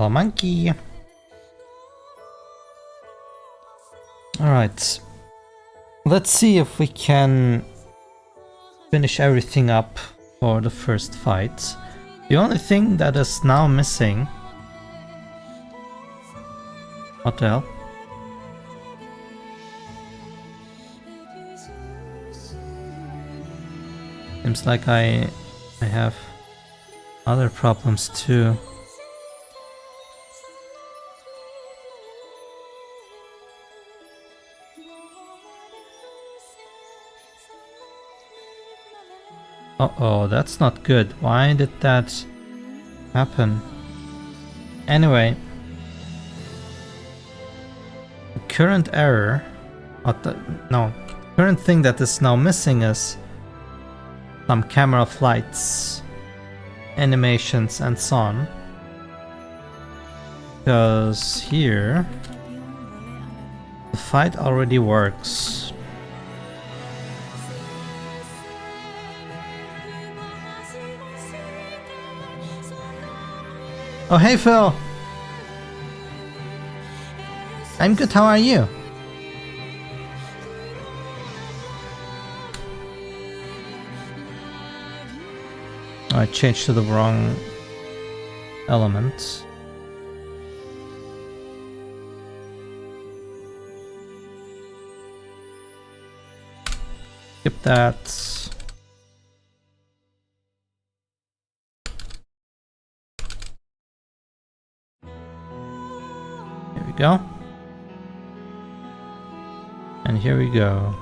Hello, monkey. Alright. Let's see if we can finish everything up for the first fight. The only thing that is now missing... What the hell? Seems like I have other problems too. Uh-oh, that's not good. Why did that happen? Anyway. The current error... current thing that is now missing is some camera flights, animations and so on. Because here... the fight already works. Oh, hey Phil! I'm good, how are you? I changed to the wrong element. Skip that. Go. And here we go.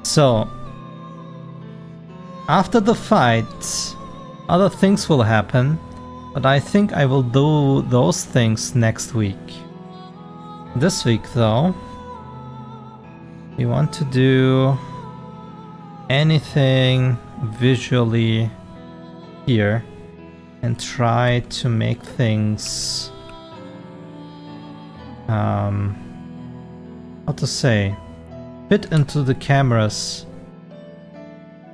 So, after the fight, other things will happen, but I think I will do those things next week. This week, though, we want to do anything visually here and try to make things how to say, fit into the cameras.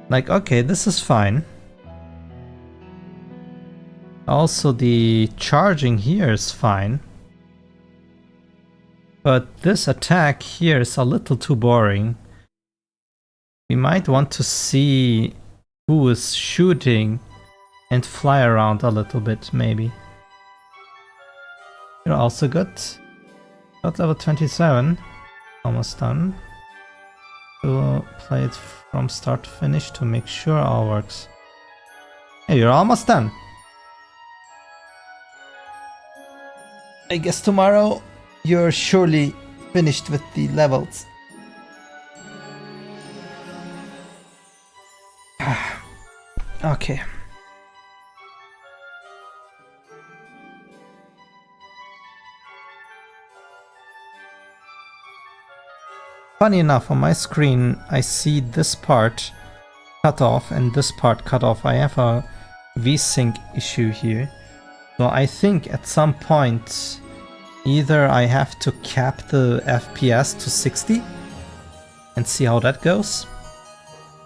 Like, okay, this is fine. Also, the charging here is fine. But this attack here is a little too boring. We might want to see who is shooting and fly around a little bit, maybe. You're also good. Got level 27. Almost done. We'll play it from start to finish to make sure all works. Hey, you're almost done. I guess tomorrow you're surely finished with the levels. Okay. Funny enough, on my screen, I see this part cut off and this part cut off. I have a VSync issue here. So I think at some point, either I have to cap the FPS to 60 and see how that goes,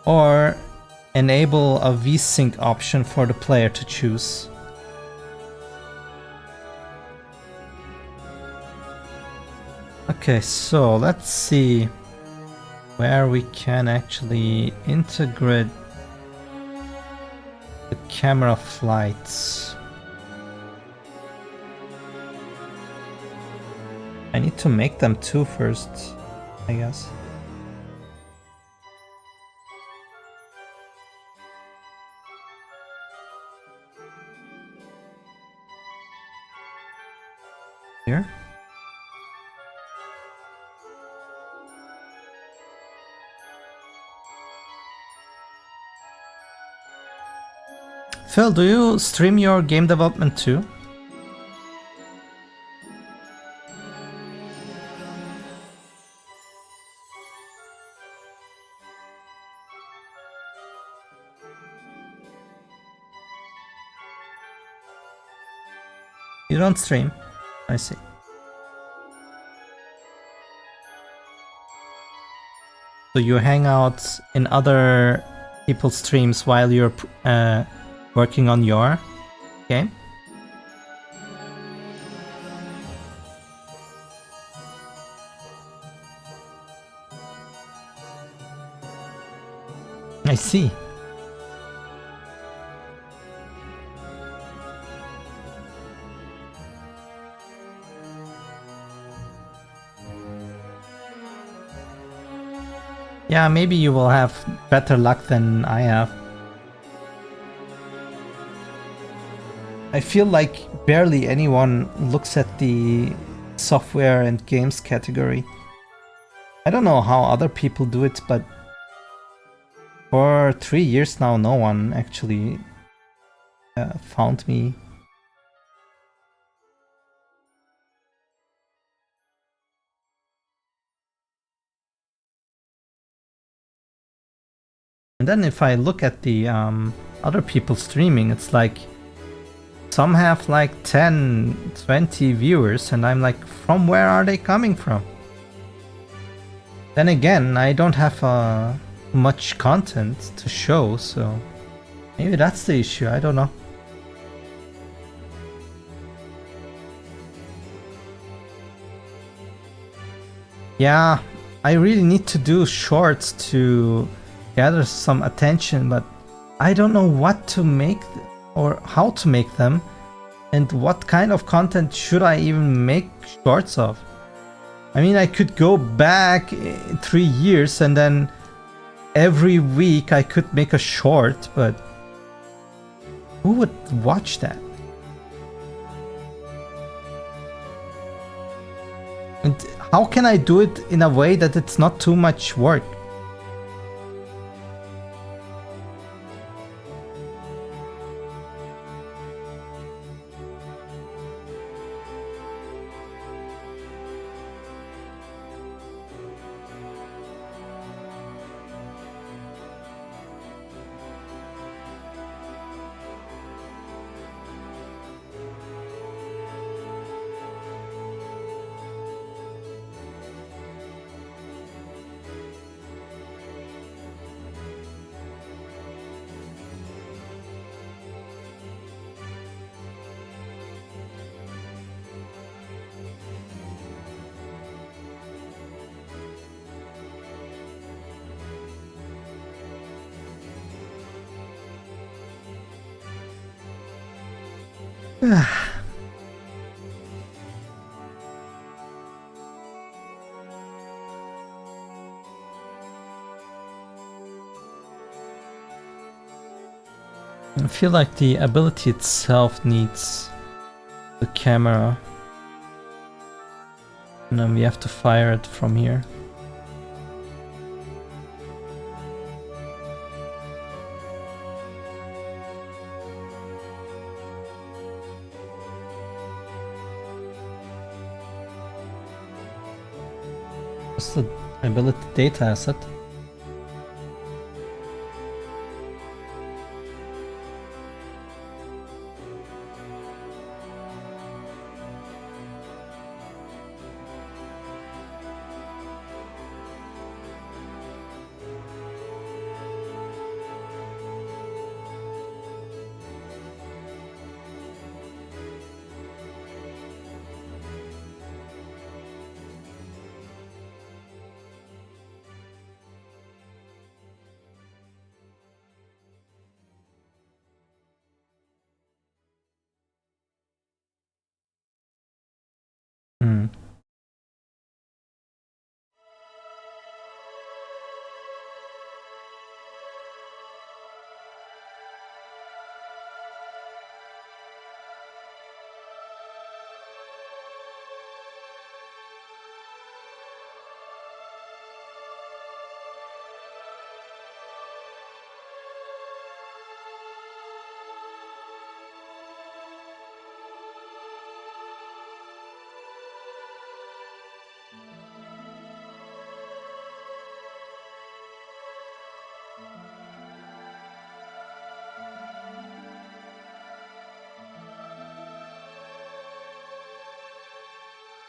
or enable a VSync option for the player to choose. Okay, so let's see where we can actually integrate the camera flights. I need to make them too first, I guess. Here. Phil, do you stream your game development too? You don't stream? I see. So you hang out in other people's streams while you're working on your game? I see. Yeah, maybe you will have better luck than I have. I feel like barely anyone looks at the software and games category. I don't know how other people do it, but for 3 years now, no one actually found me. And then if I look at the other people streaming, it's like some have like 10, 20 viewers, and I'm like, from where are they coming from? Then again, I don't have much content to show, so maybe that's the issue, I don't know. Yeah, I really need to do shorts to gather some attention, but I don't know what to make or how to make them, and what kind of content should I even make shorts of. I mean, I could go back 3 years and then every week I could make a short, but who would watch that? And how can I do it in a way that it's not too much work? I feel like the ability itself needs the camera, and then we have to fire it from here. What's the Ability data asset. Hmm.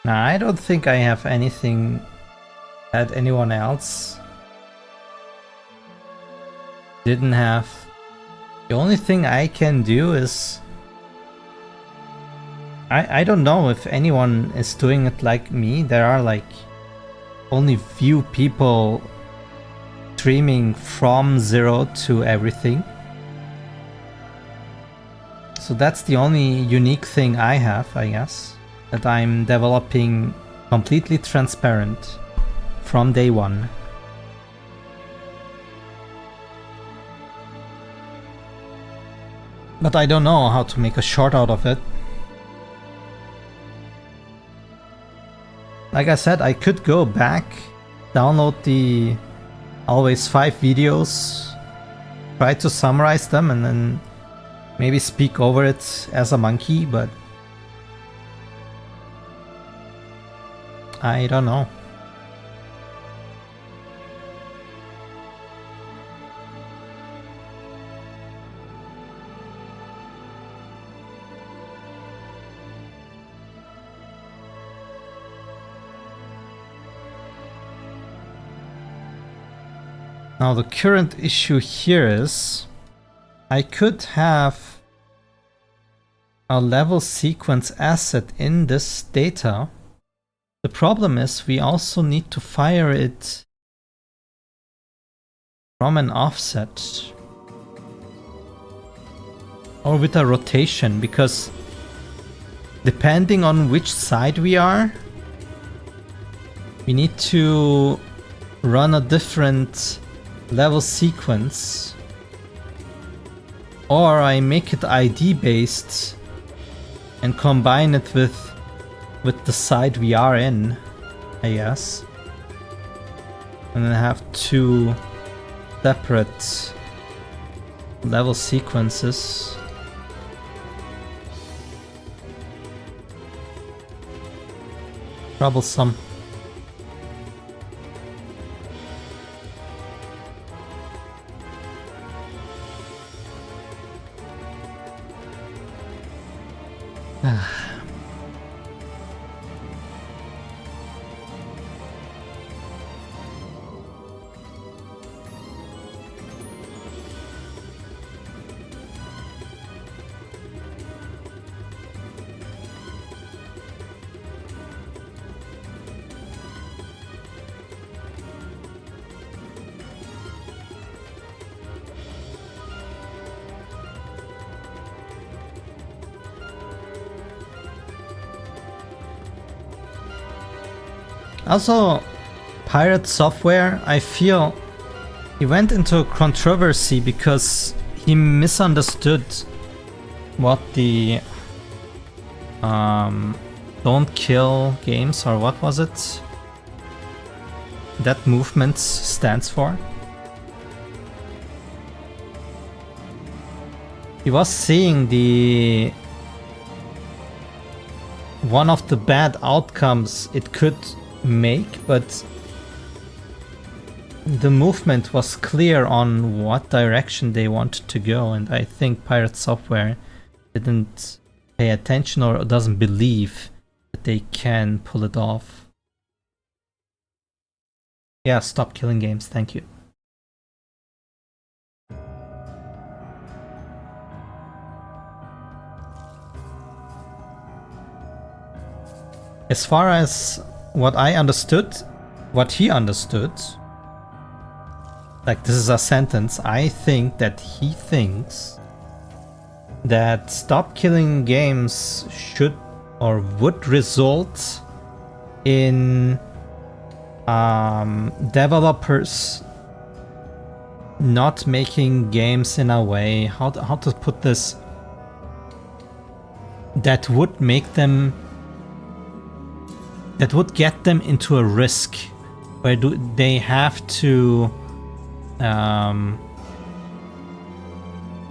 Nah, I don't think I have anything that anyone else didn't have. The only thing I can do is... I don't know if anyone is doing it like me. There are like only few people streaming from 0 to everything. So that's the only unique thing I have, I guess. That I'm developing completely transparent from day one. But I don't know how to make a short out of it. Like I said, I could go back, download the always 5 videos, try to summarize them and then maybe speak over it as a monkey, but I don't know. Now the current issue here is I could have a level sequence asset in this data. The problem is we also need to fire it from an offset or with a rotation, because depending on which side we are, we need to run a different level sequence, or I make it ID based and combine it with the side we are in, I guess, and then have 2 separate level sequences. Troublesome. Also, Pirate Software, I feel he went into a controversy because he misunderstood what the don't kill games, or what was it, that movement stands for. He was seeing the one of the bad outcomes it could make, but the movement was clear on what direction they wanted to go, and I think Pirate Software didn't pay attention or doesn't believe that they can pull it off. Yeah, stop killing games, thank you. As far as what I understood, what he understood, like this is a sentence, I think that he thinks that stop killing games should or would result in developers not making games in a way, how to put this, that would make them, that would get them into a risk where they have to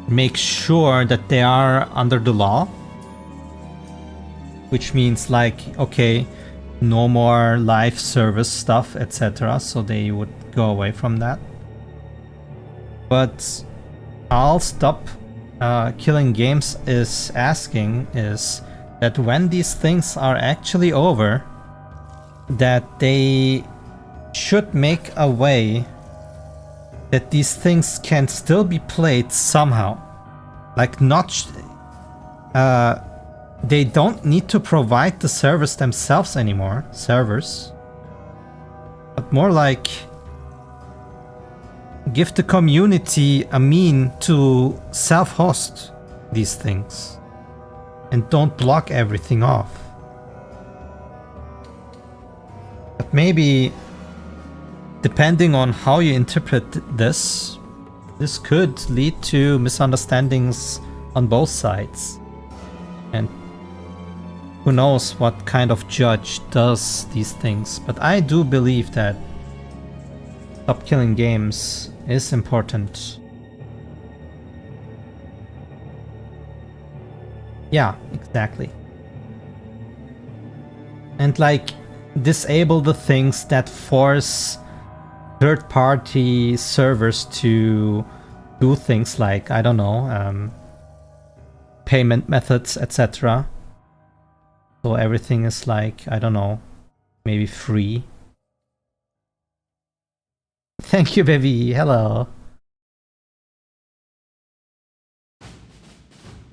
make sure that they are under the law, which means like, okay, no more live service stuff, etc. So they would go away from that. But I'll stop killing games is asking is that when these things are actually over, that they should make a way that these things can still be played somehow. Like not... they don't need to provide the servers themselves anymore, servers. But more like give the community a mean to self-host these things. And don't block everything off. But maybe, depending on how you interpret this, this could lead to misunderstandings on both sides. And who knows what kind of judge does these things. But I do believe that stop killing games is important. Yeah, exactly. And like, disable the things that force third-party servers to do things like, I don't know, payment methods, etc. So everything is like, I don't know, maybe free. Thank you, baby. Hello.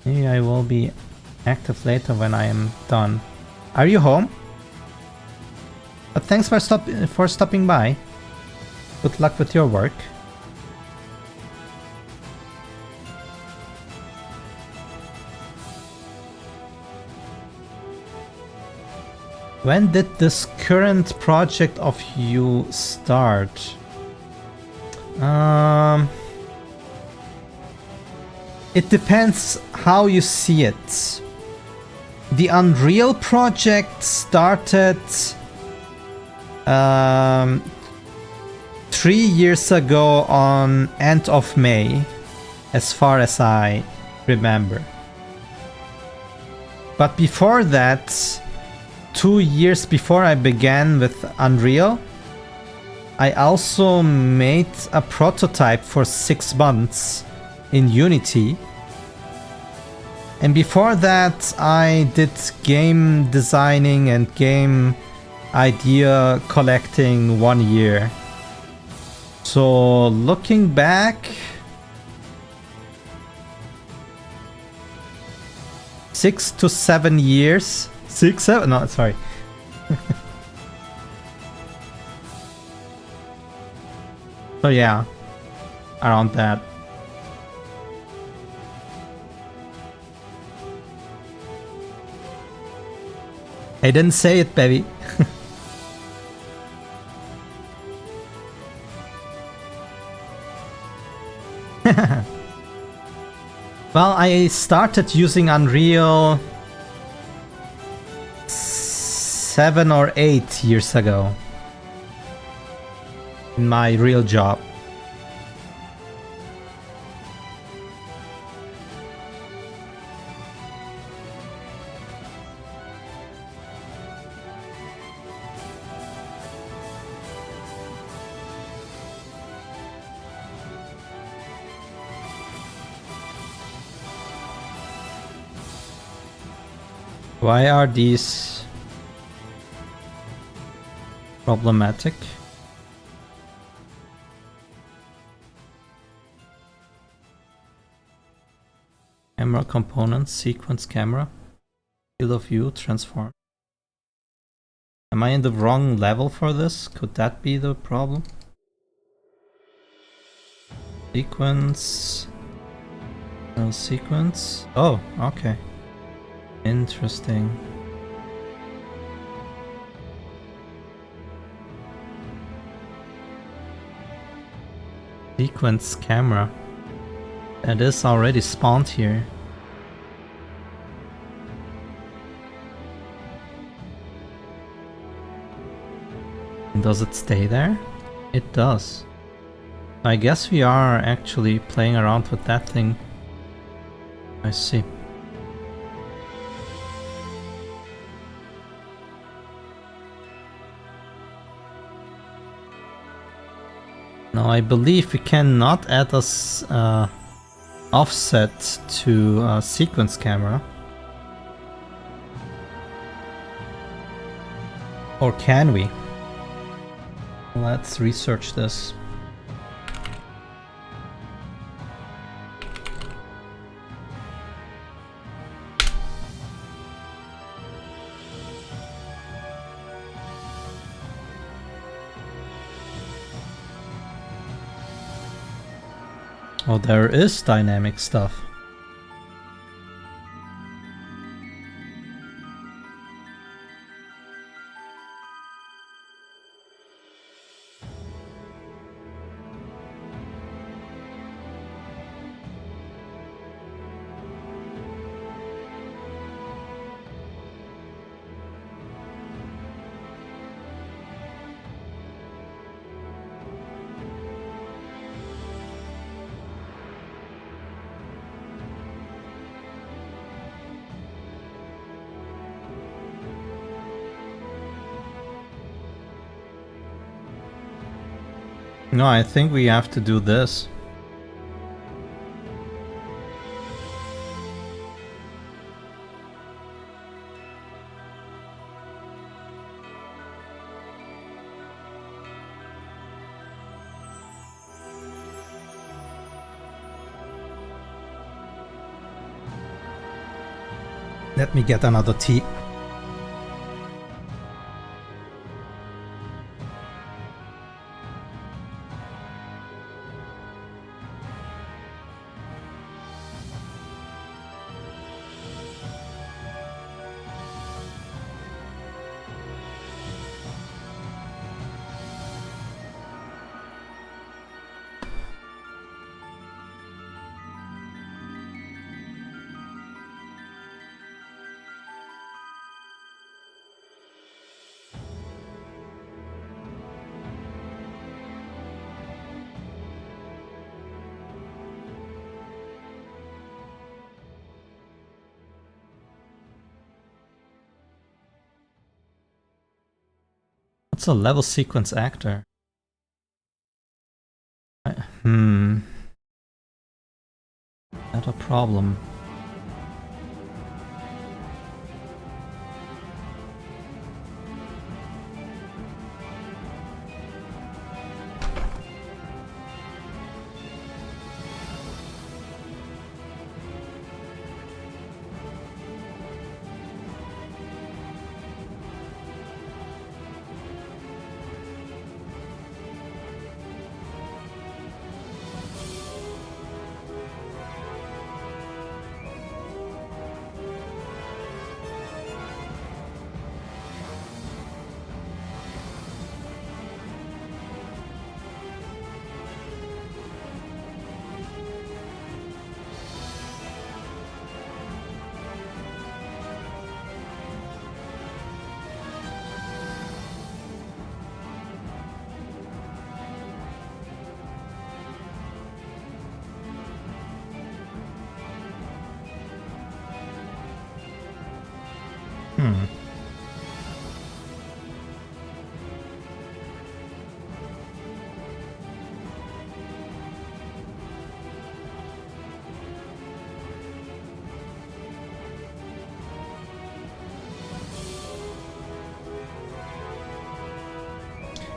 Maybe I will be active later when I am done. Are you home? But thanks for stopping by. Good luck with your work. When did this current project of you start? It depends how you see it. The Unreal project started 3 years ago on end of May, as far as I remember. But before that, 2 years before I began with Unreal, I also made a prototype for 6 months in Unity. And before that, I did game designing and game idea collecting 1 year. So looking back, 6 to 7 years. 6, 7? No, sorry. So yeah, around that. I didn't say it, baby. Well, I started using Unreal 7 or 8 years ago in my real job. Why are these problematic? Camera components, sequence camera, field of view, transform. Am I in the wrong level for this? Could that be the problem? Sequence. No sequence. Oh, okay. Interesting. Sequence camera. It is already spawned here. Does it stay there? It does. I guess we are actually playing around with that thing. I see. Now I believe we cannot add a offset to a sequence camera. Or can we? Let's research this. Oh, there is dynamic stuff. No, I think we have to do this. Let me get another tea. What's a level sequence actor? Not a problem.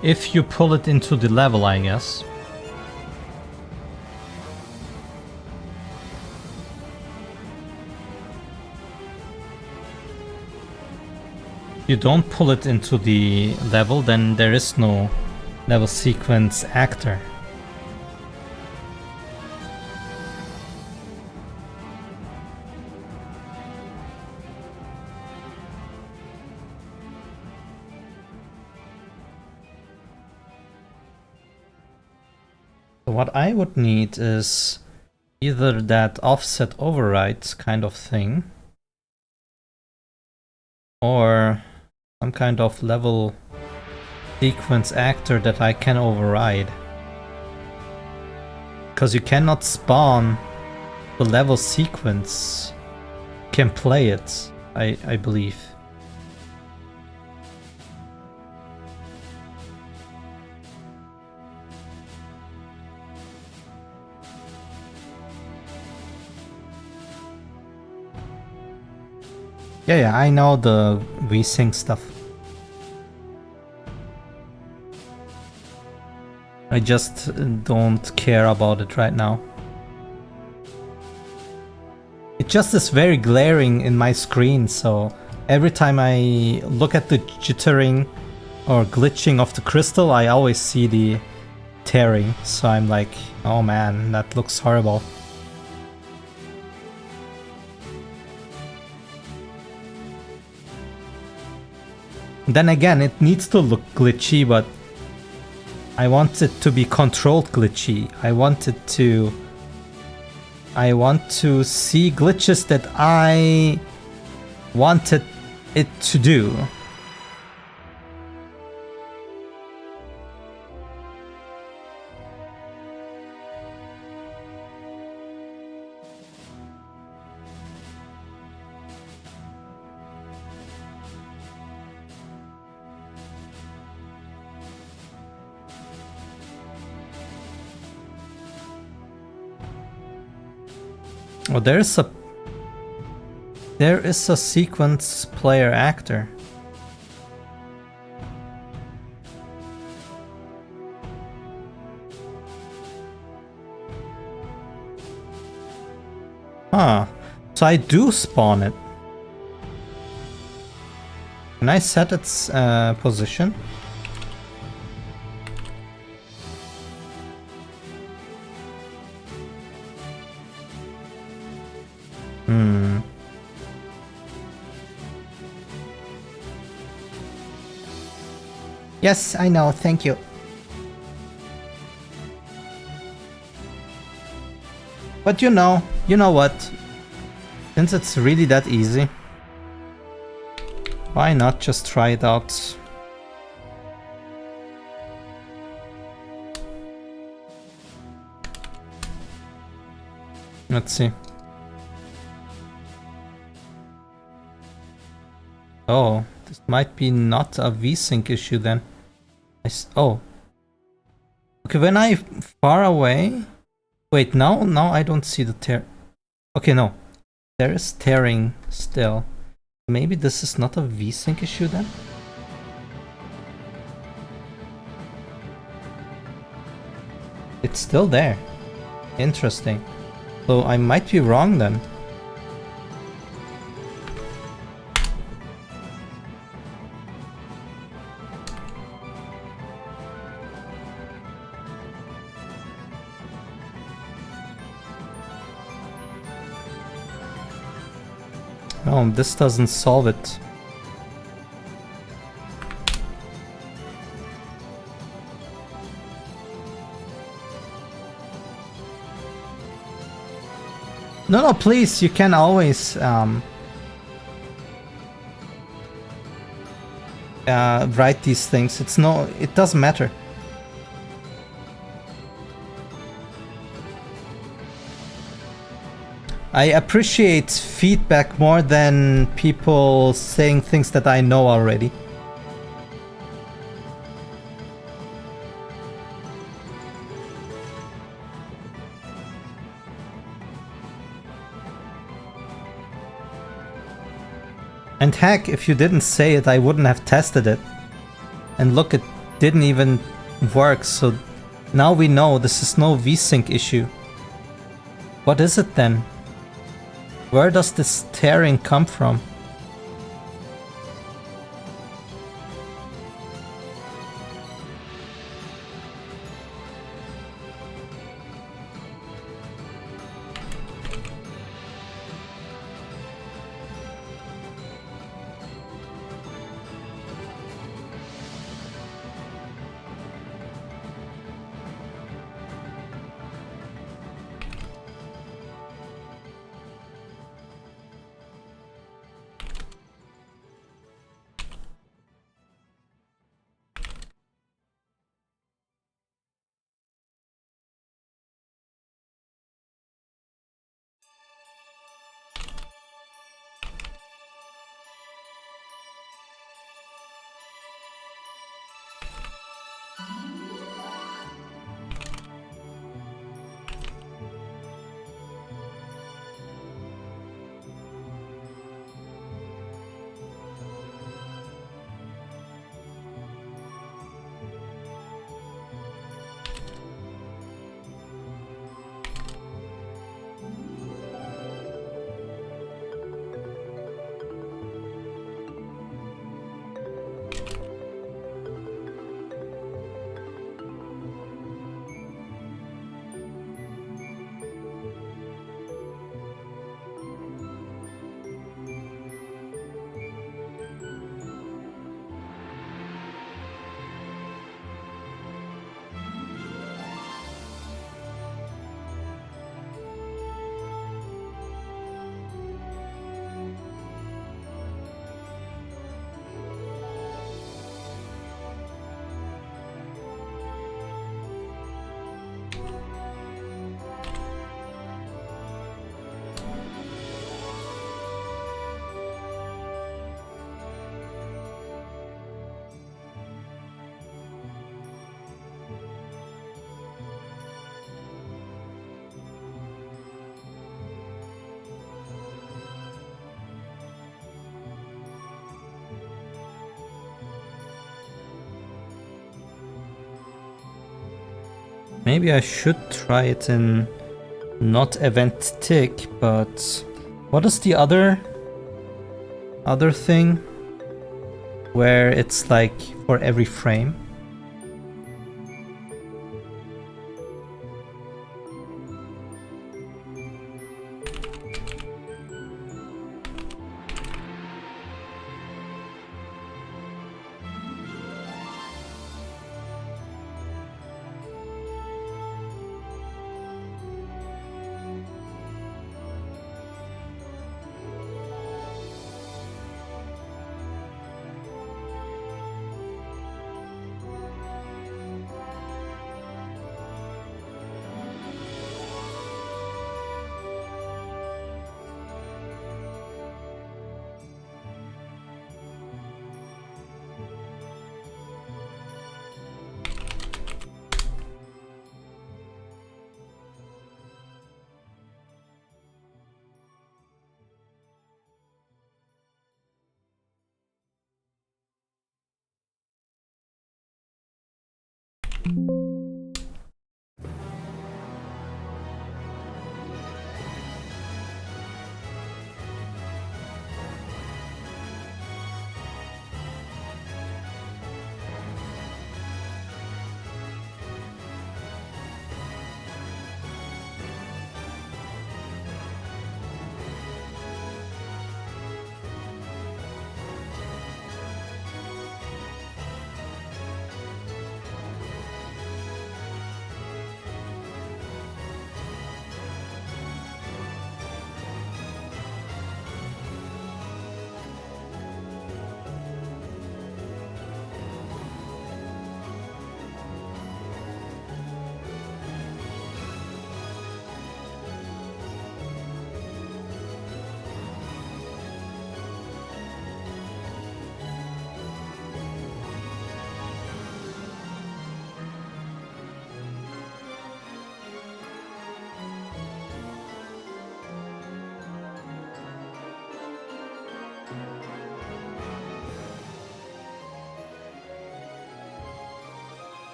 If you pull it into the level, I guess. If you don't pull it into the level, then there is no level sequence actor. What I would need is either that offset override kind of thing, or some kind of level sequence actor that I can override. Because you cannot spawn the level sequence. You can play it, I believe. Yeah, I know the VSync stuff. I just don't care about it right now. It just is very glaring in my screen, so every time I look at the jittering or glitching of the crystal, I always see the tearing. So I'm like, oh man, that looks horrible. Then again, it needs to look glitchy, but I want it to be controlled glitchy. I want to see glitches that I wanted it to do. Oh, there is a sequence player actor. Huh. So I do spawn it. Can I set its position? Yes, I know, thank you. But you know what? Since it's really that easy, why not just try it out? Let's see. Oh, this might be not a VSync issue then. Oh. Okay, when I'm far away... Wait, now I don't see the tear. Okay, no. There is tearing still. Maybe this is not a VSync issue then? It's still there. Interesting. So I might be wrong then. No, this doesn't solve it. No, please, you can always write these things. It doesn't matter. I appreciate feedback more than people saying things that I know already. And heck, if you didn't say it, I wouldn't have tested it. And look didn't even work, so now we know this is no VSync issue. What is it then? Where does this tearing come from? Maybe I should try it in not event tick, but what is the other thing where it's like for every frame?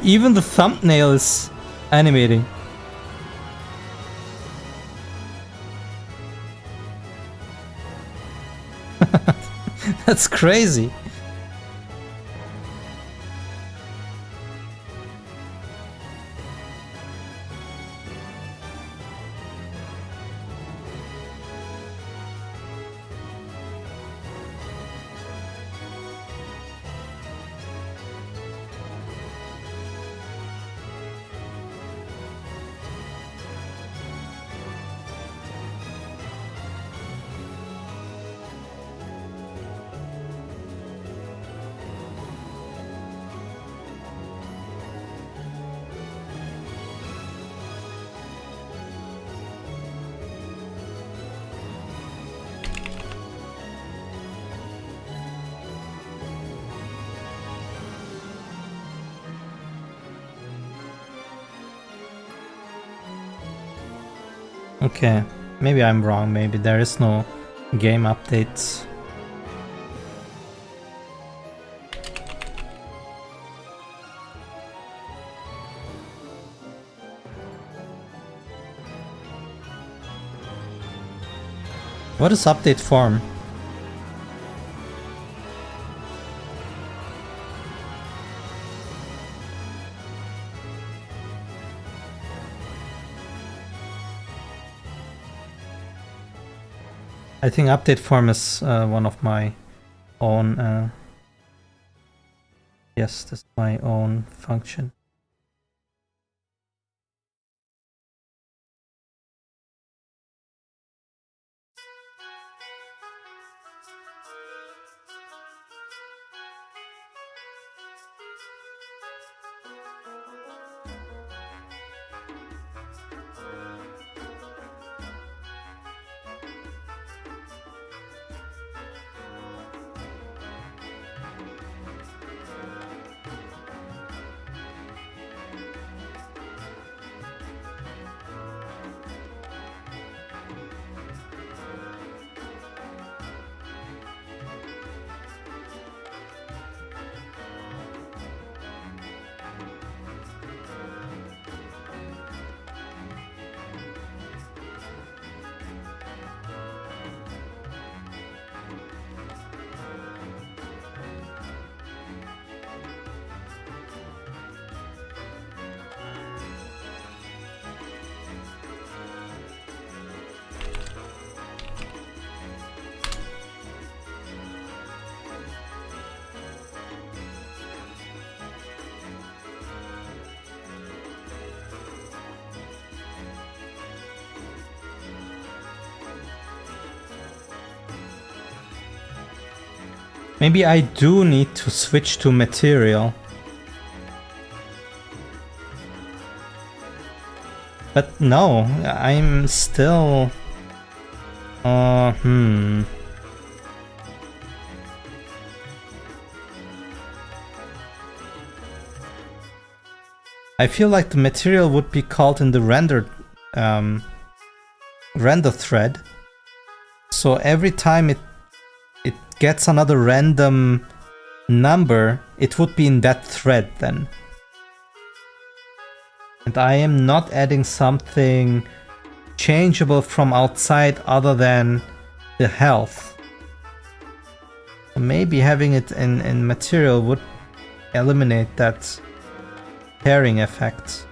Even the thumbnail is animating. That's crazy. Okay, maybe I'm wrong, maybe there is no game updates. What is update form? I think update form is one of my own. Yes, this is my own function. Maybe I do need to switch to material. But no, I'm still... I feel like the material would be called in the render thread. So every time it gets another random number, it would be in that thread then. And I am not adding something changeable from outside other than the health. Maybe having it in material would eliminate that pairing effect.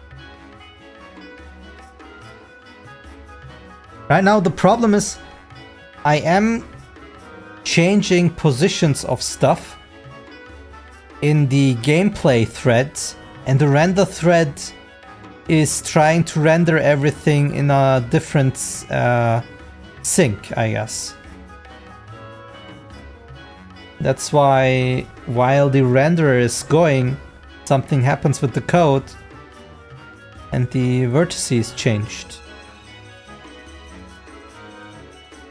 Right now the problem is I am changing positions of stuff in the gameplay threads, and the render thread is trying to render everything in a different sync, I guess. That's why while the renderer is going, something happens with the code and the vertices changed.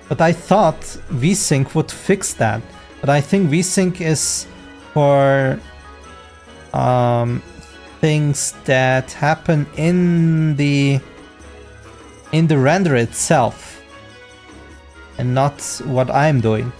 But I thought vsync would fix that. But I think vsync is for things that happen in the render itself and not what I'm doing.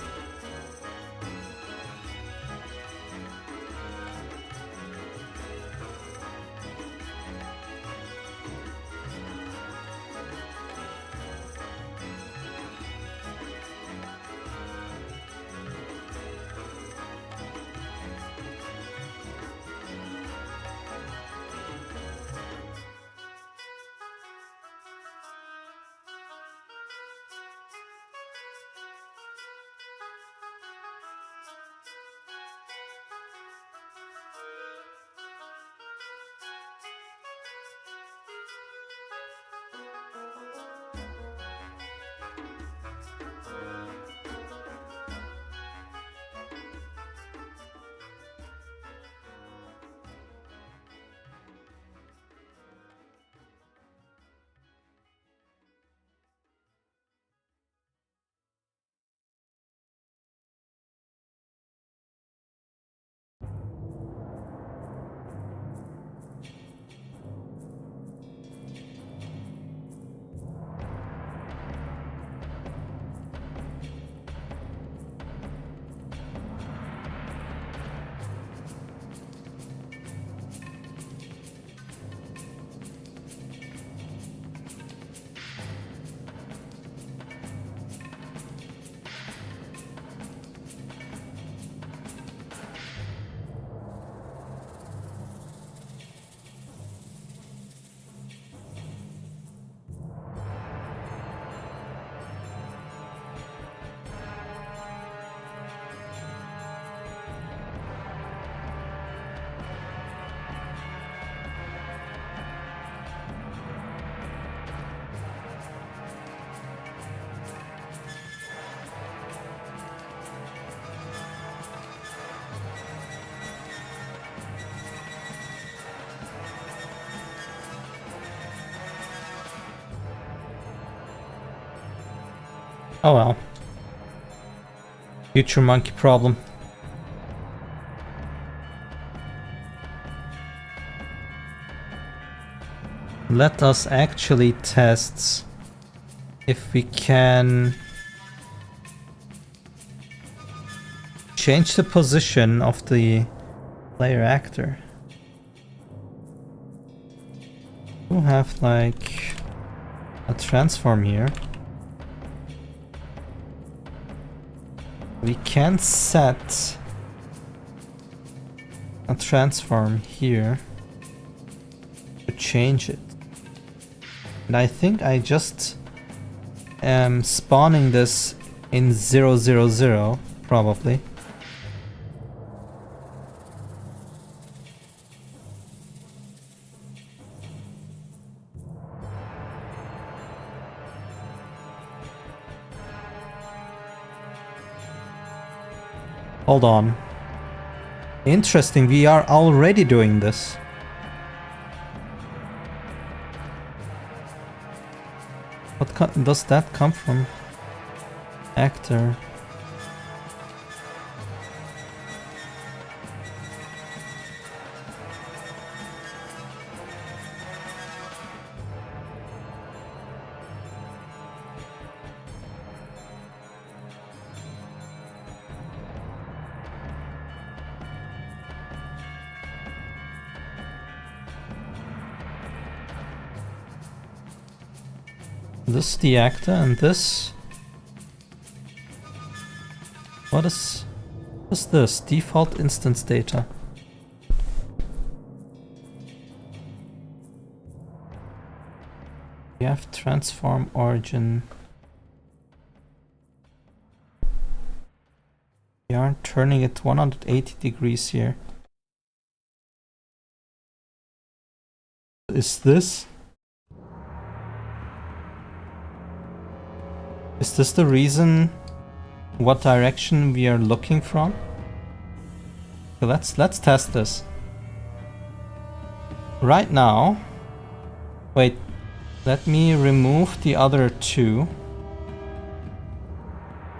Oh well. Future monkey problem. Let us actually test if we can change the position of the player actor. We'll have like a transform here. We can set a transform here to change it. And I think I just am spawning this in 000, probably. Hold on. Interesting, we are already doing this. What does that come from? Actor. This is the actor and this. What is this? Default instance data. We have transform origin. We aren't turning it 180 degrees here. Is this? Is this the reason what direction we are looking from? So let's test this. Right now, wait, let me remove the other two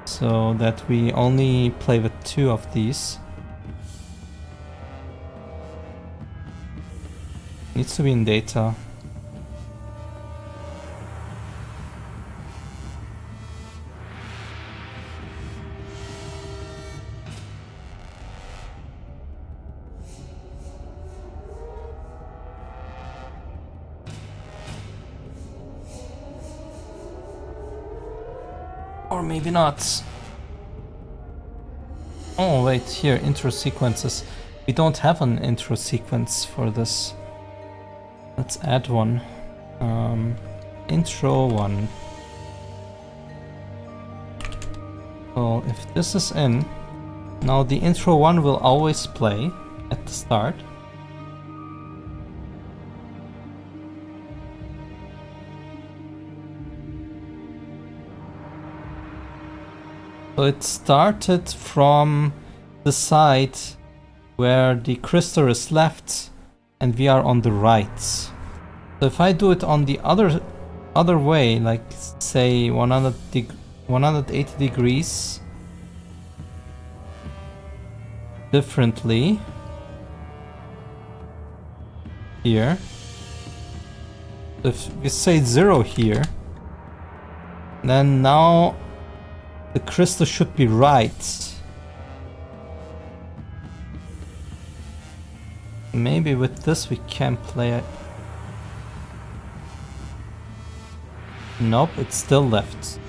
so that we only play with two of these. Needs to be in data. Or maybe not. Oh wait, here, intro sequences. We don't have an intro sequence for this. Let's add one. Intro one. So if this is in, now the intro one will always play at the start. So it started from the side where the crystal is left and we are on the right. So if I do it on the other way, like say 180 degrees differently here. If we say 0 here, then now the crystal should be right. Maybe with this we can play it. Nope, it's still left.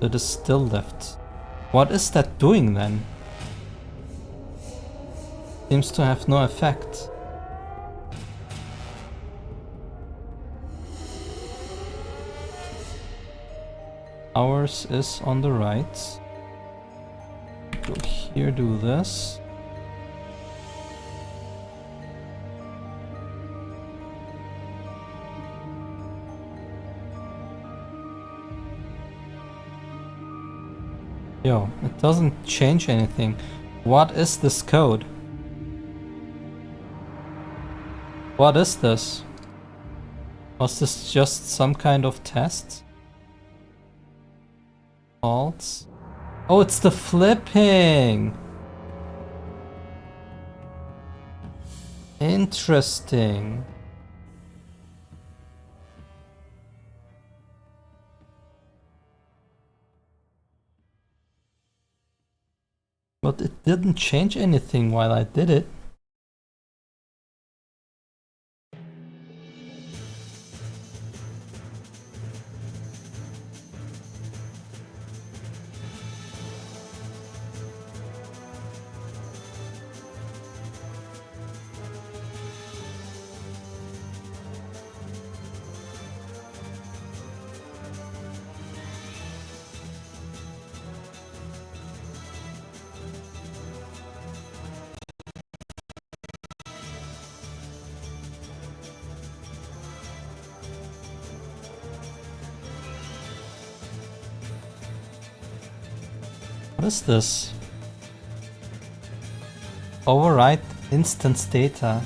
It is still left. What is that doing then? Seems to have no effect. Ours is on the right. Go here, do this. Yo, it doesn't change anything. What is this code? What is this? Was this just some kind of test? False. Oh, it's the flipping! Interesting. But it didn't change anything while I did it. What is this? Overwrite instance data.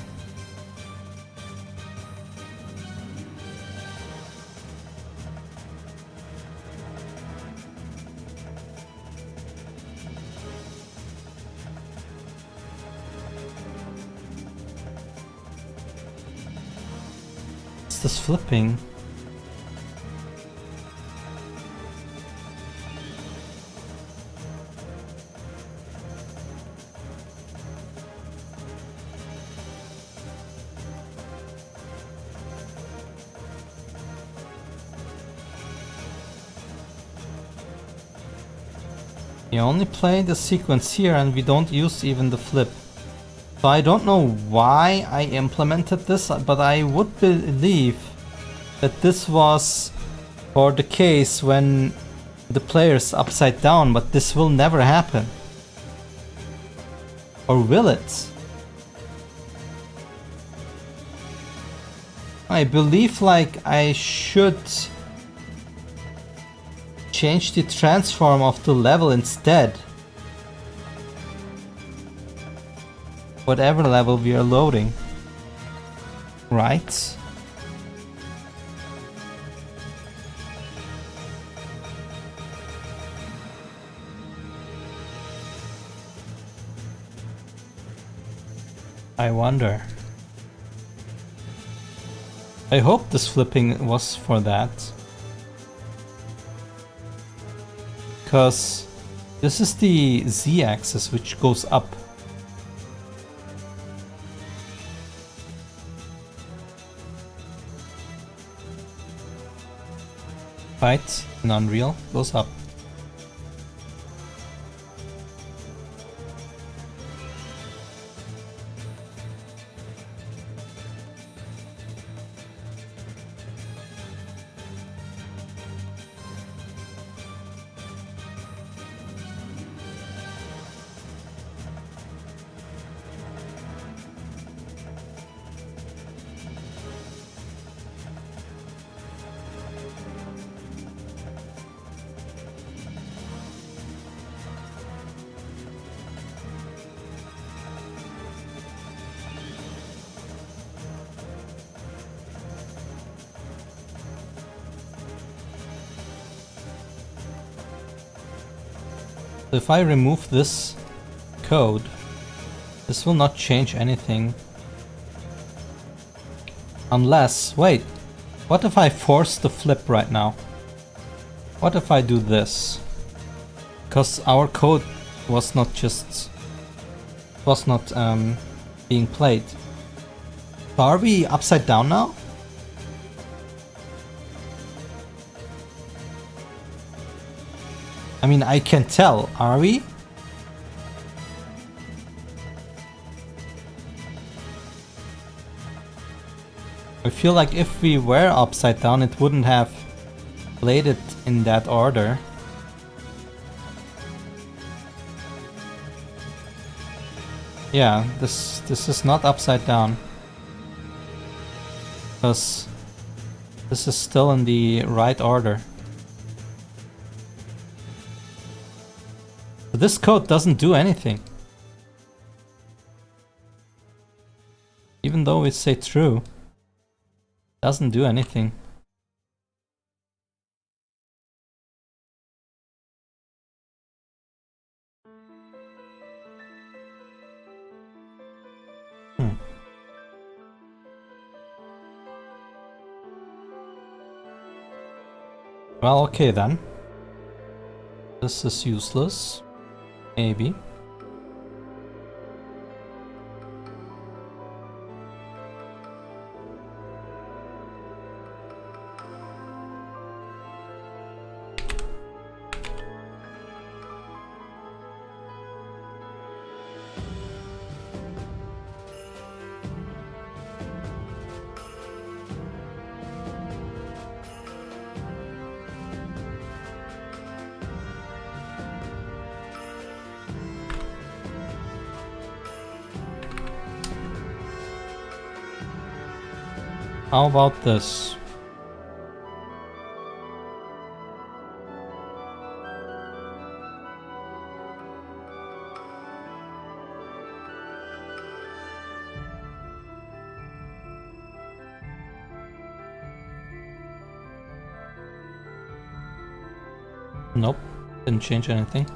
What's this flipping? We only play the sequence here and we don't use even the flip. So I don't know why I implemented this, but I would believe that this was for the case when the player's upside down, but this will never happen. Or will it? I believe like I should change the transform of the level instead. Whatever level we are loading. Right? I wonder. I hope this flipping was for that. Because this is the z-axis which goes up. Right? In Unreal goes up. So if I remove this code, this will not change anything. Unless, wait, what if I force the flip right now? What if I do this? Because our code was not being played. So are we upside down now? I mean, I can tell, are we? I feel like if we were upside down, it wouldn't have played it in that order. Yeah, this is not upside down. Because this is still in the right order. But this code doesn't do anything. Even though we say true. Doesn't do anything. Well, okay then. This is useless. Maybe. How about this? Nope, didn't change anything.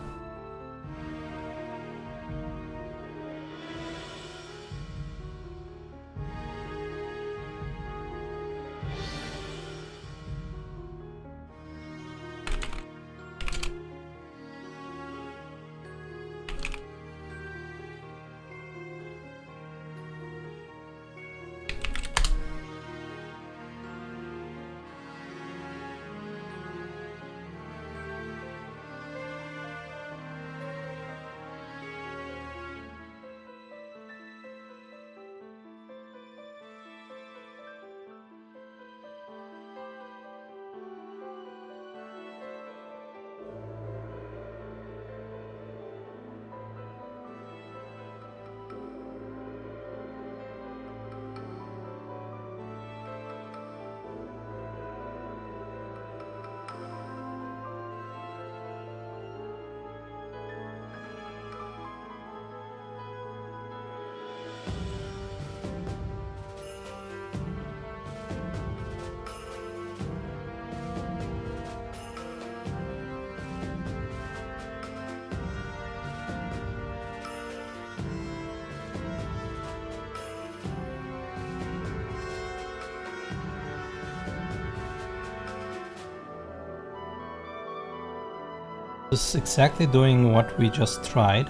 This is exactly doing what we just tried.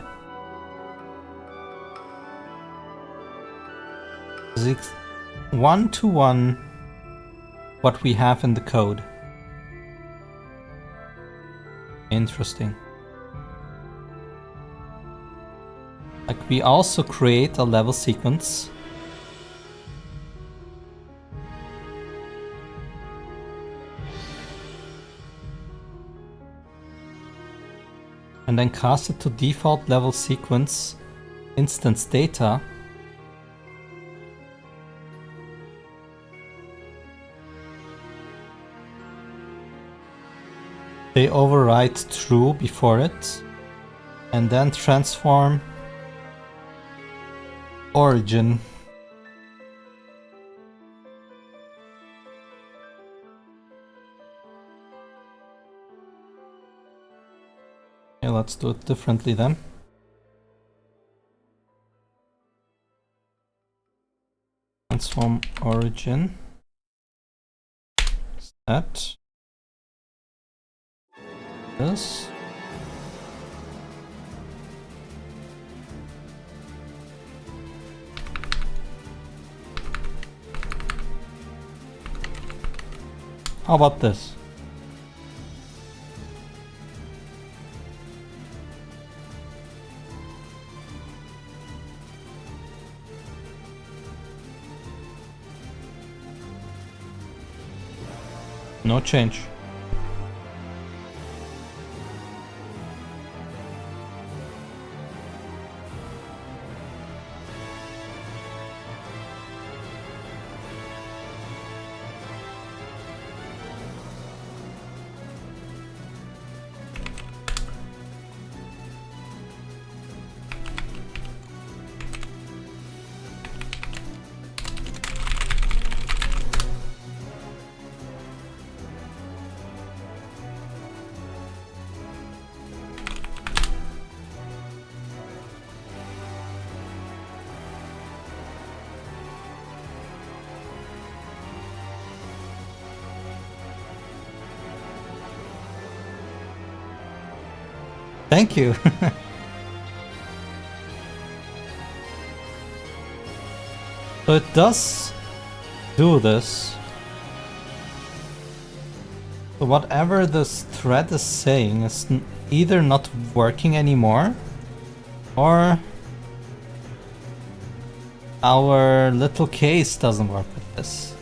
It's 1-to-1 what we have in the code. Interesting. Like, we also create a level sequence. And then cast it to default level sequence instance data. They overwrite true before it, and then transform origin. Okay, let's do it differently then. Transform origin. Set. This. How about this? No change. Thank you. So it does do this. So whatever this thread is saying is either not working anymore, or our little case doesn't work with this.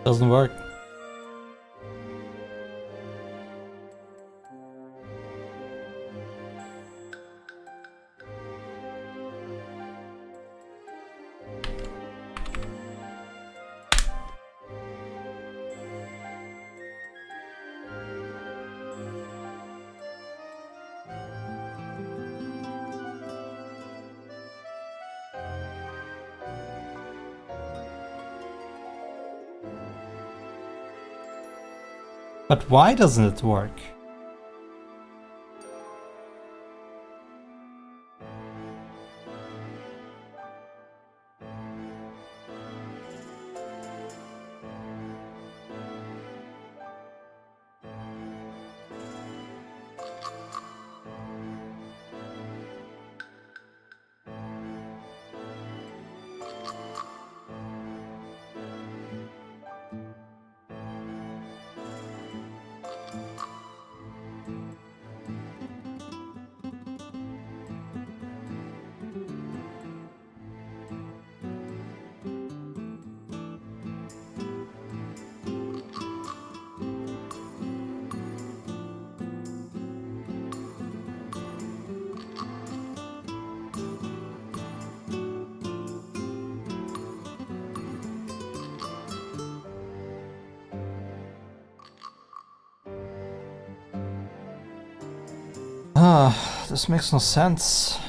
Doesn't work. But why doesn't it work? Ah, this makes no sense.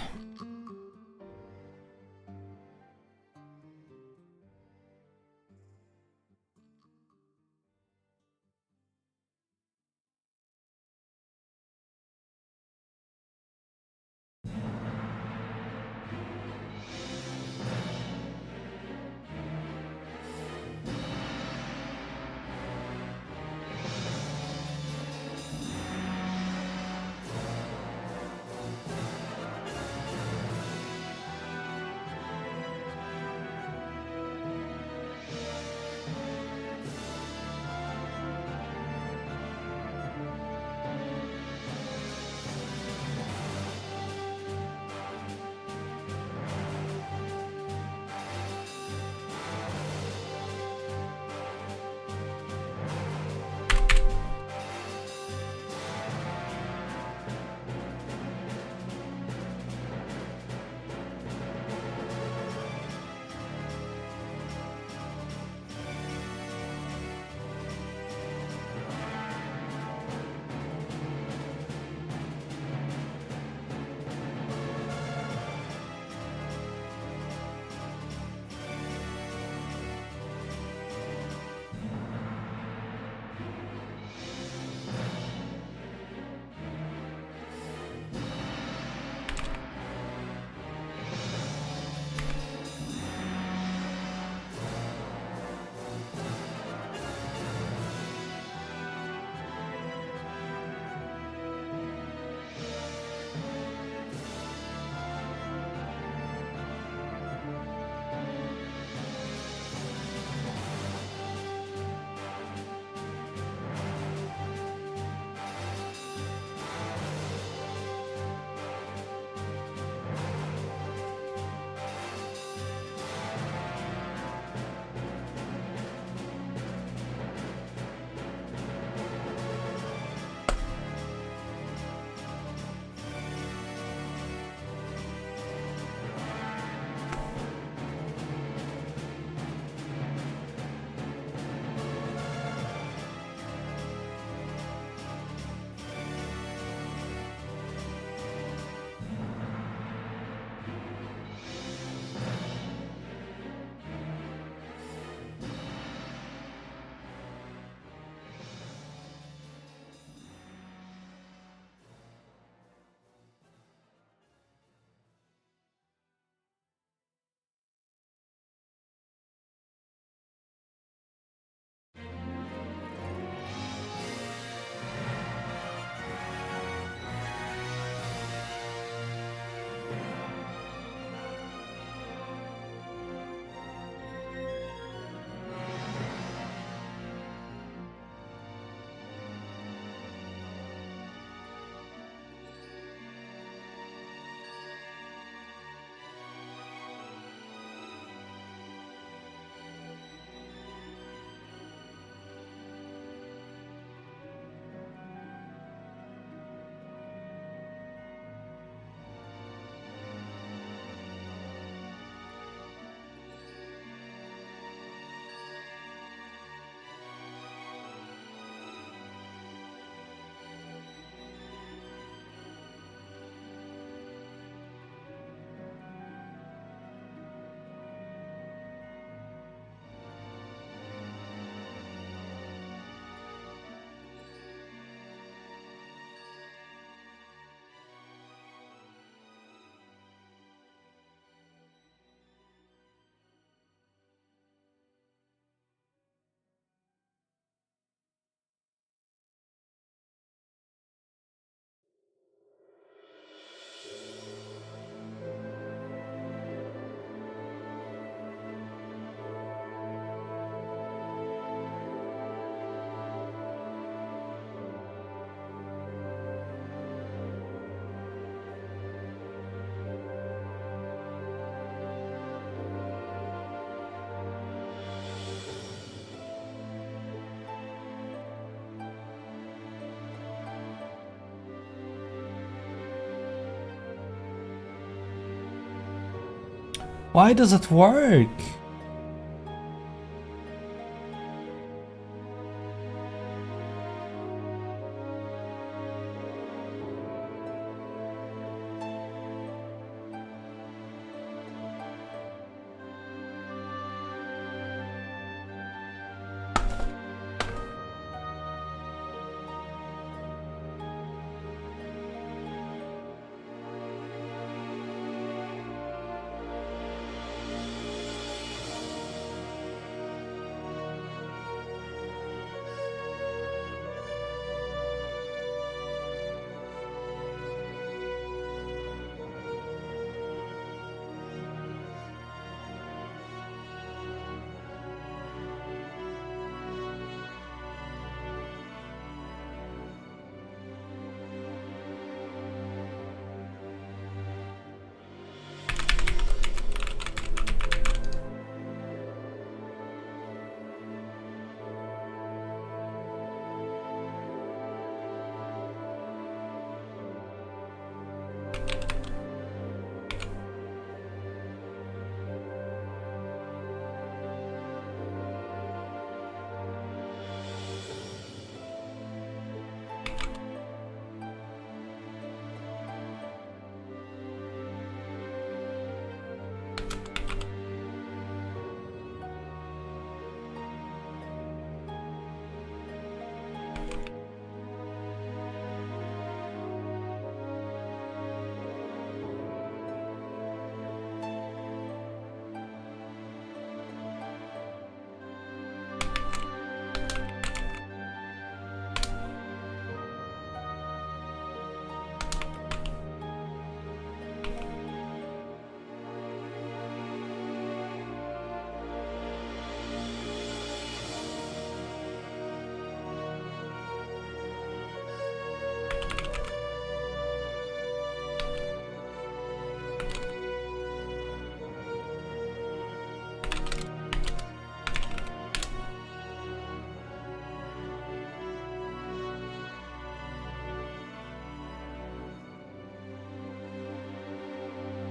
Why does it work?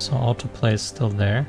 So autoplay is still there.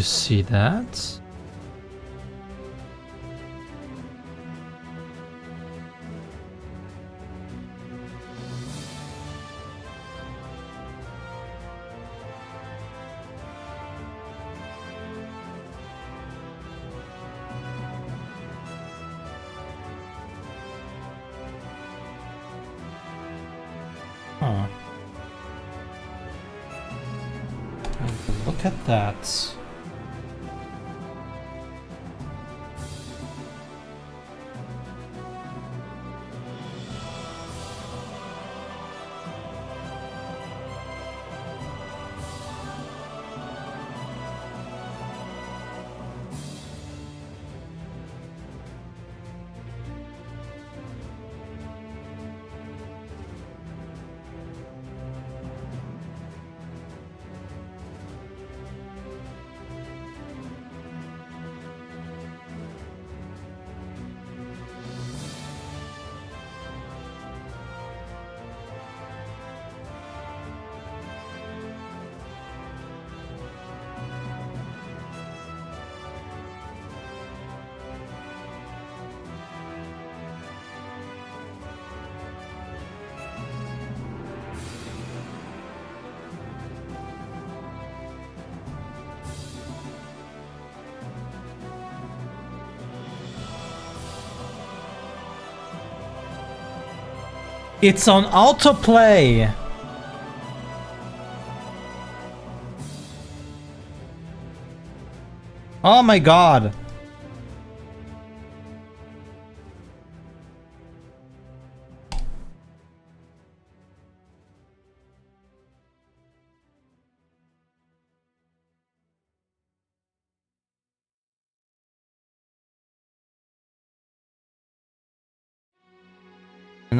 You see that? Look at that. It's on autoplay! Oh my god!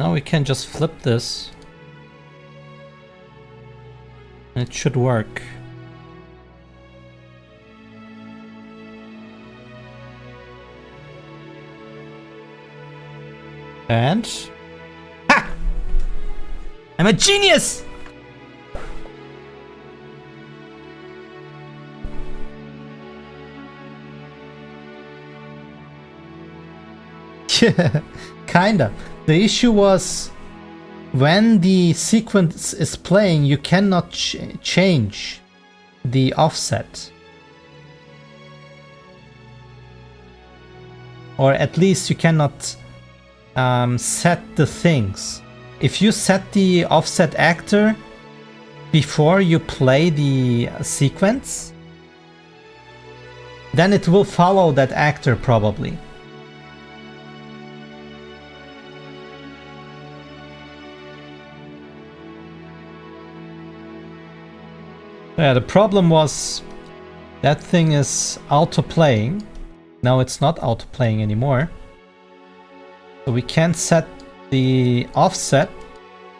now we can just flip this. It should work. And... Ha! I'm a genius! Yeah, kinda. The issue was when the sequence is playing, you cannot change the offset. Or at least you cannot set the things. If you set the offset actor before you play the sequence, then it will follow that actor probably. Yeah, the problem was that thing is auto-playing. Now it's not auto-playing anymore. So we can't set the offset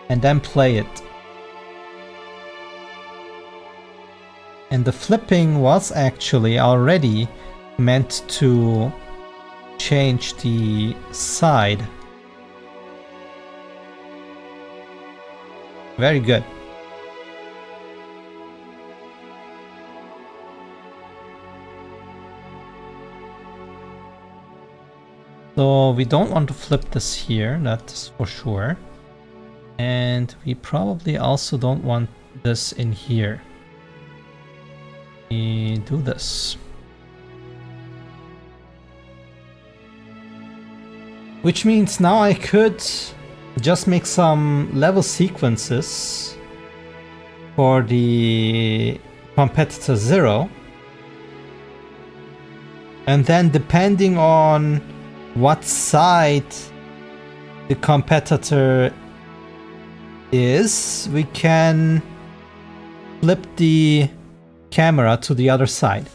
and then play it. And the flipping was actually already meant to change the side. Very good. So we don't want to flip this here, that's for sure. And we probably also don't want this in here. We do this. Which means now I could just make some level sequences for the competitor 0. And then depending on what side the competitor is, we can flip the camera to the other side.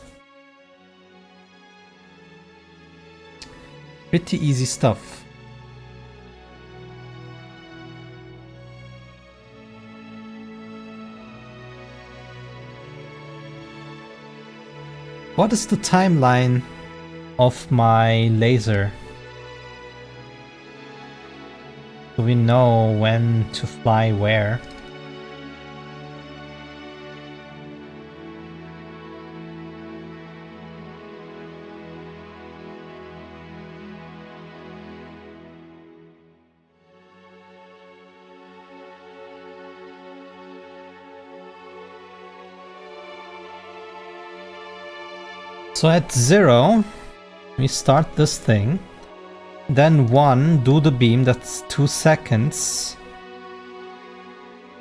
Pretty easy stuff. What is the timeline of my laser? Do we know when to fly where? So at 0, we start this thing. Then 1, do the beam, that's 2 seconds.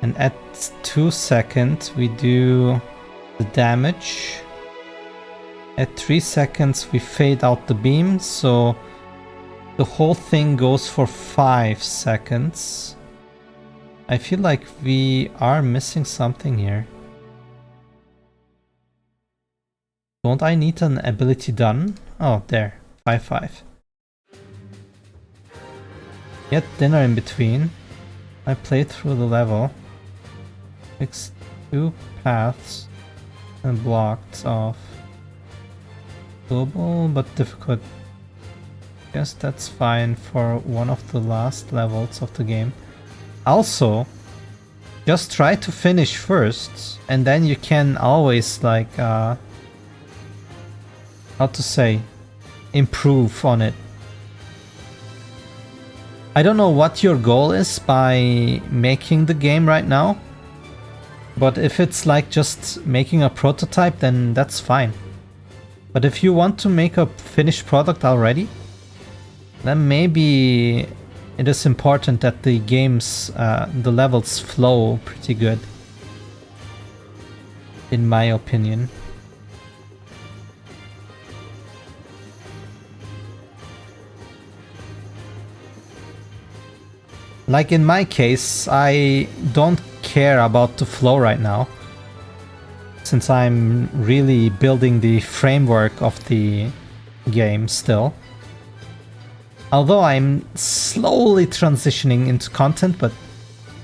And at 2 seconds we do the damage. At 3 seconds we fade out the beam, so the whole thing goes for 5 seconds. I feel like we are missing something here. Don't I need an ability done? Oh, there, 5-5. Get dinner in between. I played through the level. Fixed 2 paths and blocked off. Doable but difficult. Guess that's fine for one of the last levels of the game. Also, just try to finish first, and then you can always like how to say, improve on it. I don't know what your goal is by making the game right now, but if it's like just making a prototype, then that's fine. But if you want to make a finished product already, then maybe it is important that the games, the levels flow pretty good, in my opinion. Like in my case, I don't care about the flow right now, since I'm really building the framework of the game still. Although I'm slowly transitioning into content, but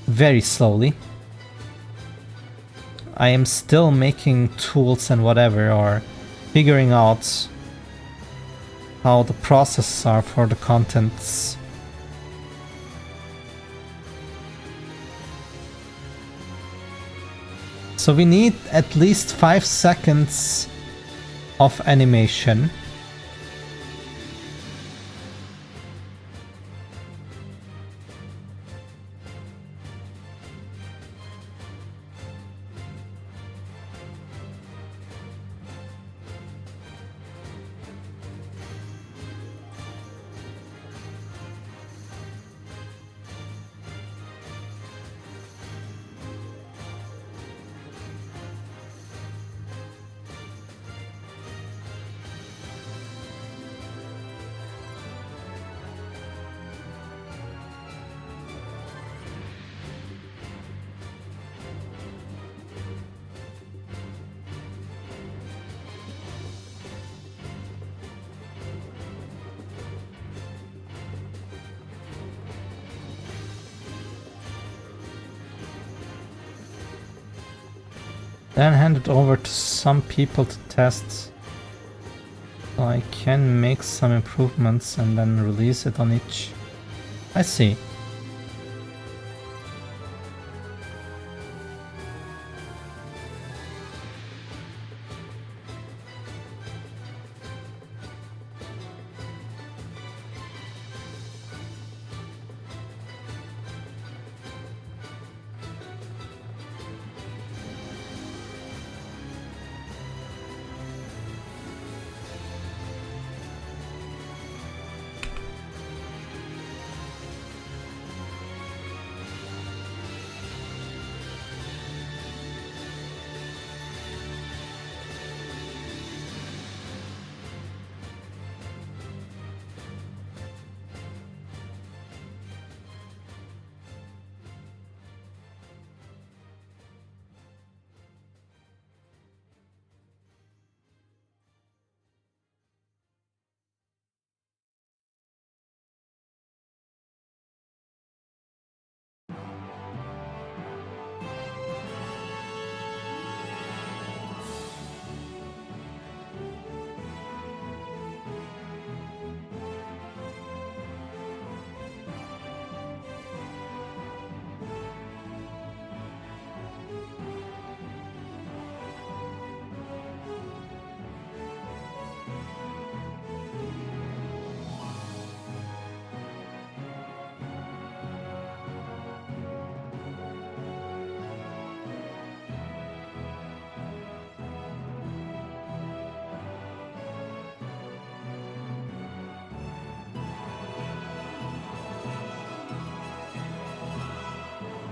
very slowly. I am still making tools and whatever, or figuring out how the processes are for the contents. So we need at least 5 seconds of animation. Then hand it over to some people to test. So I can make some improvements and then release it on each. I see.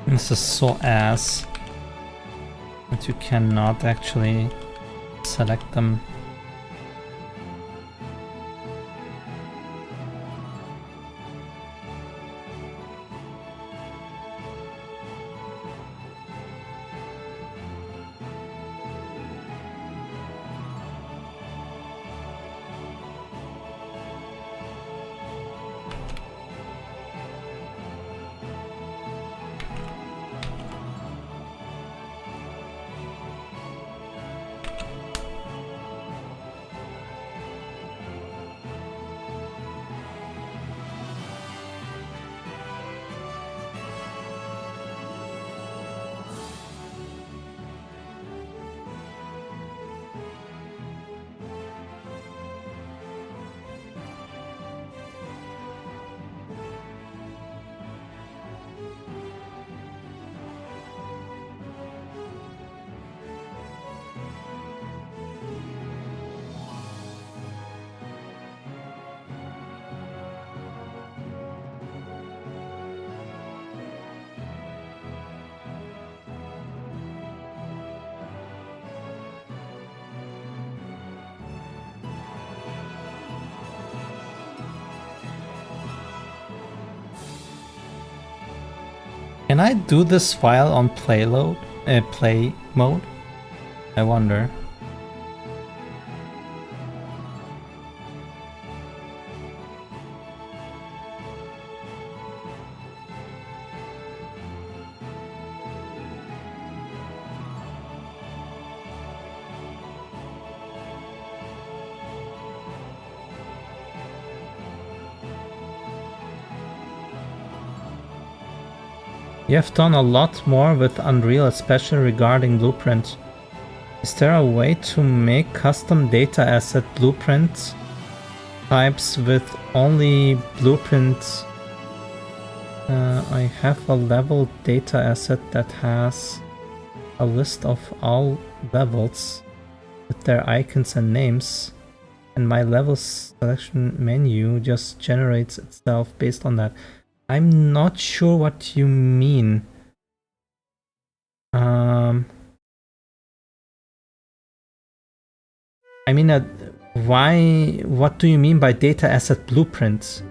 This is so ass that you cannot actually select them. Can I do this while on play mode? I wonder. You have done a lot more with Unreal, especially regarding blueprint. Is there a way to make custom data asset blueprint types with only blueprints? I have a level data asset that has a list of all levels with their icons and names, and my level selection menu just generates itself based on that. I'm not sure what you mean. I mean, what do you mean by data asset blueprints?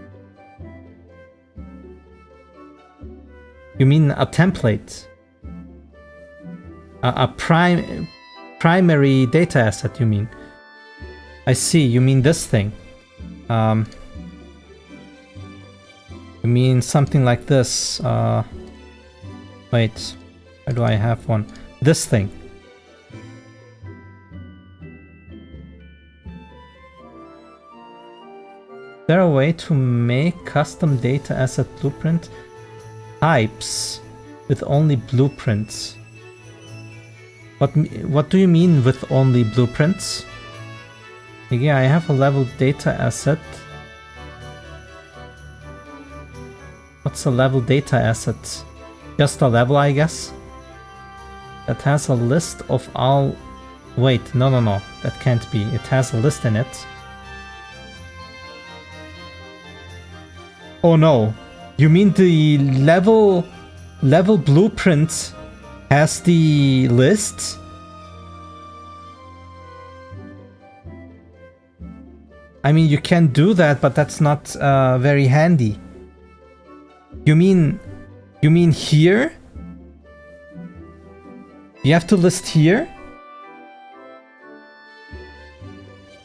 You mean a template? A primary data asset, you mean? I see, you mean this thing. You mean something like this. Wait, where do I have one? This thing. Is there a way to make custom data asset blueprint types with only blueprints? What do you mean with only blueprints? Yeah, I have a level data asset. What's a level data asset? Just a level, I guess? That has a list of all... Wait, no, that can't be. It has a list in it. Oh no, you mean the level blueprint has the list? I mean, you can do that, but that's not very handy. You mean here? You have to list here?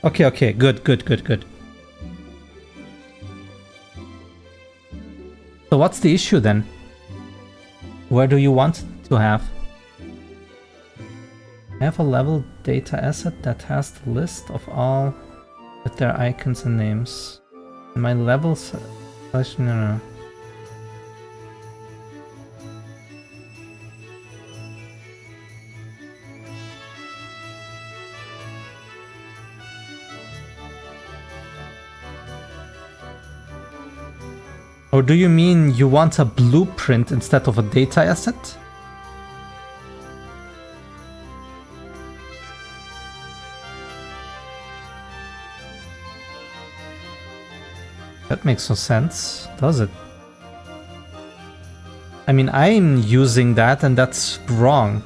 Okay, good. So what's the issue then? Where do you want to have? I have a level data asset that has the list of all with their icons and names. My level selection... No. Or do you mean you want a blueprint instead of a data asset? That makes no sense, does it? I mean, I'm using that and that's wrong.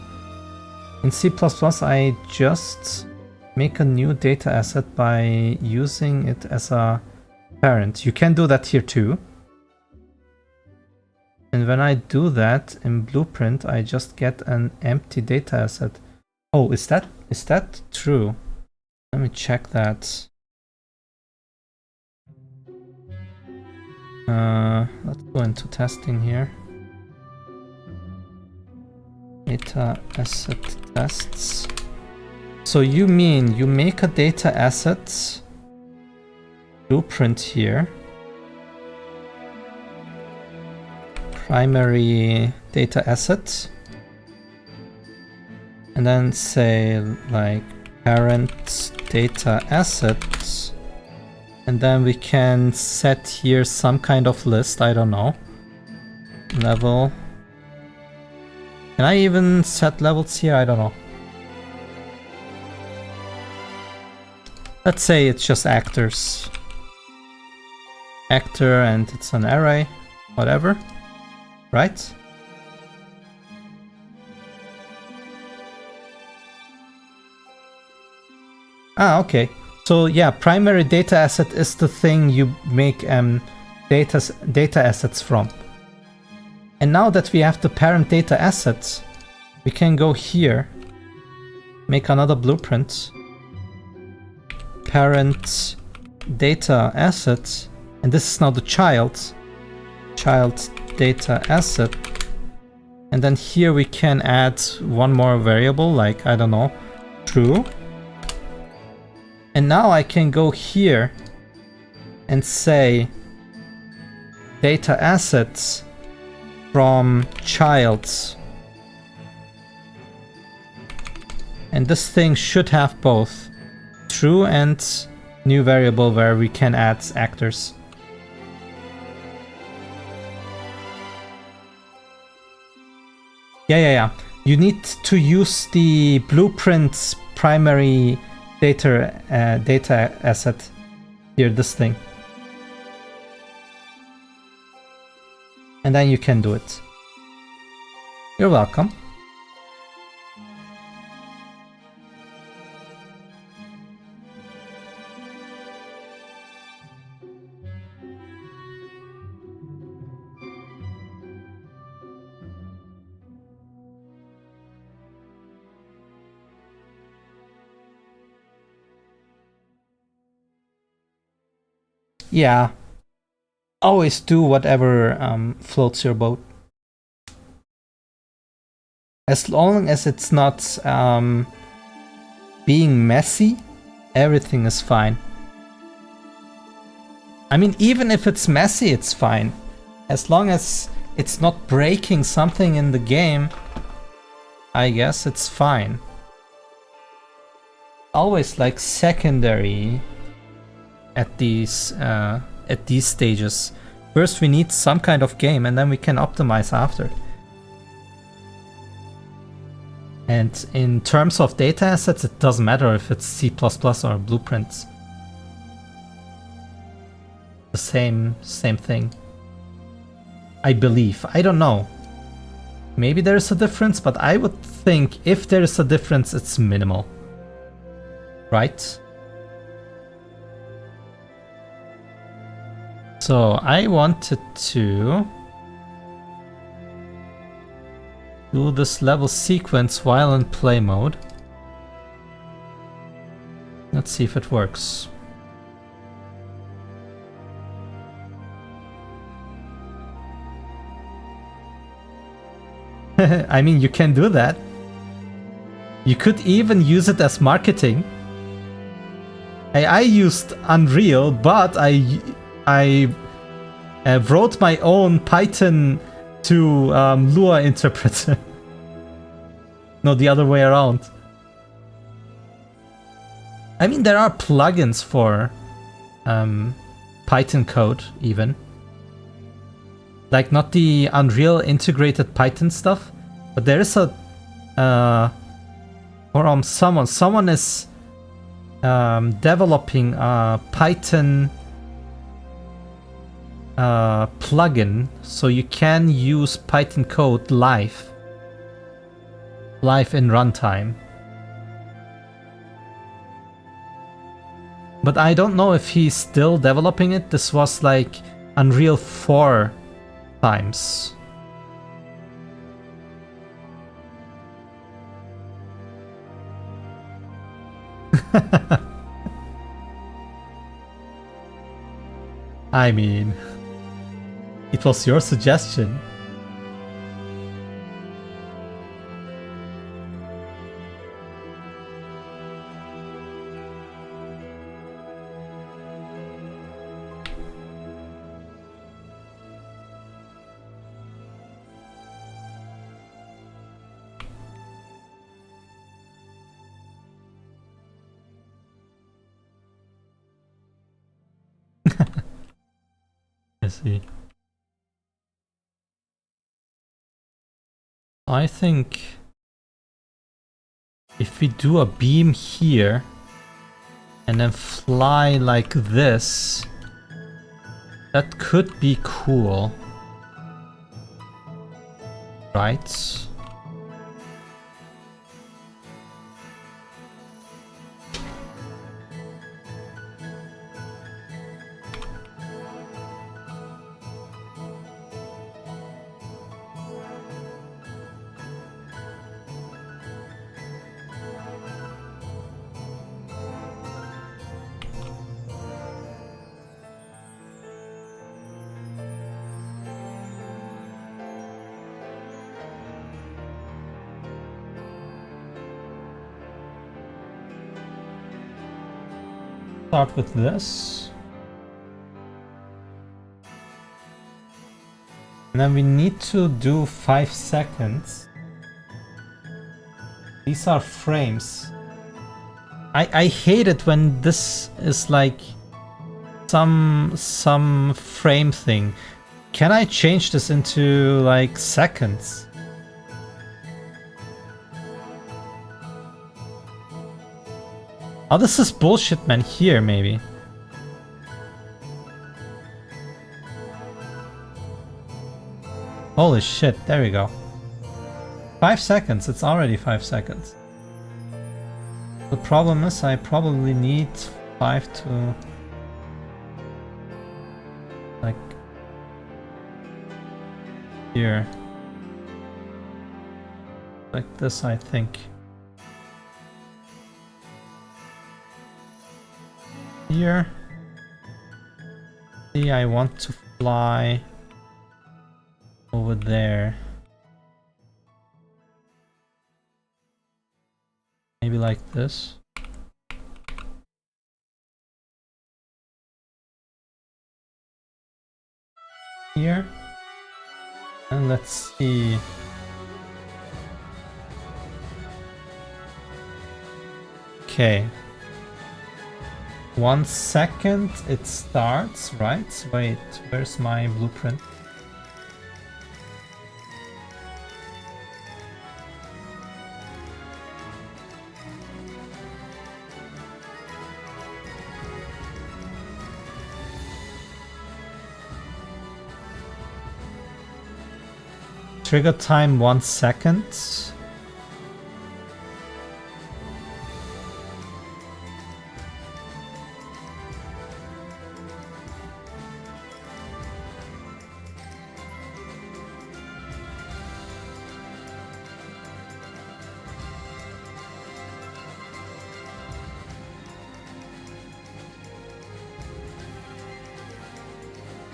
In C++, I just make a new data asset by using it as a parent. You can do that here too. And when I do that in Blueprint, I just get an empty data asset. Oh, is that true? Let me check that. Let's go into testing here. Data asset tests. So you mean you make a data asset blueprint here. Primary data asset. And then say like parent data asset. And then we can set here some kind of list, I don't know. Level. Can I even set levels here? I don't know. Let's say it's just actors. Actor and it's an array, whatever, right? Ah, okay. So yeah, primary data asset is the thing you make data assets from. And now that we have the parent data assets, we can go here, make another blueprint, parent data asset, and this is now the child data asset. And then here we can add one more variable, like, I don't know, true. And now I can go here and say data assets from child. And this thing should have both true and new variable where we can add actors. Yeah. You need to use the blueprint's primary data asset. Here, this thing. And then you can do it. You're welcome. Yeah. Always do whatever floats your boat. As long as it's not being messy, everything is fine. I mean, even if it's messy, it's fine. As long as it's not breaking something in the game, I guess it's fine. Always like secondary at these stages. First we need some kind of game and then we can optimize after. And in terms of data assets, it doesn't matter if it's C++ or blueprints. The same thing. I believe. I don't know. Maybe there's a difference, but I would think if there is a difference, it's minimal. Right? So I wanted to do this level sequence while in play mode. Let's see if it works. I mean, you can do that. You could even use it as marketing. I used Unreal, but I wrote my own Python to Lua interpreter. No, the other way around. I mean, there are plugins for Python code, even. Like, not the Unreal integrated Python stuff, but there is a... or someone is developing a Python plugin, so you can use Python code live in runtime. But I don't know if he's still developing it. This was like Unreal 4 times. I mean, it was your suggestion. I see. I think if we do a beam here and then fly like this, that could be cool. Right? Start with this. And then we need to do 5 seconds. These are frames. I hate it when this is like some frame thing. Can I change this into like seconds? Oh, this is bullshit, man. Here, maybe. Holy shit, there we go. 5 seconds, it's already 5 seconds. The problem is I probably need 5 to... like... here. Like this, I think. Here. See, I want to fly over there. Maybe like this. Here. And let's see. Okay. 1 second it starts, right? Wait, where's my blueprint? Trigger time 1 second.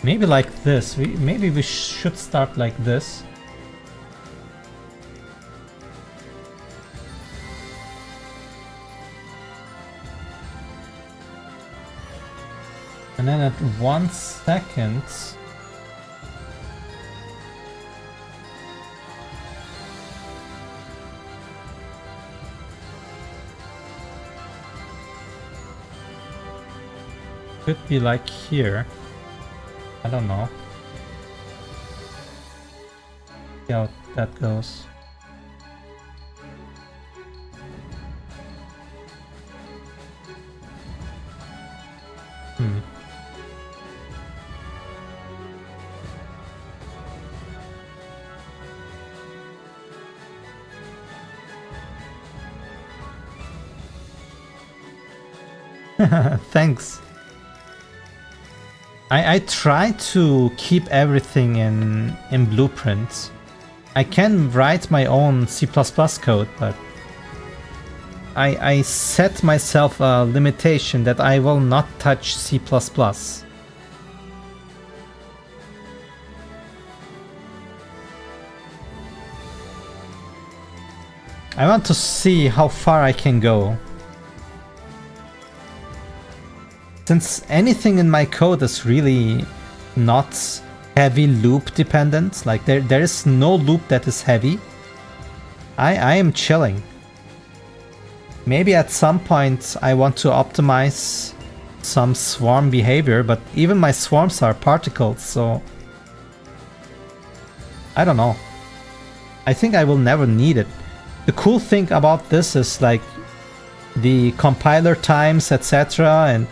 Maybe like this. Maybe we should start like this. And then at 1 second, could be like here. I don't know. See how that goes. Thanks. I try to keep everything in blueprints. I can write my own C++ code, but I set myself a limitation that I will not touch C++. I want to see how far I can go. Since anything in my code is really not heavy loop dependent, like there is no loop that is heavy, I am chilling. Maybe at some point I want to optimize some swarm behavior, but even my swarms are particles, so I don't know. I think I will never need it. The cool thing about this is like the compiler times, etc., and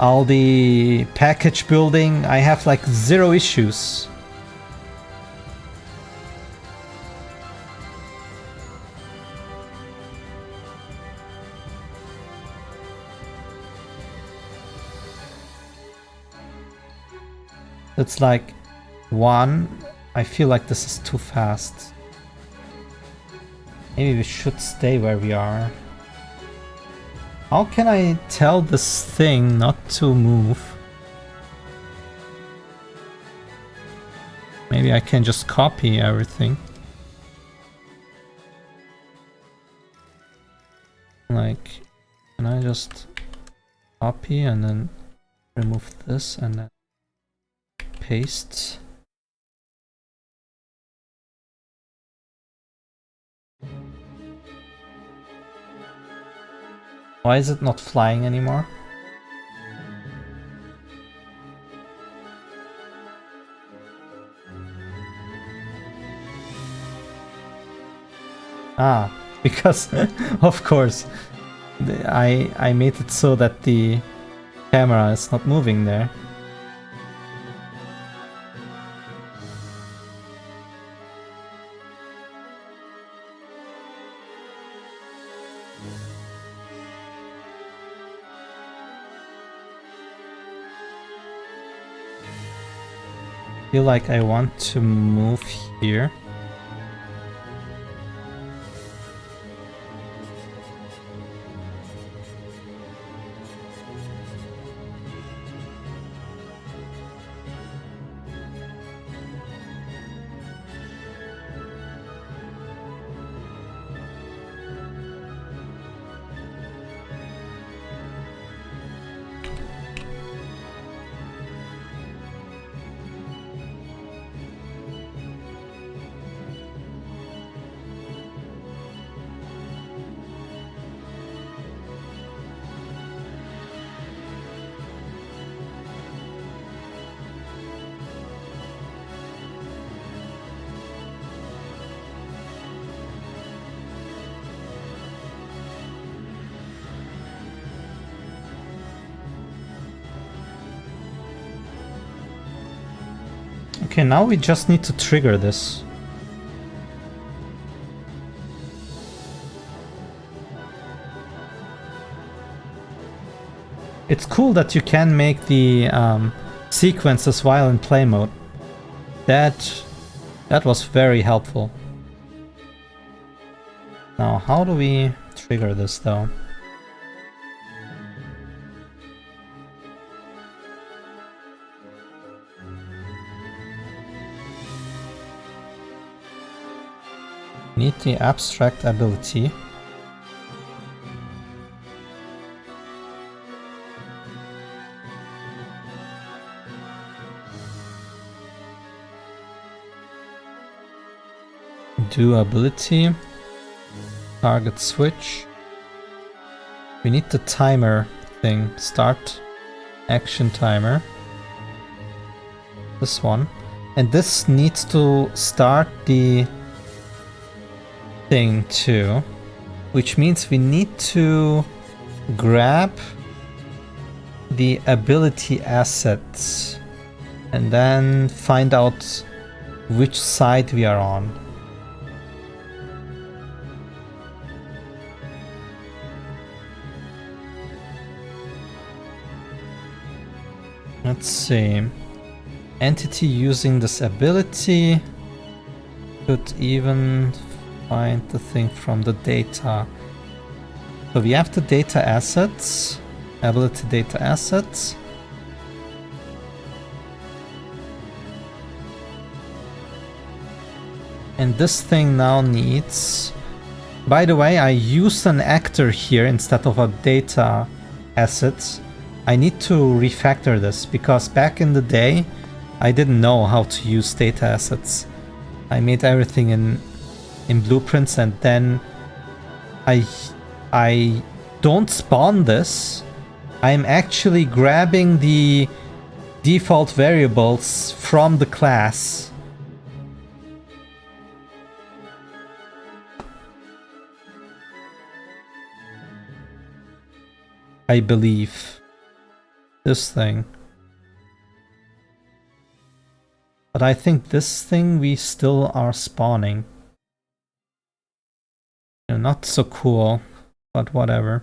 all the package building, I have like 0 issues. It's like 1. I feel like this is too fast. Maybe we should stay where we are. How can I tell this thing not to move? Maybe I can just copy everything. Like, can I just copy and then remove this and then paste? Why is it not flying anymore? Ah, because of course I made it so that the camera is not moving there. I feel like I want to move here. Okay, now we just need to trigger this. It's cool that you can make the sequences while in play mode. That was very helpful. Now, how do we trigger this though? Need the abstract ability. Do ability. Target switch. We need the timer thing. Start action timer. This one. And this needs to start the thing too, which means we need to grab the ability assets and then find out which side we are on. Let's see. Entity using this ability could even find the thing from the data. So we have the data assets, ability data assets. And this thing now needs... By the way, I used an actor here instead of a data asset. I need to refactor this because back in the day I didn't know how to use data assets. I made everything in blueprints and then I don't spawn this. I'm actually grabbing the default variables from the class. I believe. This thing. But I think this thing we still are spawning. Not so cool, but whatever.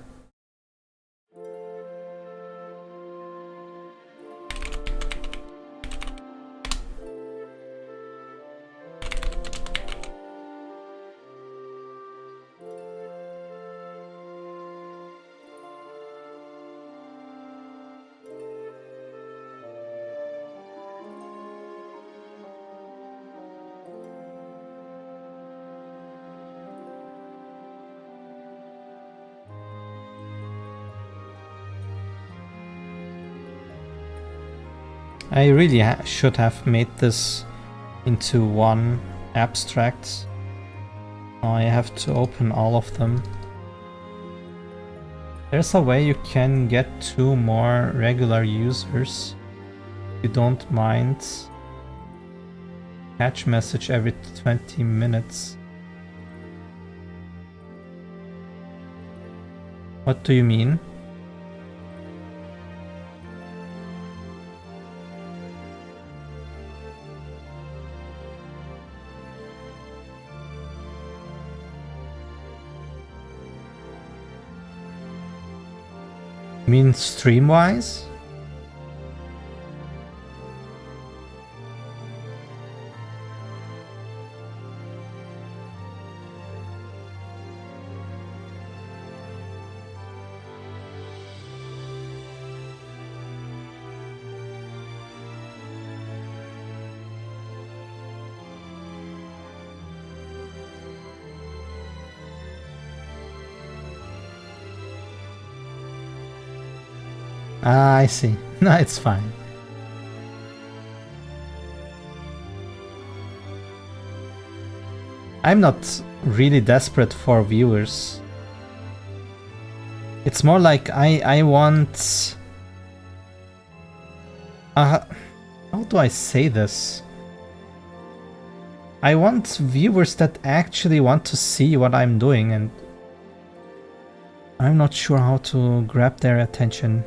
I really should have made this into one abstract. Now I have to open all of them. There's a way you can get 2 more regular users. If you don't mind. Catch message every 20 minutes. What do you mean? You mean stream-wise? Ah, I see. No, it's fine. I'm not really desperate for viewers. It's more like I want... how do I say this? I want viewers that actually want to see what I'm doing, and I'm not sure how to grab their attention.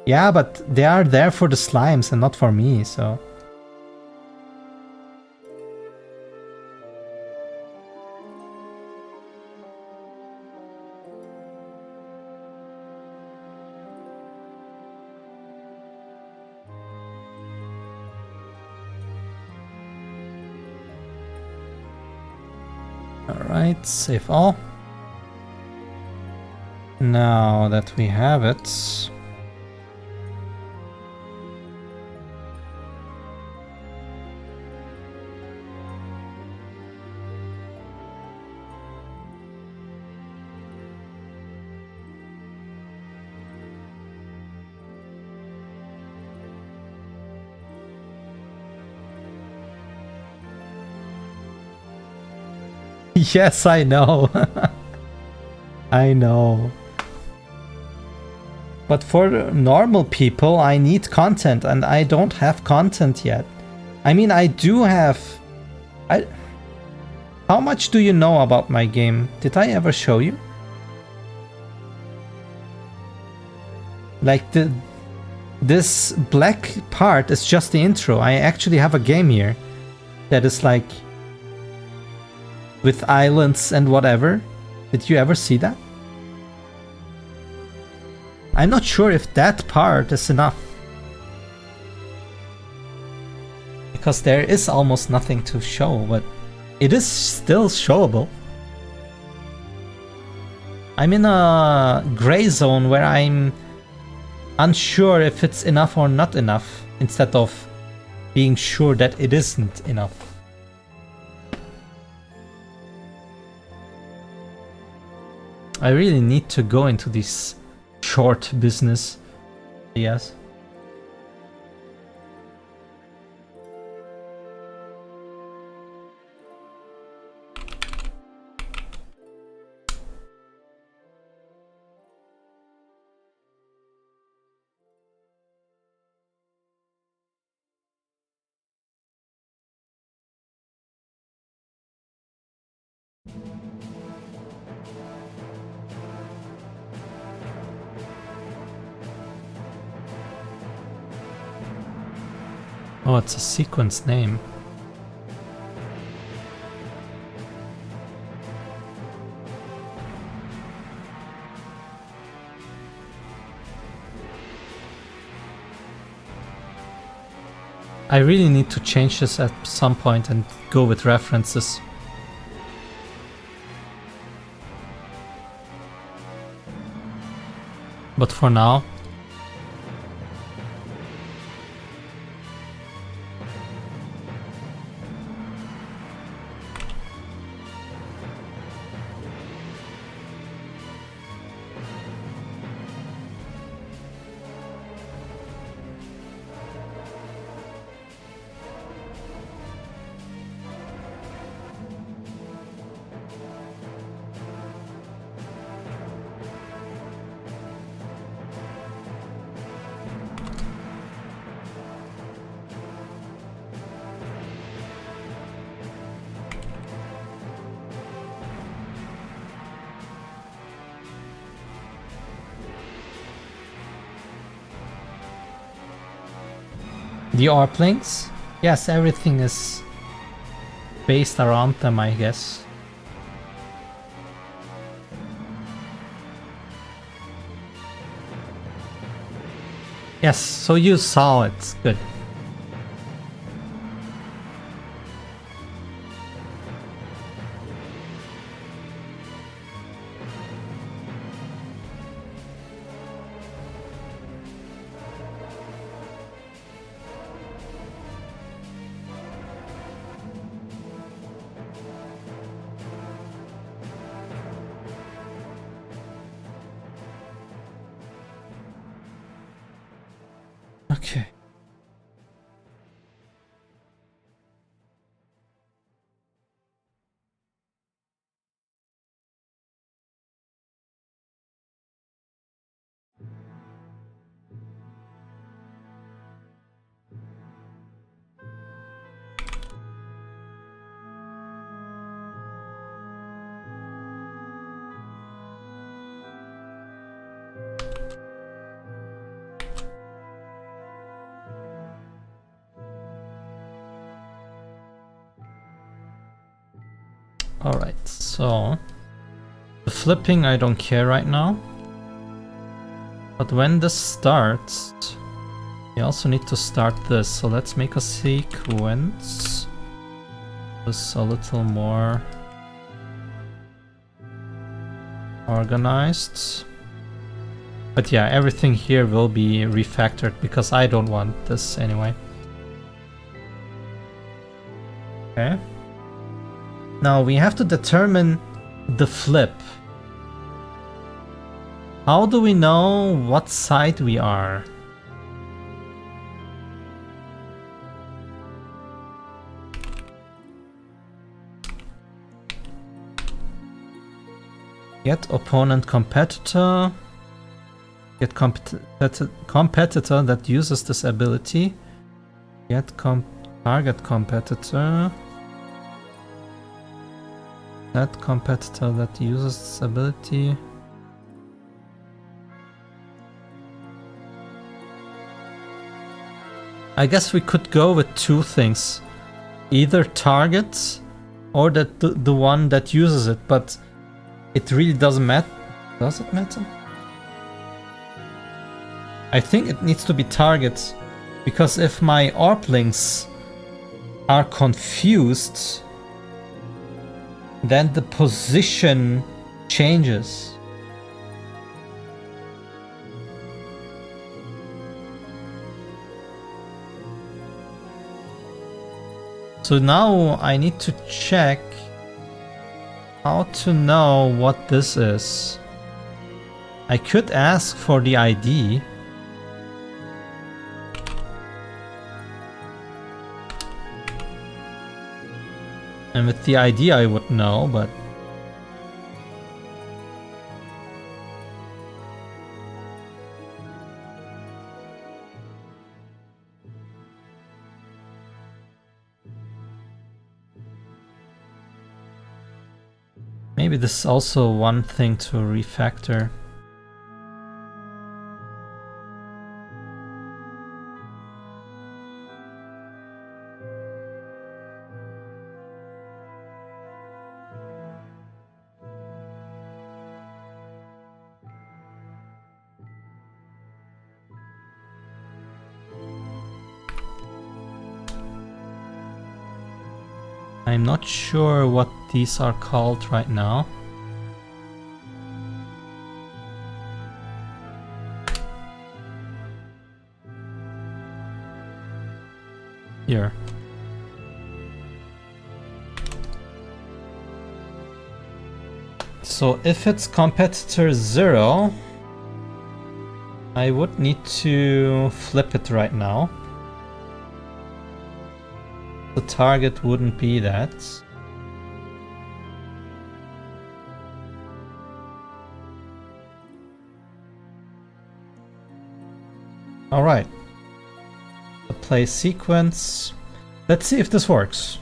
Yeah, but they are there for the slimes and not for me, so... Alright, save all. Now that we have it... Yes, I know. I know. But for normal people, I need content, and I don't have content yet. I mean, I do have... How much do you know about my game? Did I ever show you? Like, this black part is just the intro. I actually have a game here that is like... with islands and whatever. Did you ever see that? I'm not sure if that part is enough. Because there is almost nothing to show, but it is still showable. I'm in a gray zone where I'm unsure if it's enough or not enough, instead of being sure that it isn't enough. I really need to go into this short business. Yes. Oh, it's a sequence name. I really need to change this at some point and go with references. But for now, The ARP-links? Yes, everything is based around them, I guess. Yes, so you saw it. Good. Okay. Alright, so the flipping I don't care right now. But when this starts, we also need to start this. So let's make a sequence. This a little more organized. But yeah, everything here will be refactored because I don't want this anyway. Okay. Now we have to determine the flip. How do we know what side we are? Get opponent competitor. Get competitor that uses this ability. Get target competitor. That competitor that uses this ability. I guess we could go with two things. Either target or the one that uses it, but it really doesn't matter. Does it matter? I think it needs to be target, because if my ARP-links are confused, then the position changes. So now I need to check how to know what this is. I could ask for the ID. And with the ID I would know, but maybe this is also one thing to refactor. I'm not sure what these are called right now. Here. So if it's competitor 0, I would need to flip it right now. The target wouldn't be that. All right. The play sequence. Let's see if this works.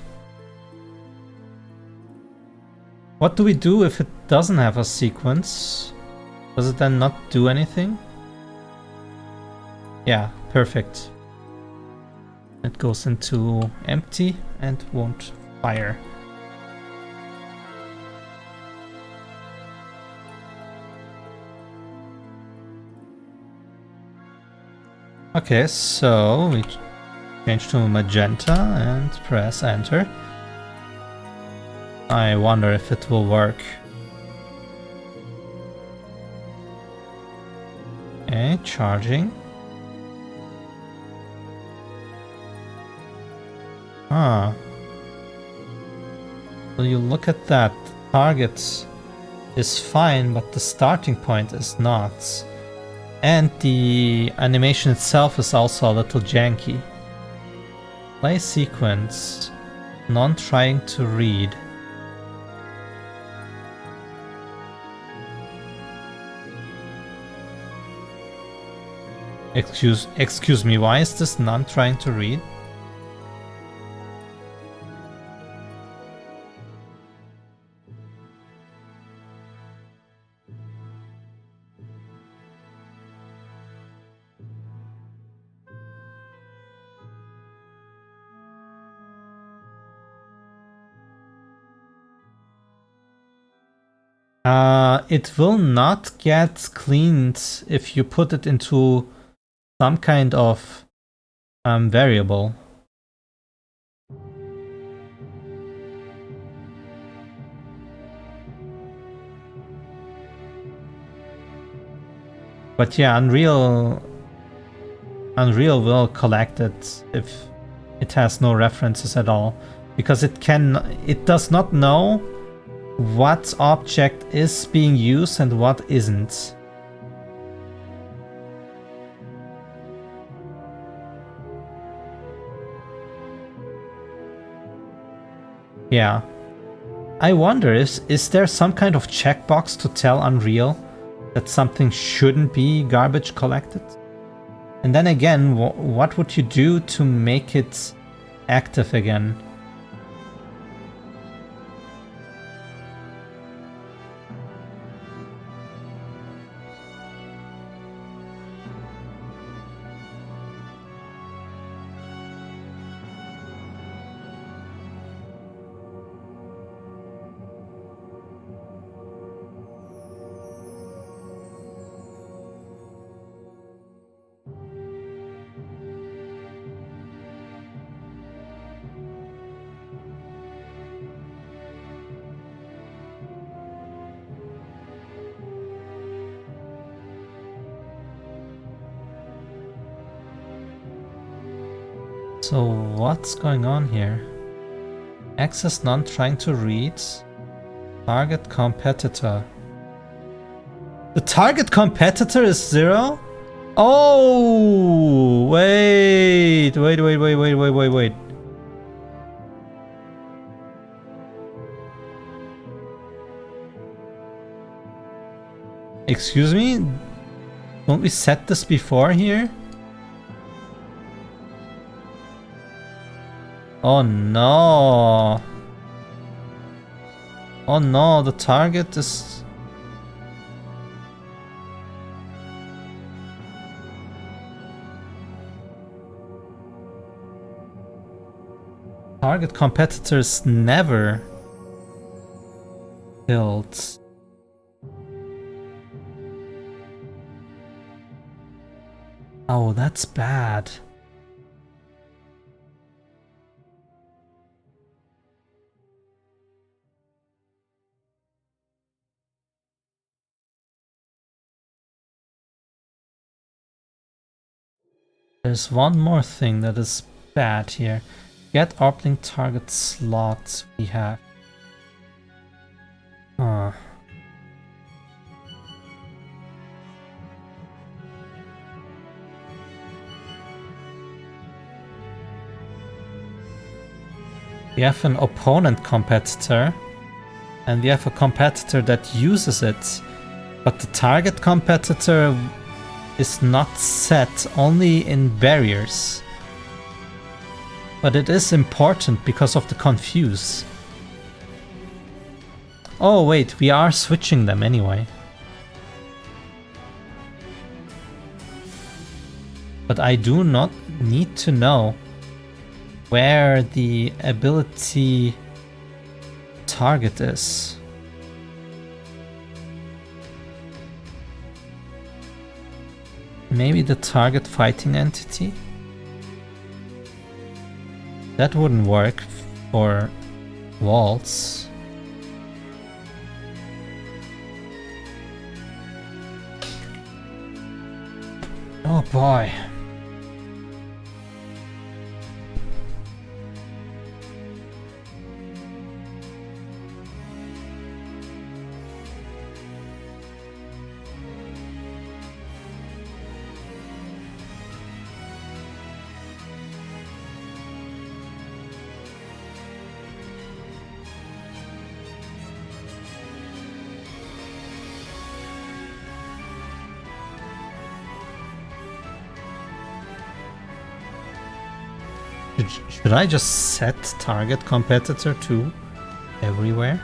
What do we do if it doesn't have a sequence? Does it then not do anything? Yeah, perfect. It goes into empty and won't fire. Okay, so we change to magenta and press enter. I wonder if it will work. Okay, charging. Ah. So you look at that. Target is fine, but the starting point is not. And the animation itself is also a little janky. Play sequence. Non trying to read. Excuse me, why is this non trying to read? It will not get cleaned if you put it into some kind of variable. But yeah, Unreal will collect it if it has no references at all, because it does not know what object is being used and what isn't. Yeah. I wonder, is there some kind of checkbox to tell Unreal that something shouldn't be garbage collected? And then again, what would you do to make it active again? So what's going on here? Access none trying to read. Target competitor. The target competitor is 0? Oh, wait. Excuse me? Don't we set this before here? Oh no. Oh no, the target is... Target competitors never killed. Oh, that's bad. There's one more thing that is bad here. Get Orpling target slots we have. We have an opponent competitor, and we have a competitor that uses it, but the target competitor is not set, only in barriers. But it is important because of the confuse. Oh wait, we are switching them anyway. But I do not need to know where the ability target is. Maybe the target fighting entity? That wouldn't work for walls. Oh boy. Should I just set target competitor to everywhere?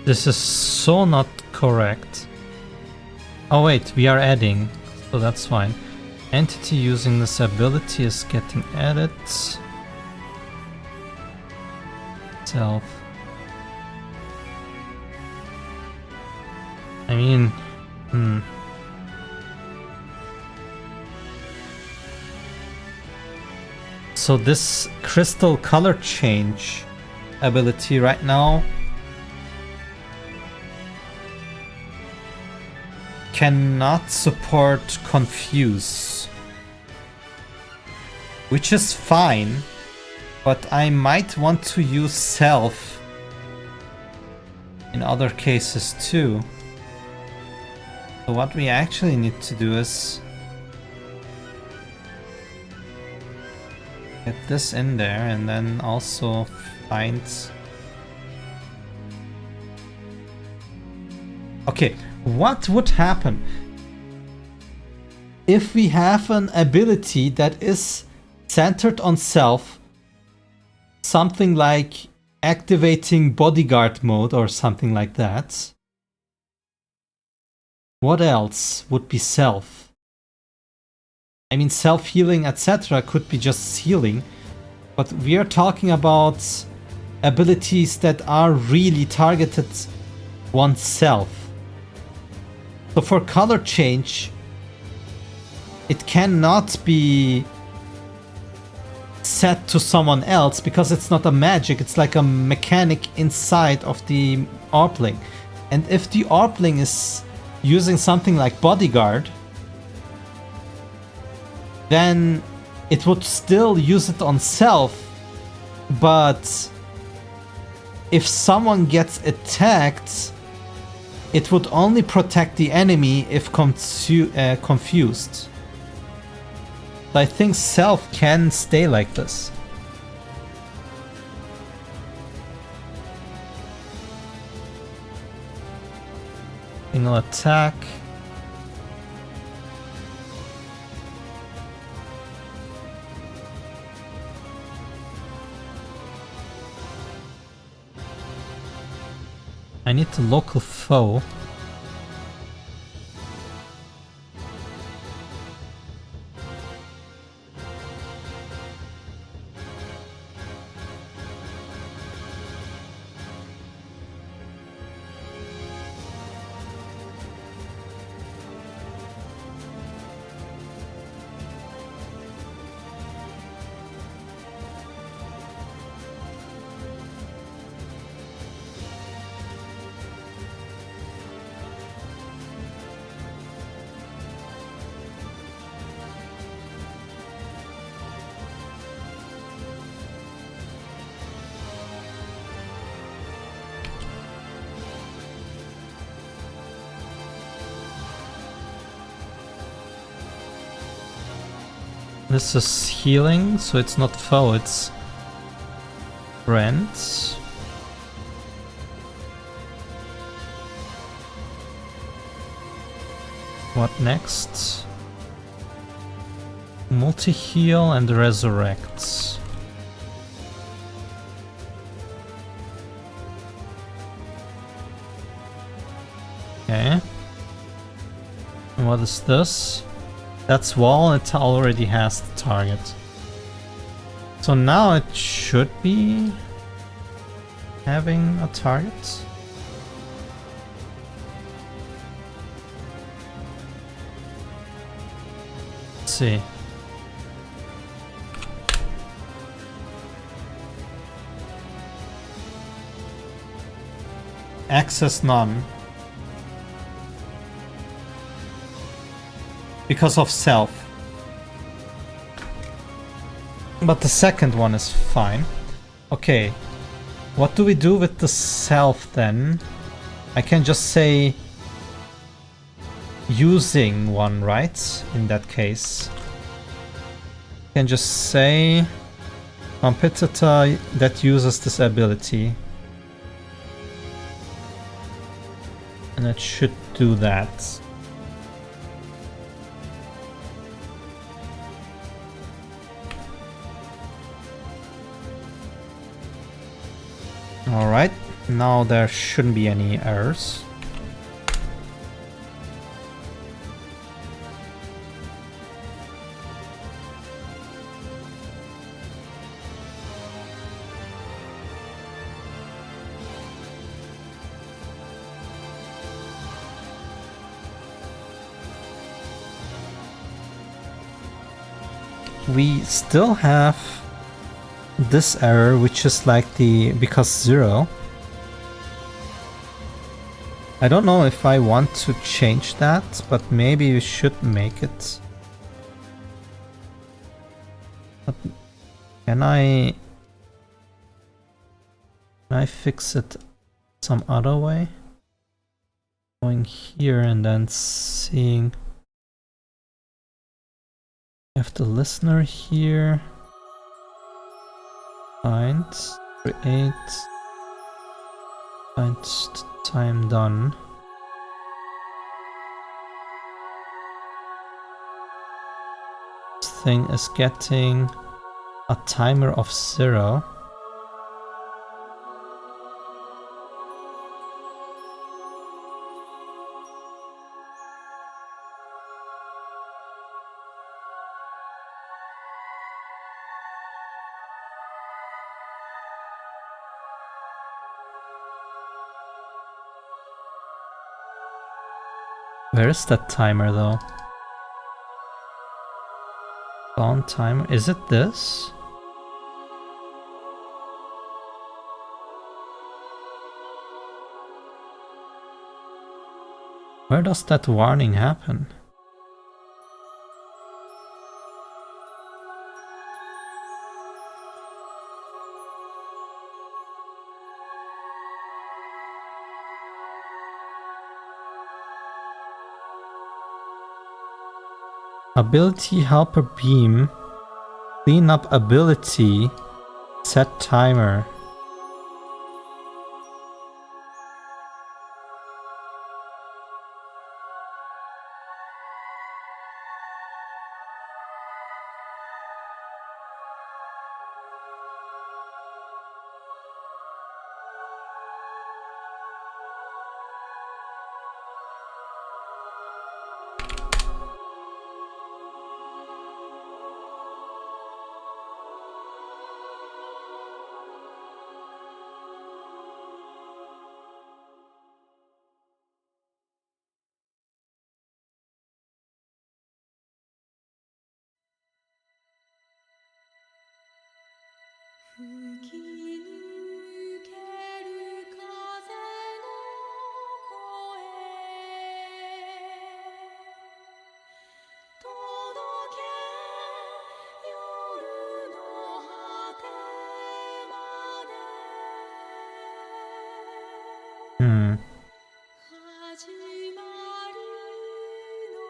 This is so not correct. Oh wait, we are adding, so that's fine. Entity using this ability is getting added. Self. I mean, So this crystal color change ability right now cannot support confuse, which is fine, but I might want to use self in other cases too. So what we actually need to do is get this in there and then also find... Okay, what would happen if we have an ability that is centered on self, something like activating bodyguard mode or something like that? What else would be self? I mean, self-healing, etc. could be just healing, but we are talking about abilities that are really targeted oneself. So for color change, it cannot be set to someone else because it's not a magic, it's like a mechanic inside of the ARPling. And if the ARPling is using something like bodyguard, then it would still use it on self, but if someone gets attacked, it would only protect the enemy if confused. I think self can stay like this. Single attack. I need the local foe. This is healing, so it's not foe, it's friend. What next? Multi-heal and resurrect. Okay. And what is this? That's wall, it already has the target. So now it should be having a target. Let's see. Access none. Because of self. But the second one is fine. Okay. What do we do with the self then? I can just say using one, right? In that case. I can just say competitor that uses this ability. And it should do that. Alright, now there shouldn't be any errors. We still have this error, which is like the because 0. I don't know if I want to change that, but maybe we should make it. But can I fix it some other way? Going here and then seeing. I have the listener here. Find, create, find time done. This thing is getting a timer of 0. Where is that timer though? Bound timer, is it this? Where does that warning happen? Ability helper beam. Clean up ability. Set timer.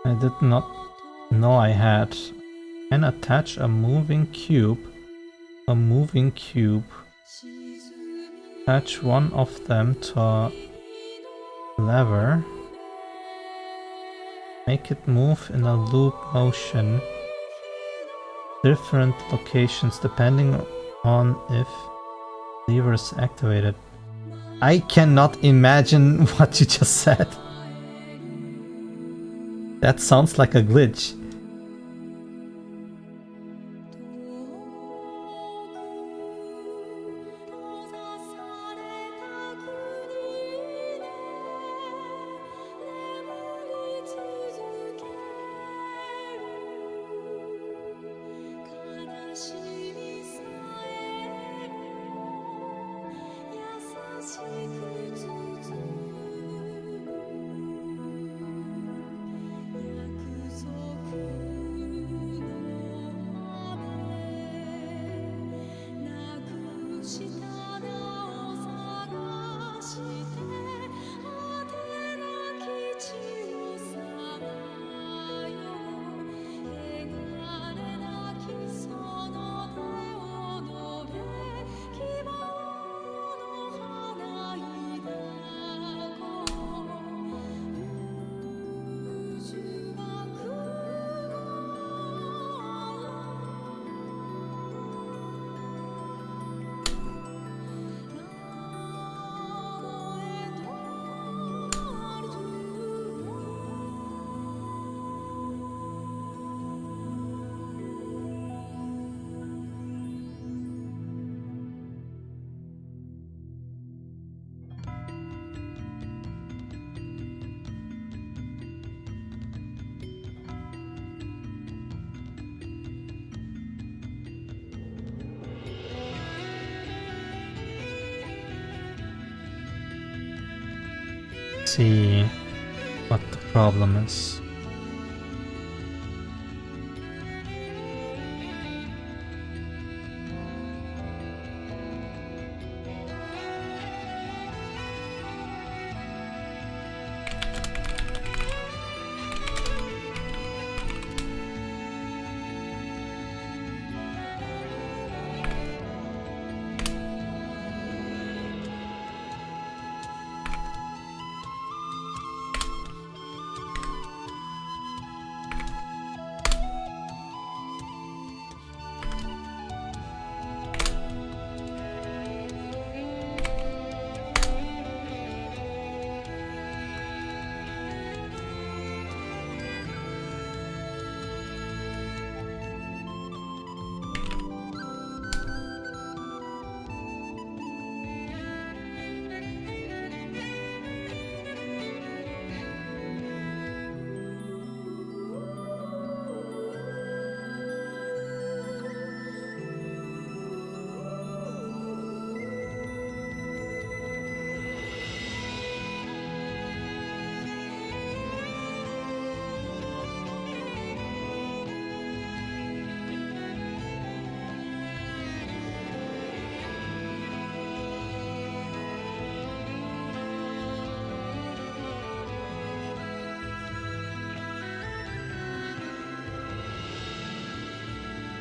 I did not know I had And attach a moving cube. A moving cube. Attach one of them to a lever. Make it move in a loop motion. Different locations depending on if lever is activated. I cannot imagine what you just said. That sounds like a glitch. See what the problem is.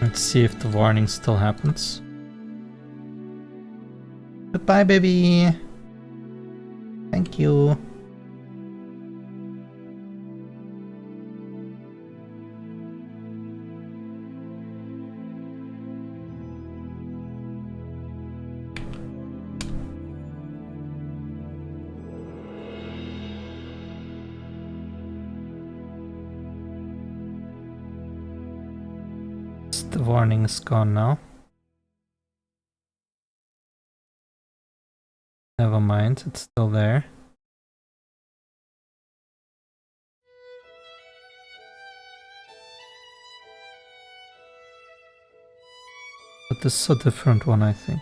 Let's see if the warning still happens. Goodbye, baby. Thank you. The warning is gone now. Never mind, it's still there. But this is a different one, I think.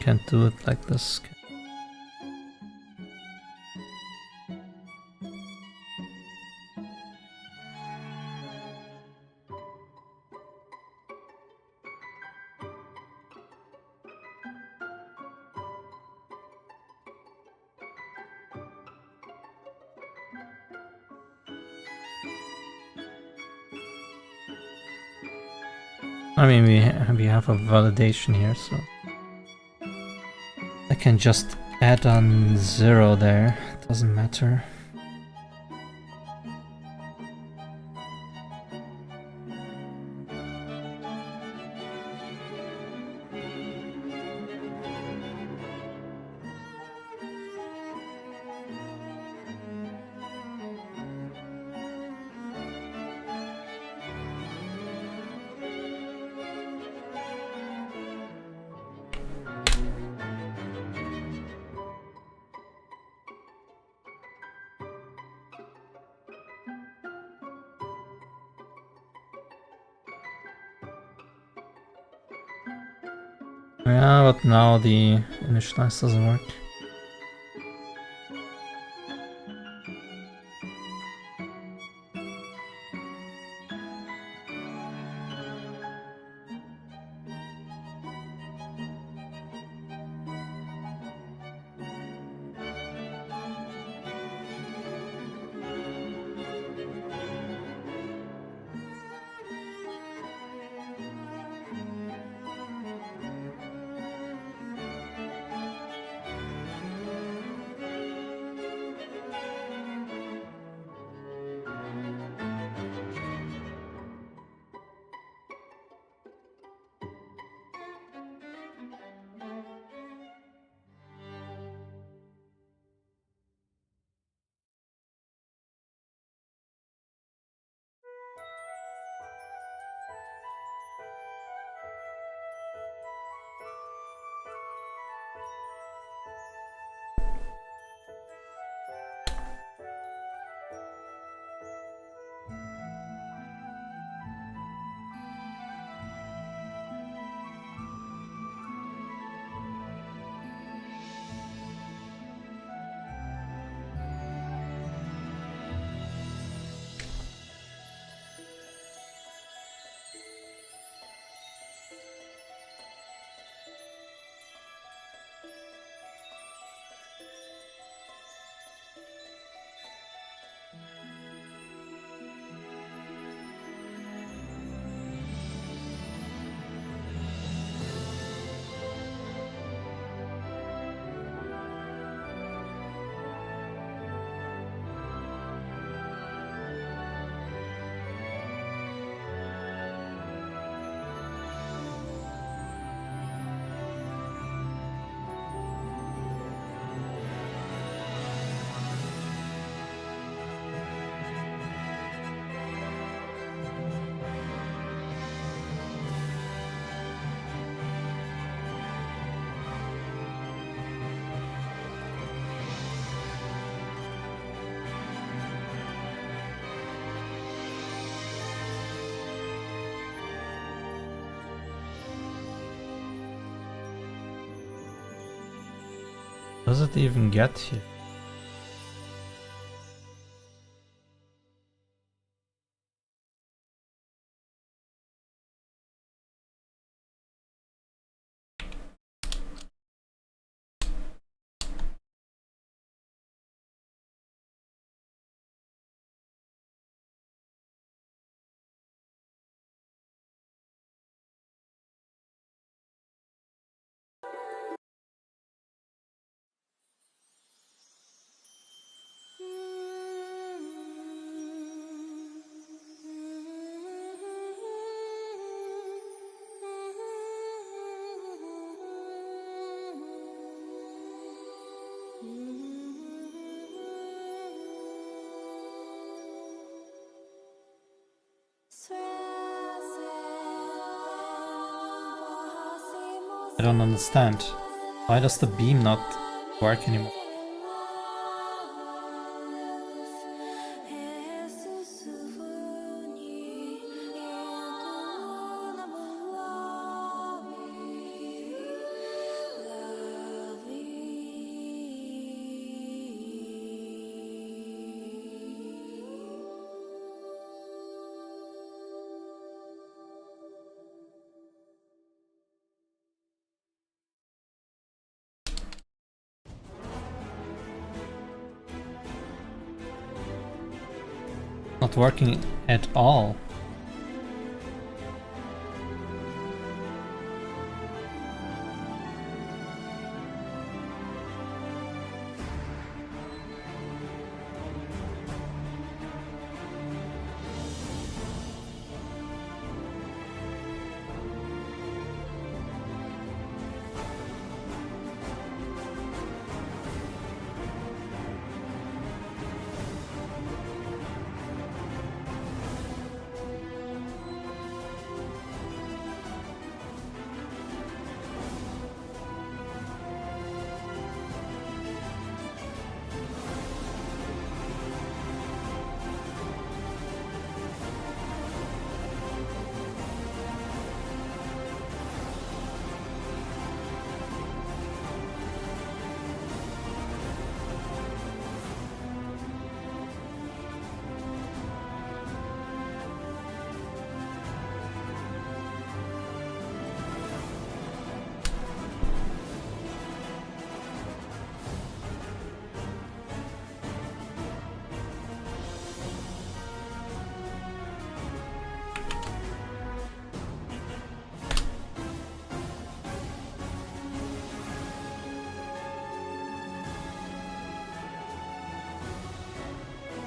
can't do it like this. I mean, we have a validation here, so I can just add on 0 there. It doesn't matter. Yeah, but now the initialize doesn't work. Does it even get here? I don't understand. Why does the beam not work anymore? not working at all.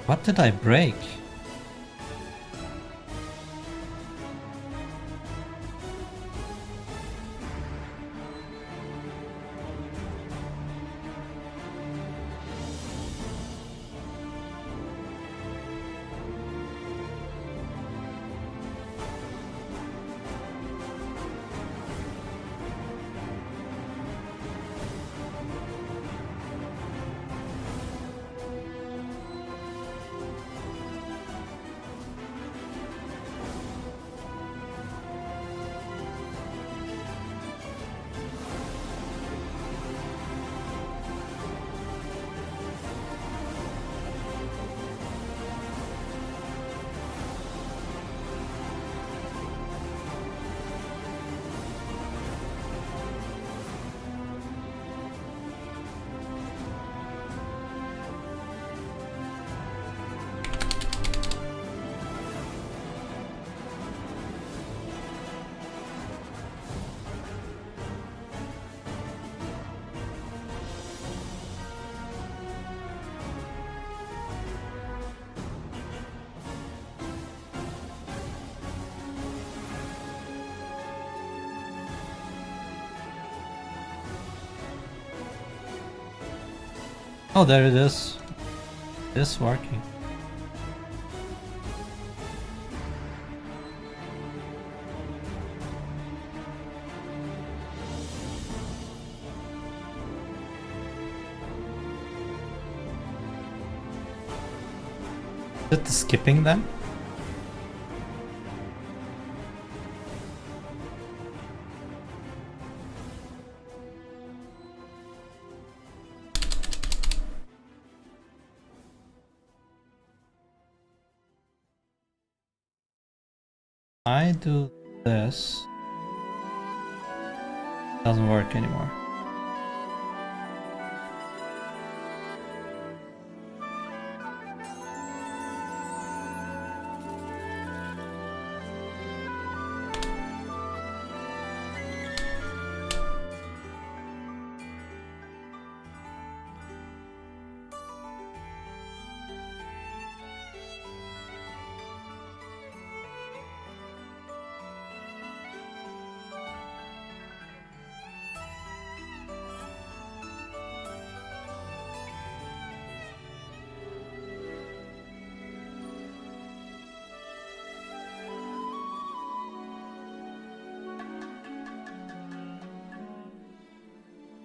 What did I break? Oh, there it is. It's working. Is it the skipping then? I do this. Doesn't work anymore.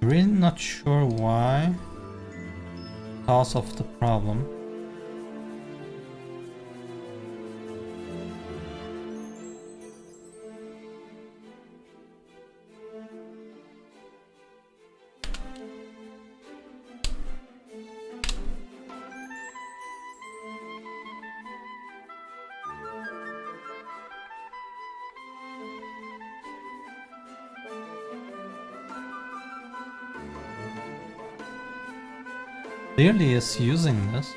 Really not sure why. Cause of the problem. Clearly is using this.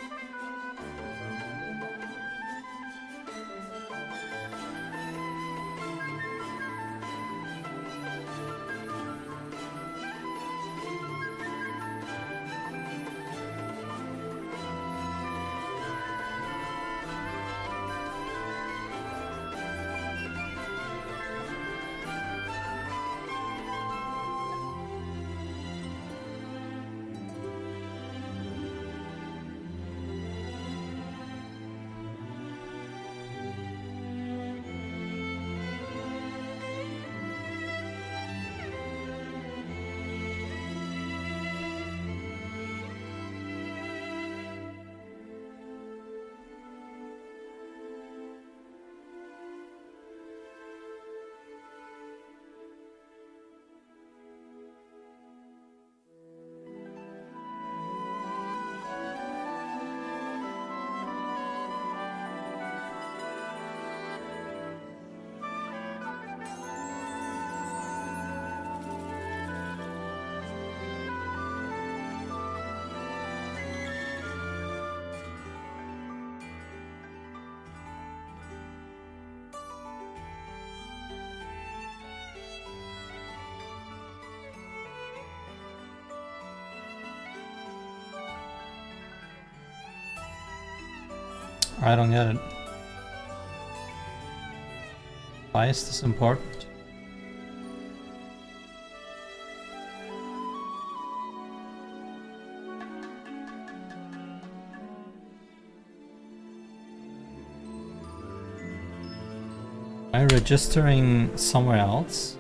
I don't get it. Why is this important? Am I registering somewhere else?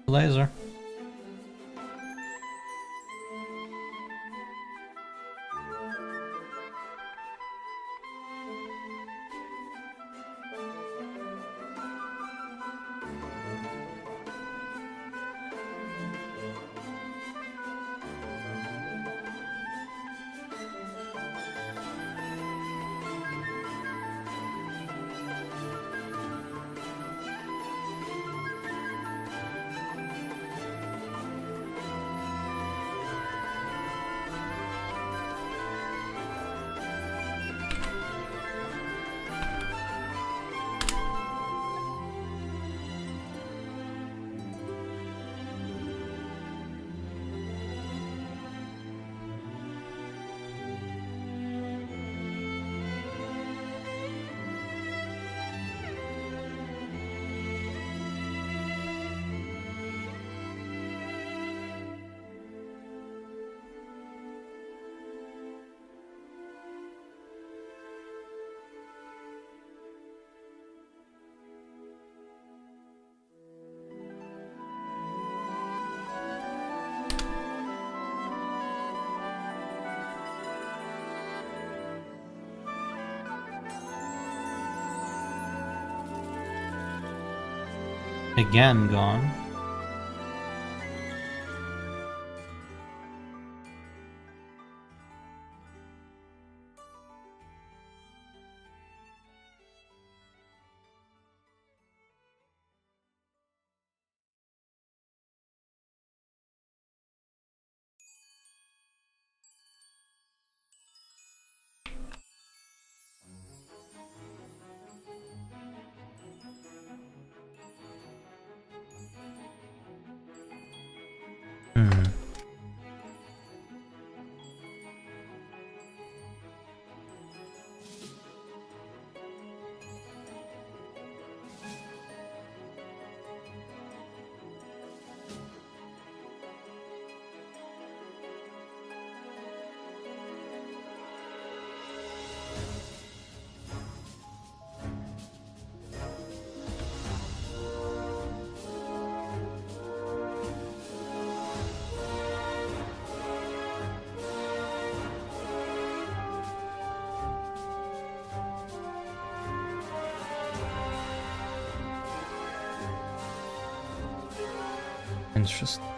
Laser. Again gone. Interesting.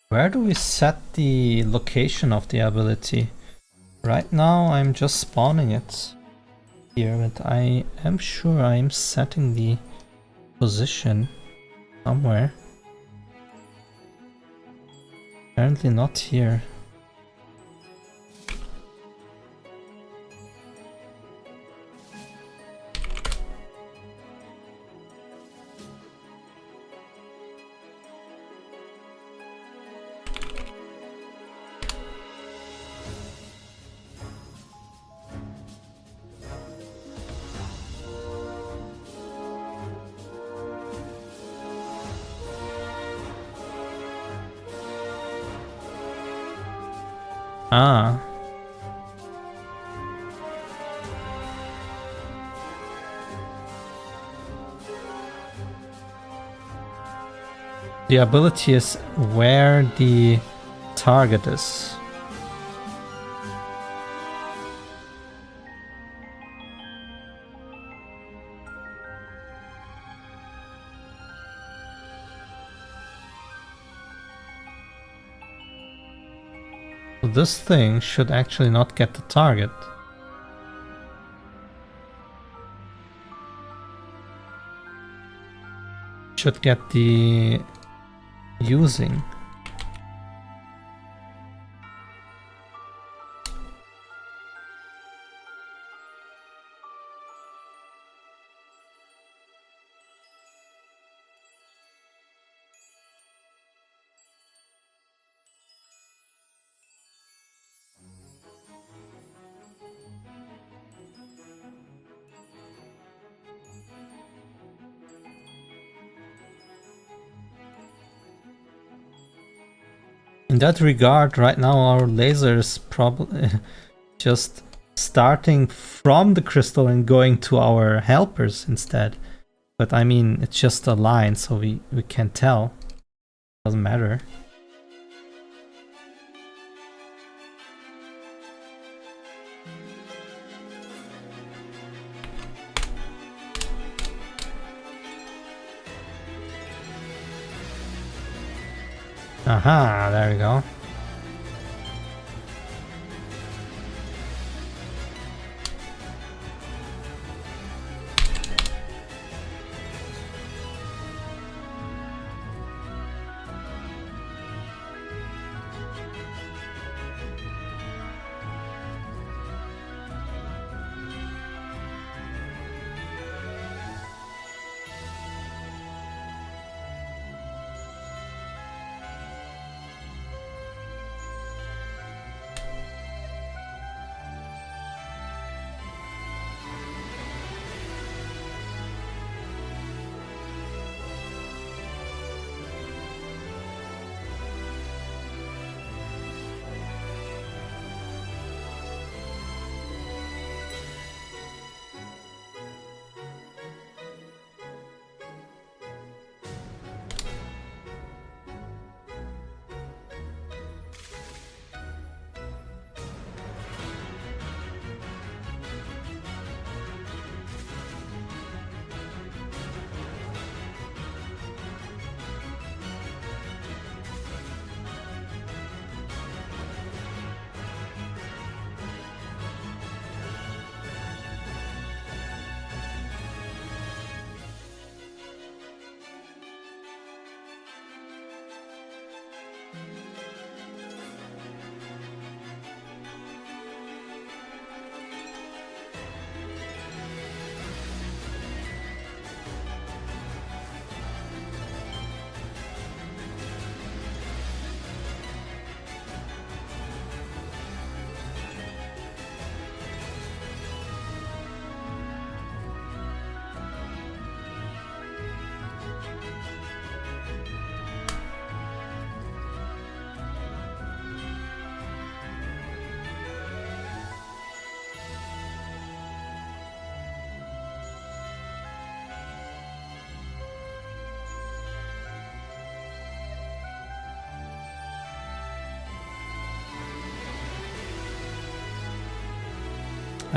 Where do we set the location of the ability? Right now I'm just spawning it here, but I am sure I'm setting the position somewhere. Apparently not here. Ah. The ability is where the target is. So this thing should actually not get the target. Should get the using. In that regard, right now our laser is probably just starting from the crystal and going to our helpers instead. But I mean, it's just a line, so we can't tell. Doesn't matter. Aha, there we go.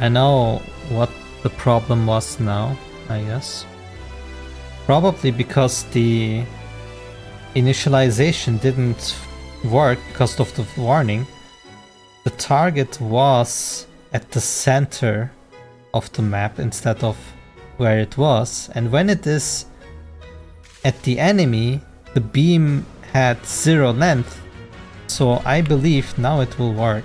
I know what the problem was now, I guess. Probably because the initialization didn't work because of the warning. The target was at the center of the map instead of where it was, and when it is at the enemy, the beam had 0 length, so I believe now it will work.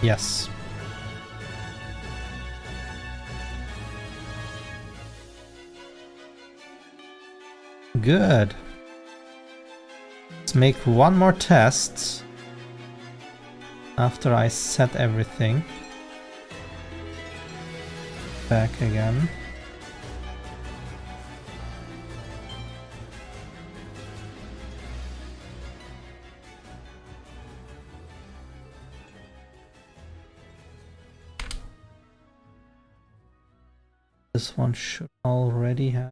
Yes. Good. Let's make one more test after I set everything back again. This one should already have.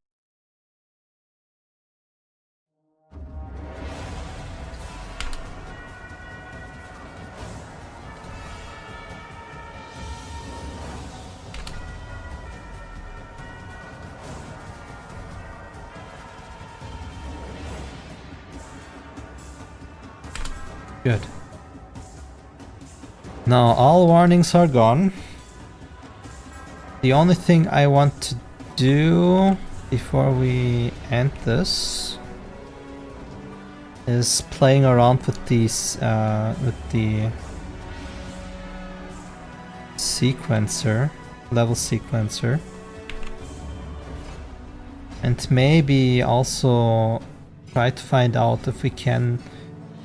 Good. Now all warnings are gone. The only thing I want to do before we end this is playing around with these with the sequencer, level sequencer, and maybe also try to find out if we can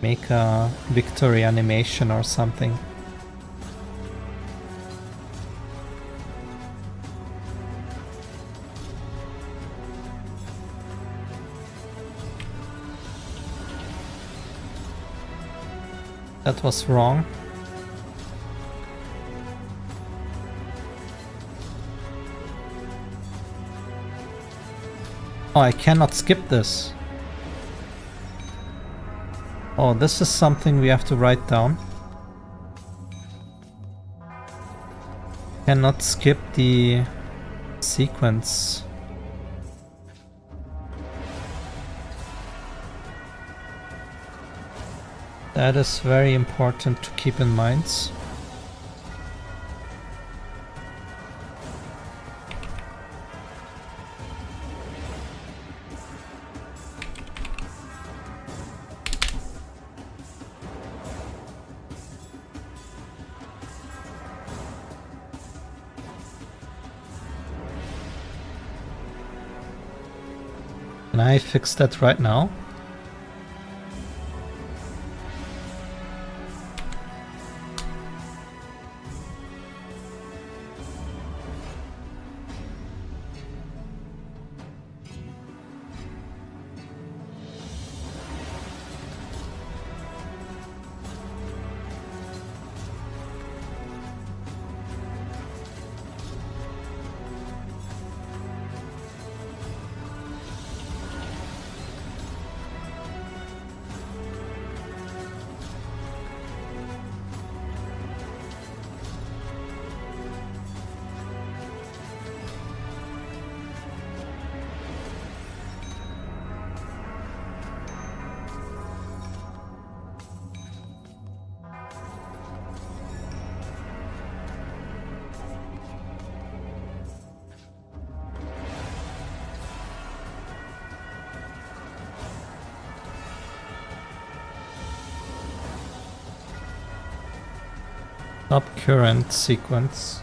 make a victory animation or something. That was wrong. Oh, I cannot skip this. Oh, this is something we have to write down. Cannot skip the sequence. That is very important to keep in mind. Can I fix that right now? Stop current sequence.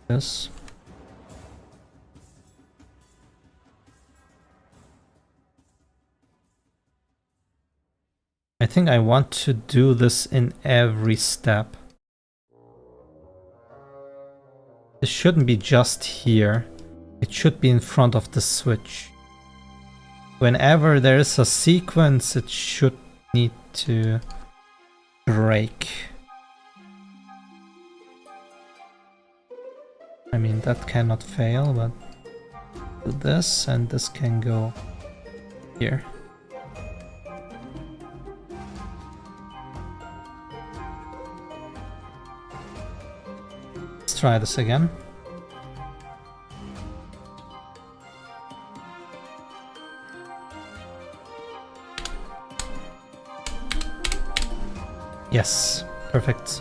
Yes. I think I want to do this in every step. This shouldn't be just here. It should be in front of the switch. Whenever there is a sequence, it should need to break. I mean, that cannot fail, but do this, and this can go here. Let's try this again. Yes, perfect.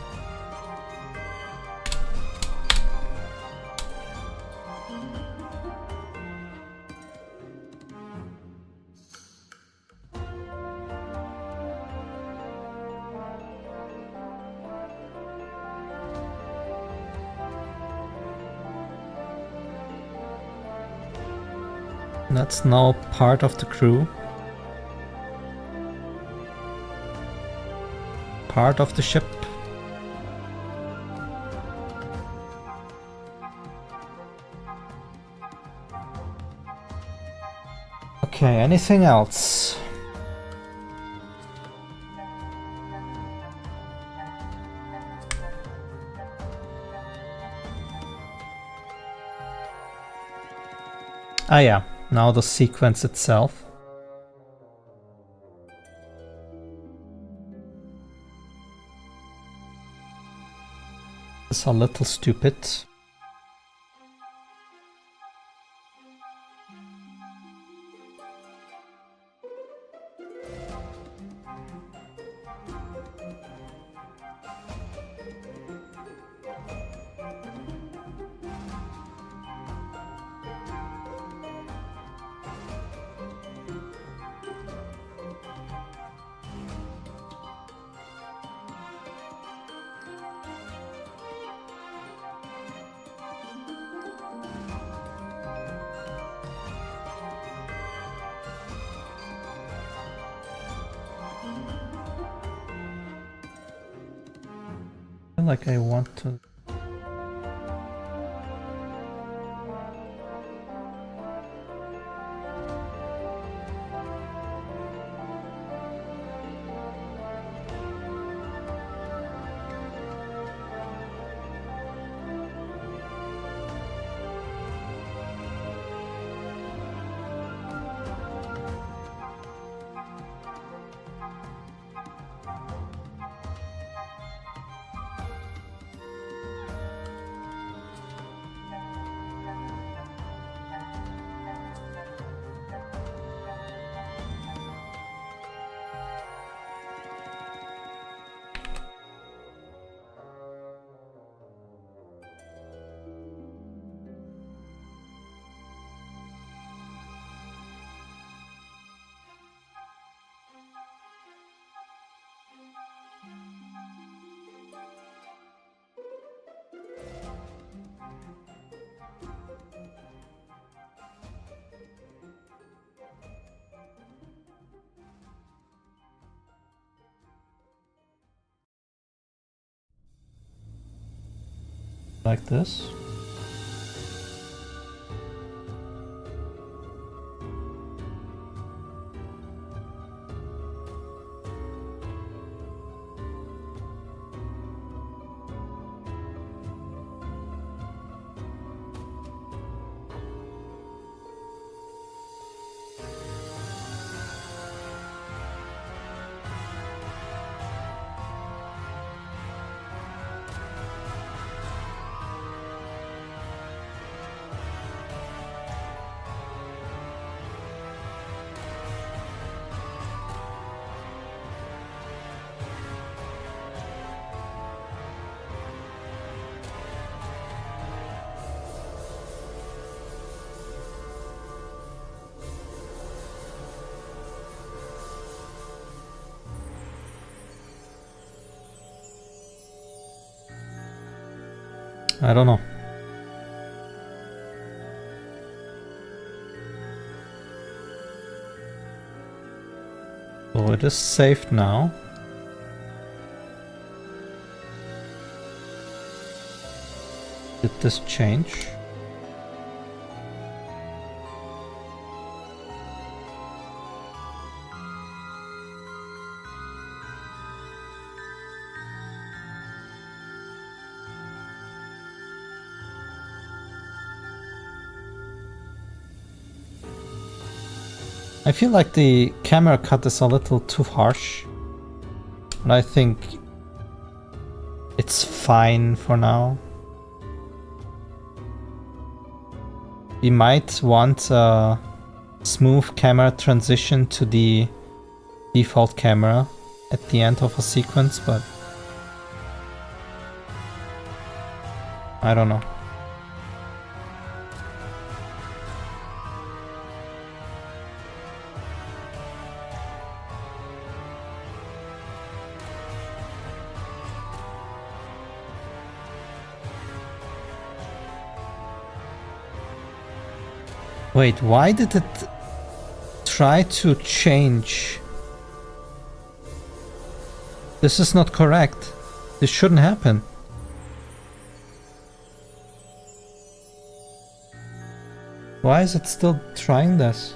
That's now part of the crew. Part of the ship. Okay, anything else? Ah yeah, now the sequence itself. It's a little stupid. I feel like I want to... like this. I don't know. So it is saved now. Did this change? I feel like the camera cut is a little too harsh, but I think it's fine for now. We might want a smooth camera transition to the default camera at the end of a sequence, but I don't know. Wait, why did it try to change? This is not correct. This shouldn't happen. Why is it still trying this?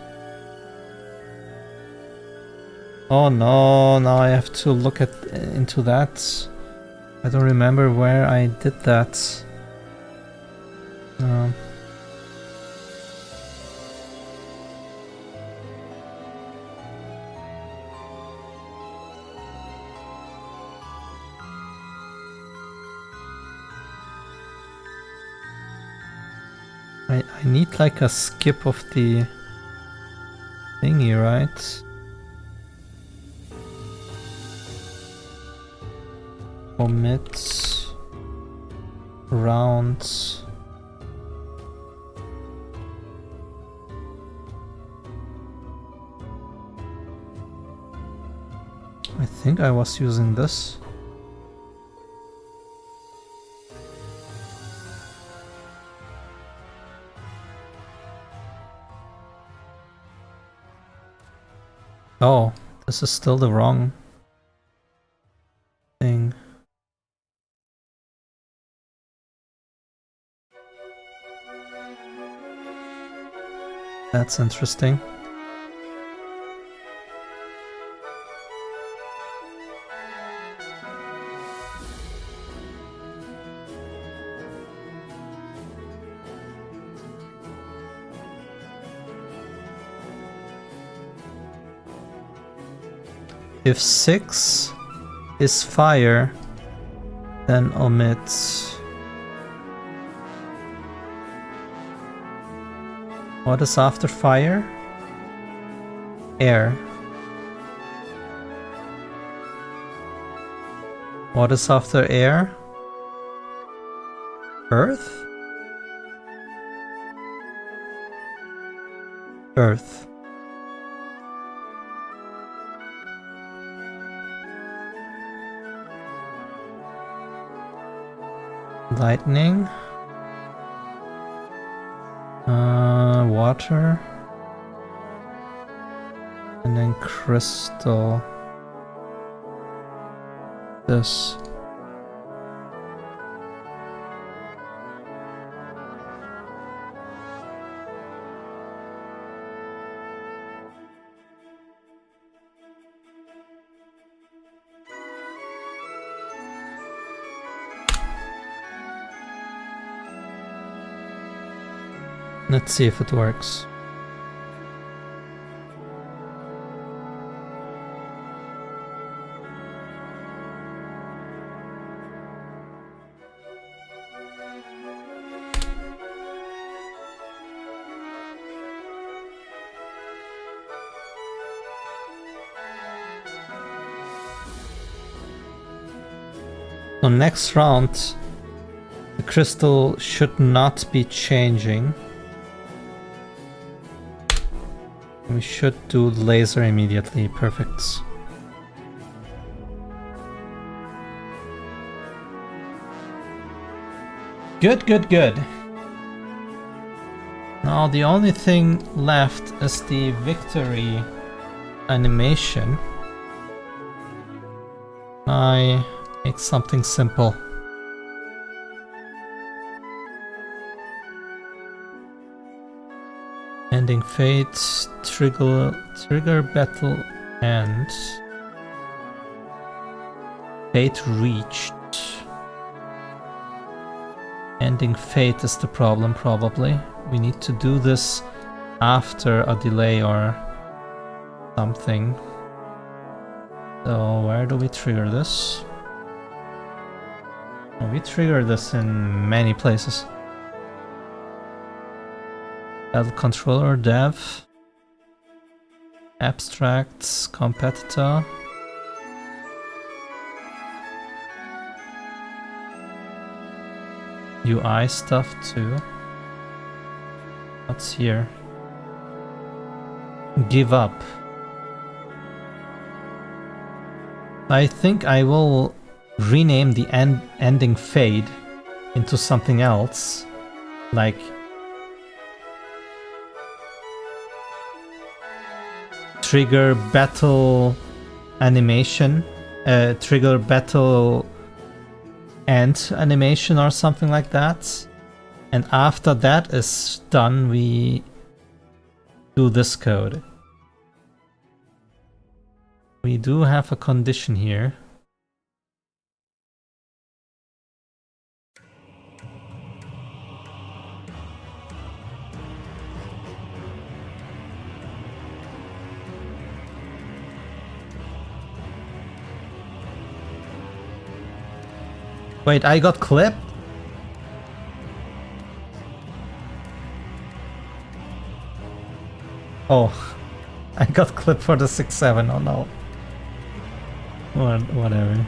Oh no, now I have to look into that. I don't remember where I did that. I need like a skip of the thingy, right? Omit rounds. I think I was using this. Oh, this is still the wrong thing. That's interesting. If 6 is fire, then omit. What is after fire? Air. What is after air? Earth? Earth. Lightning. Water. And then crystal. This. Let's see if it works. So next round, the crystal should not be changing. We should do laser immediately. Perfect. Good, good, good. Now the only thing left is the victory animation. I make something simple. Ending fate, trigger battle end. Fate reached. Ending fate is the problem, probably. We need to do this after a delay or something. So where do we trigger this? Oh, we trigger this in many places. Battle controller, dev, abstracts, competitor. UI stuff too. What's here? Give up. I think I will rename the ending fade into something else, like trigger battle animation, trigger battle end animation or something like that. And after that is done, we do this code. We do have a condition here. Wait, I got clipped? Oh, I got clipped for the 6-7. Oh no. Whatever.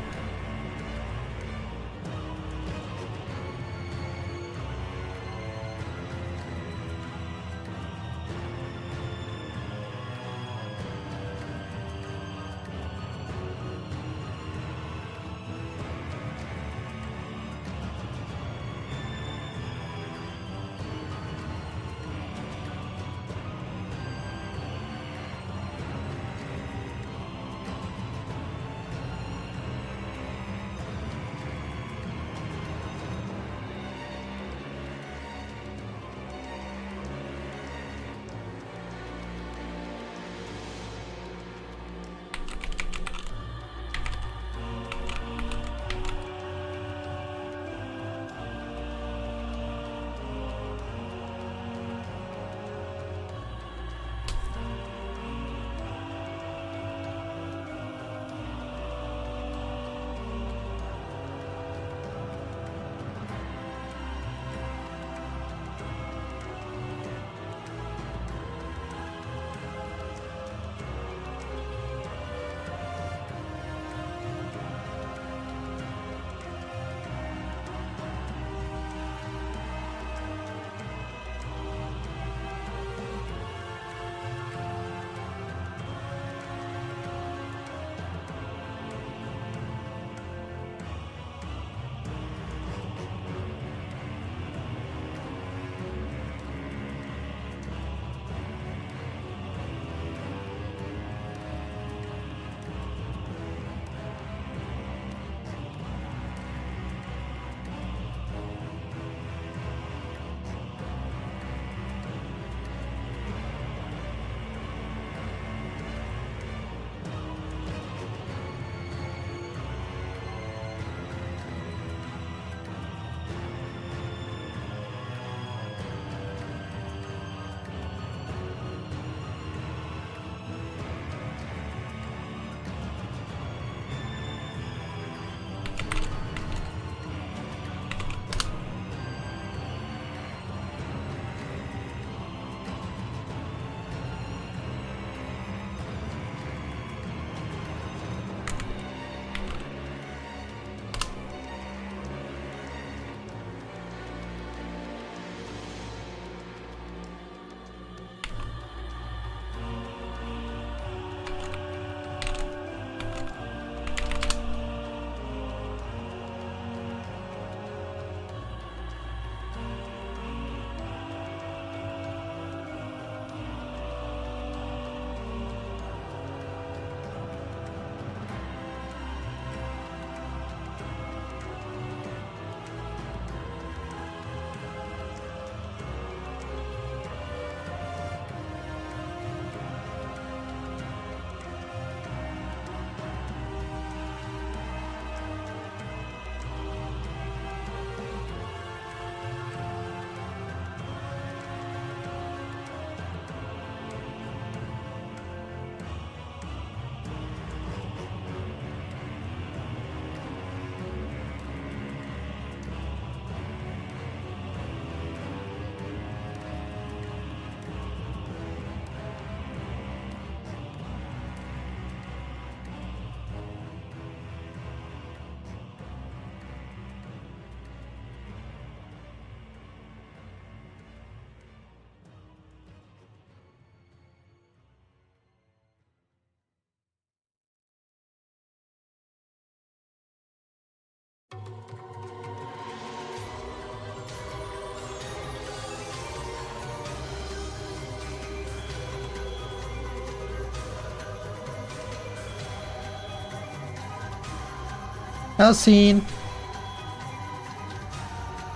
Elsin,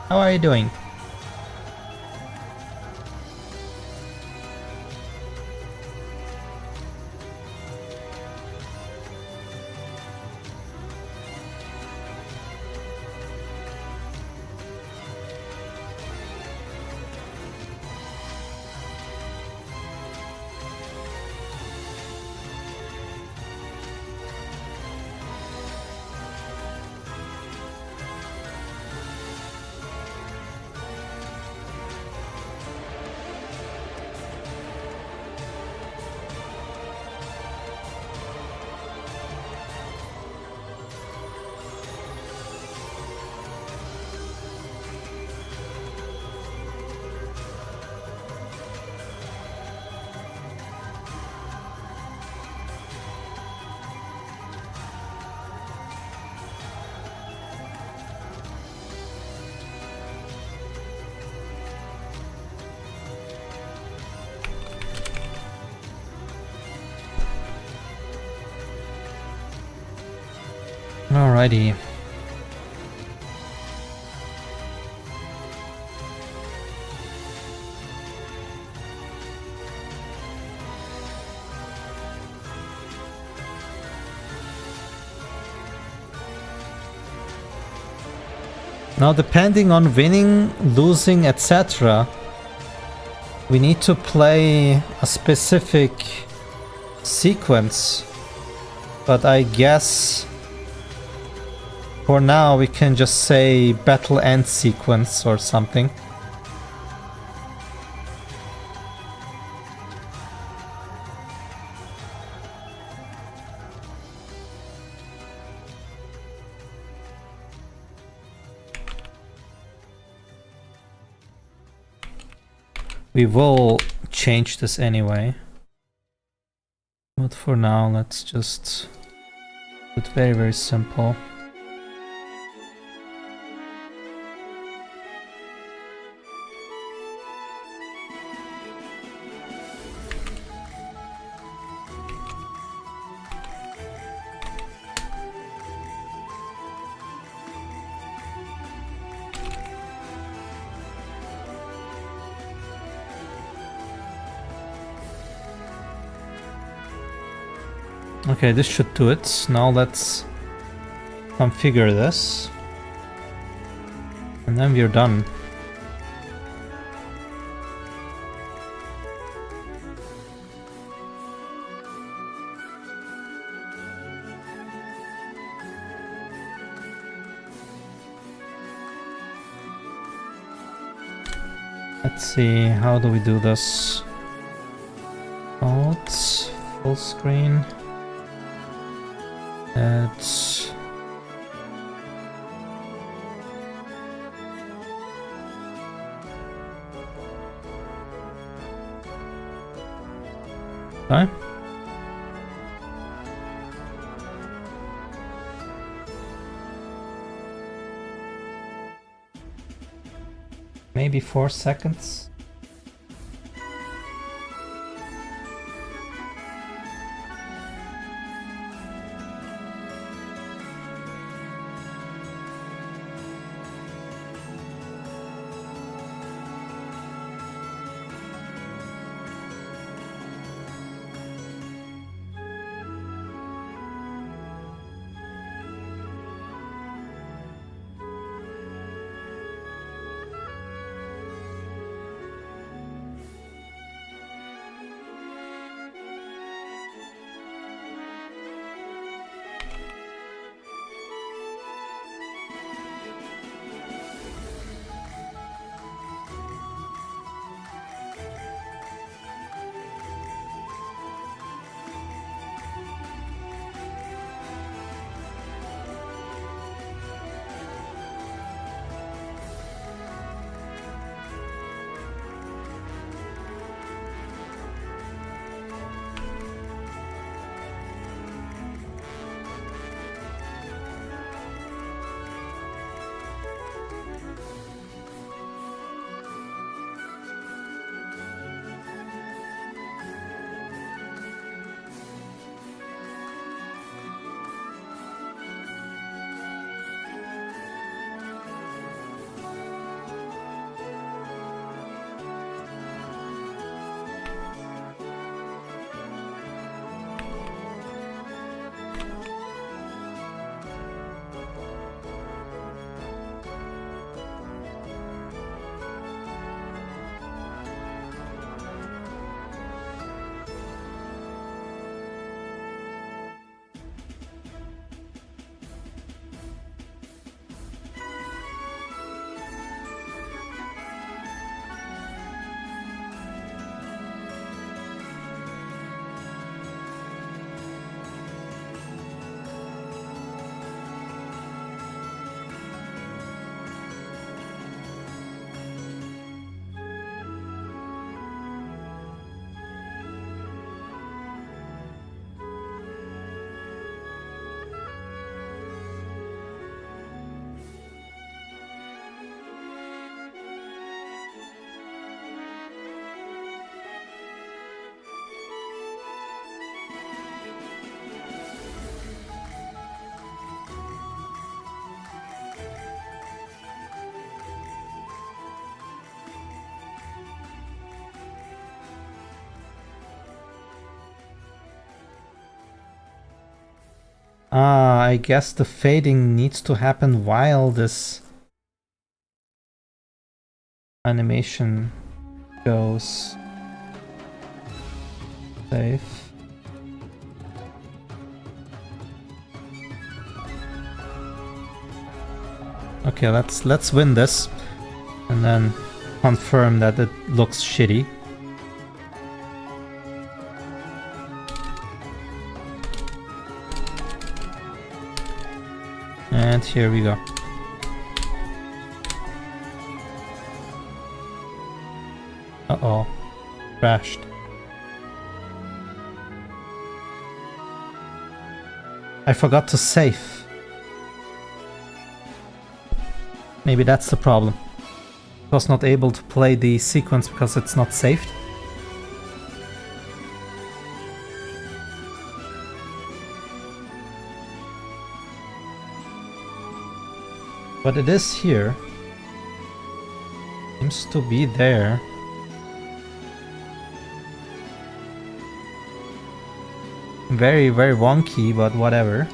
how are you doing? Alrighty. Now, depending on winning, losing, etc., we need to play a specific sequence. But I guess for now we can just say battle end sequence or something. We will change this anyway. But for now, let's just do it very, very simple. Okay, this should do it. Now let's configure this. And then we're done. Let's see, how do we do this? Alt, full screen. It's okay. Maybe 4 seconds. Ah, I guess the fading needs to happen while this animation goes. Safe. Okay, let's win this and then confirm that it looks shitty. And here we go. Uh-oh. Crashed. I forgot to save. Maybe that's the problem. I was not able to play the sequence because it's not saved. But it is here. Seems to be there. Very, very wonky, but whatever.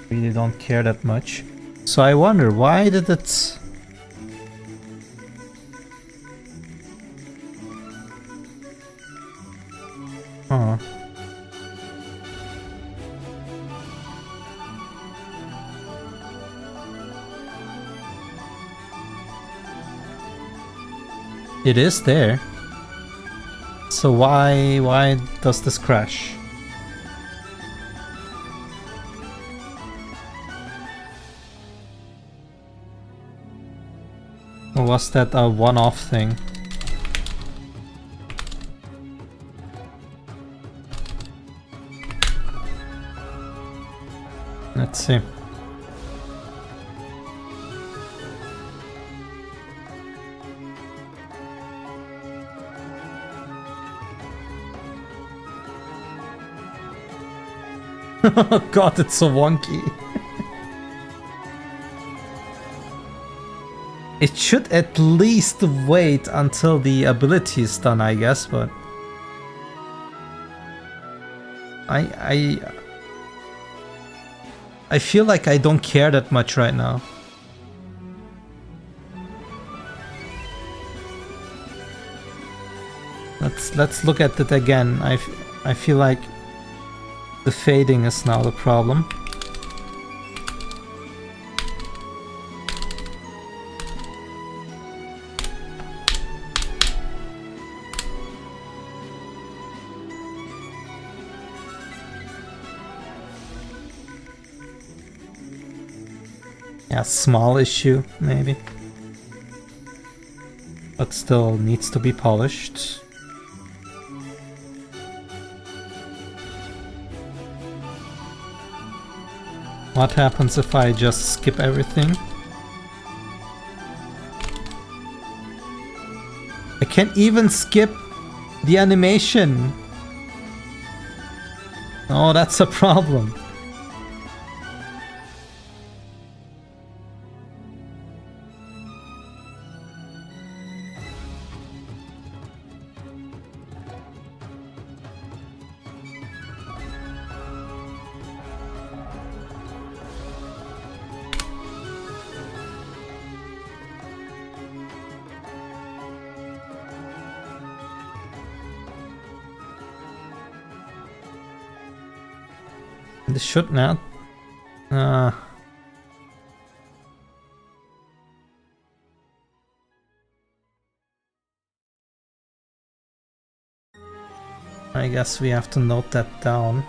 Really don't care that much. So I wonder, why did it... Huh. It is there. So why does this crash? Or was that a one-off thing? Let's see. Oh god, it's so wonky. It should at least wait until the ability is done, I guess, but... I feel like I don't care that much right now. Let's look at it again. I feel like the fading is now the problem. Yeah, small issue, maybe. But still needs to be polished. What happens if I just skip everything? I can't even skip the animation. Oh, that's a problem. This should not. I guess we have to note that down.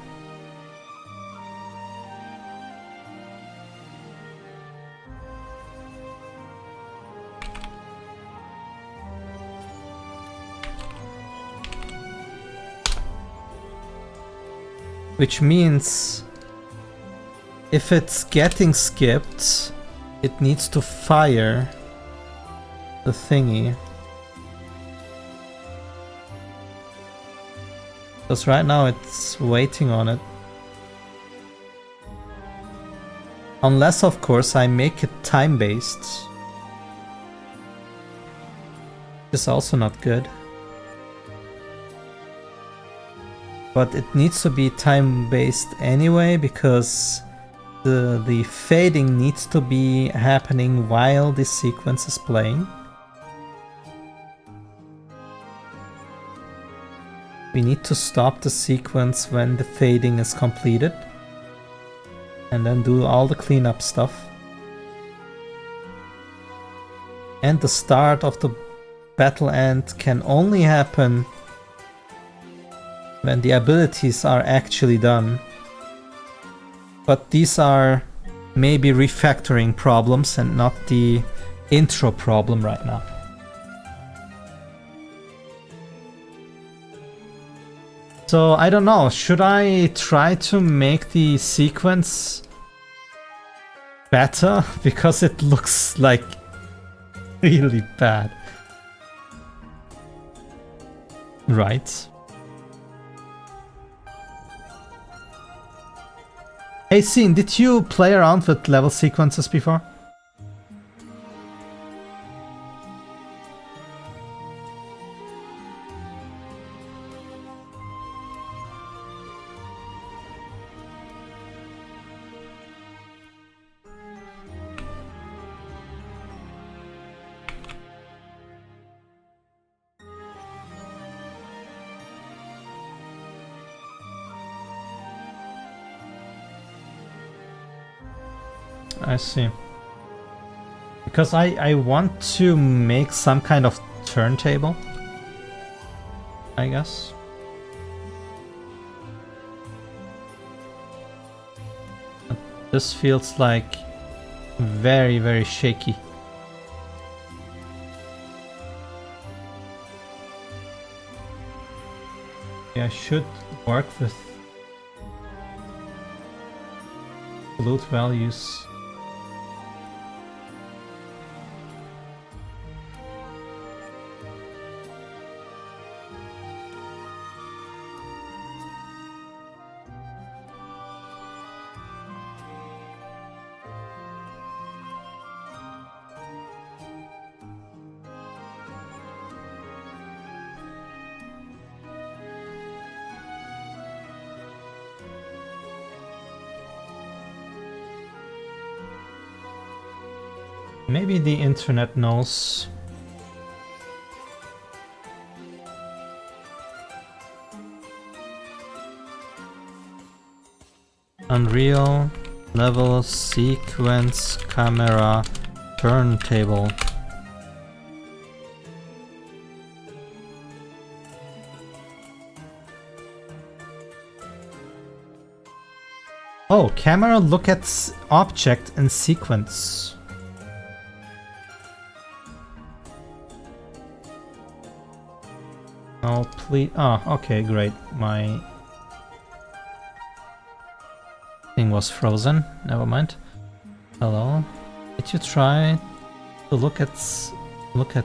Which means if it's getting skipped, it needs to fire the thingy. Because right now it's waiting on it. Unless, of course, I make it time-based. It's also not good. But it needs to be time-based anyway, because the fading needs to be happening while this sequence is playing. We need to stop the sequence when the fading is completed, and then do all the cleanup stuff. And the start of the battle end can only happen when the abilities are actually done. But these are maybe refactoring problems and not the intro problem right now. So I don't know, should I try to make the sequence better? Because it looks like really bad. Right. Hey Scene, did you play around with level sequences before? I see. Because I want to make some kind of turntable, I guess. But this feels like very, very shaky. Yeah, I should work with absolute values. Maybe the internet knows. Unreal level sequence camera turntable. Oh, camera look at object in sequence. Oh, please. Oh, okay, great. My thing was frozen. Never mind. Hello. Did you try to look at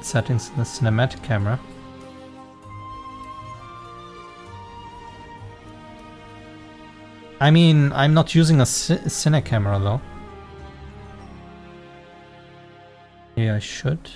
settings in the cinematic camera? I mean, I'm not using a cine camera though. Yeah, I should.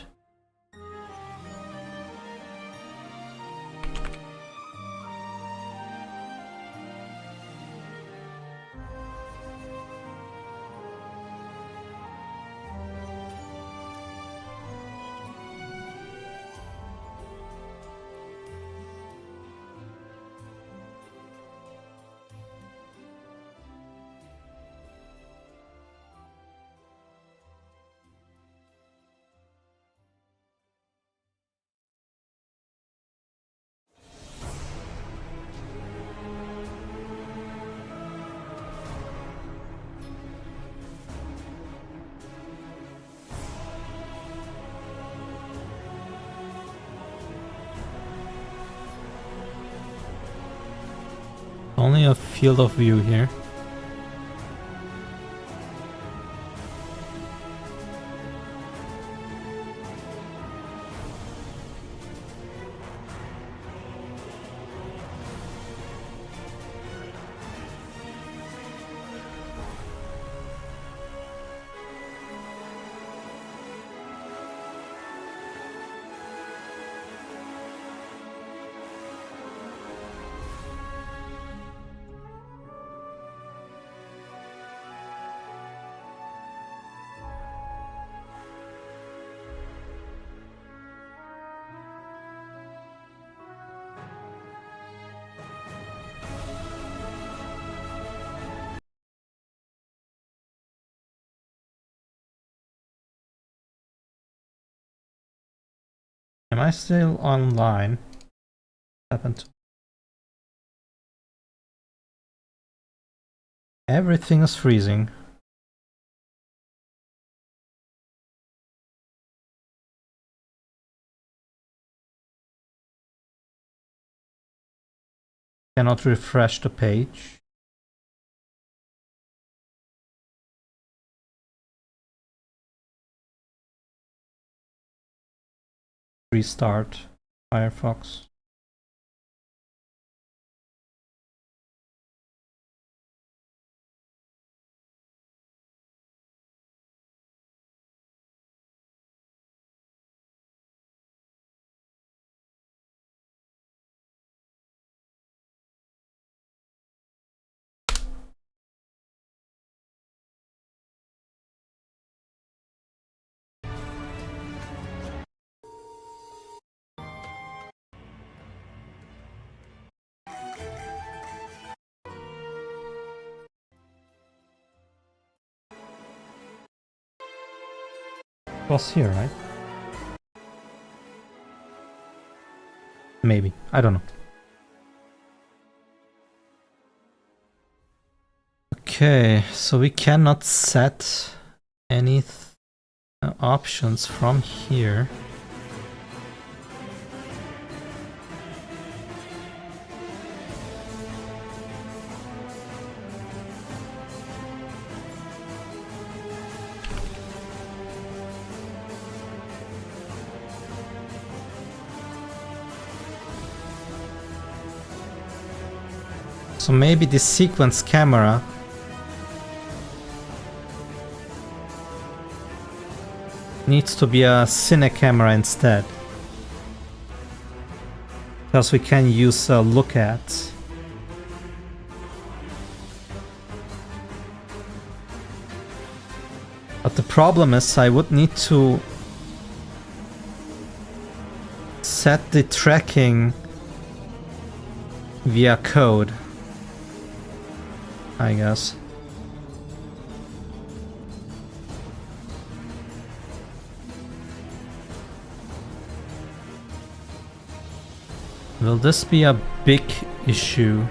Only a field of view here. Am I still online? Happened to... Everything is freezing. Cannot refresh the page. Restart Firefox. It was here, right? Maybe. I don't know. Okay, so we cannot set any options from here. So maybe the sequence camera needs to be a cine camera instead. Because we can use a look at. But the problem is I would need to set the tracking via code, I guess. Will this be a big issue?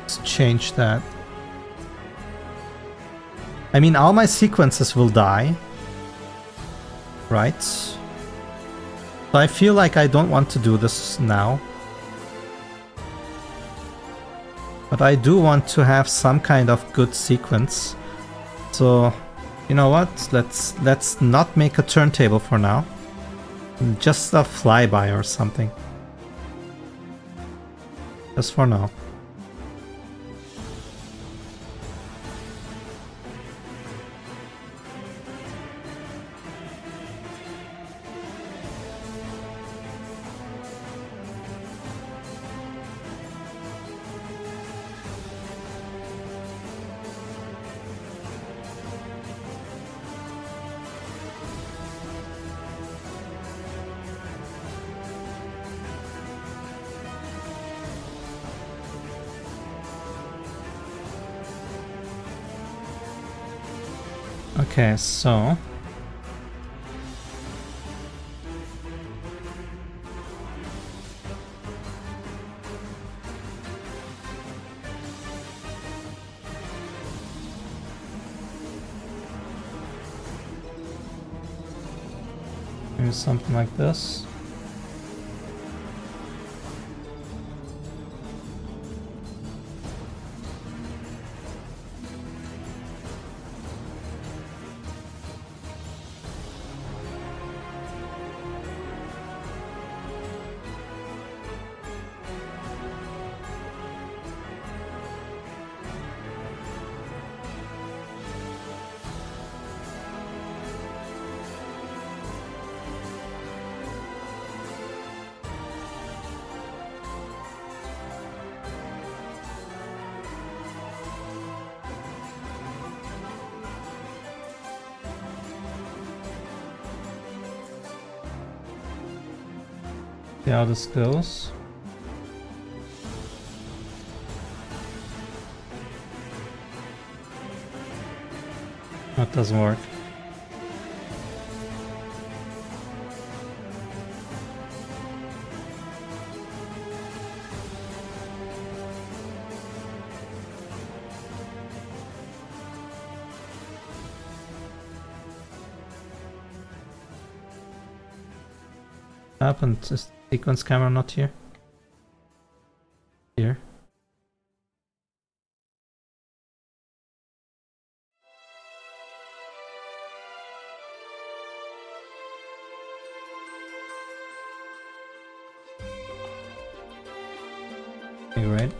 Let's change that. I mean, all my sequences will die, right? So I feel like I don't want to do this now. But I do want to have some kind of good sequence. So, you know what? Let's not make a turntable for now. Just a flyby or something. Just for now. Okay, so maybe something like this. See how this goes. That doesn't work. happened? Is the sequence camera not here? Here. Okay, right.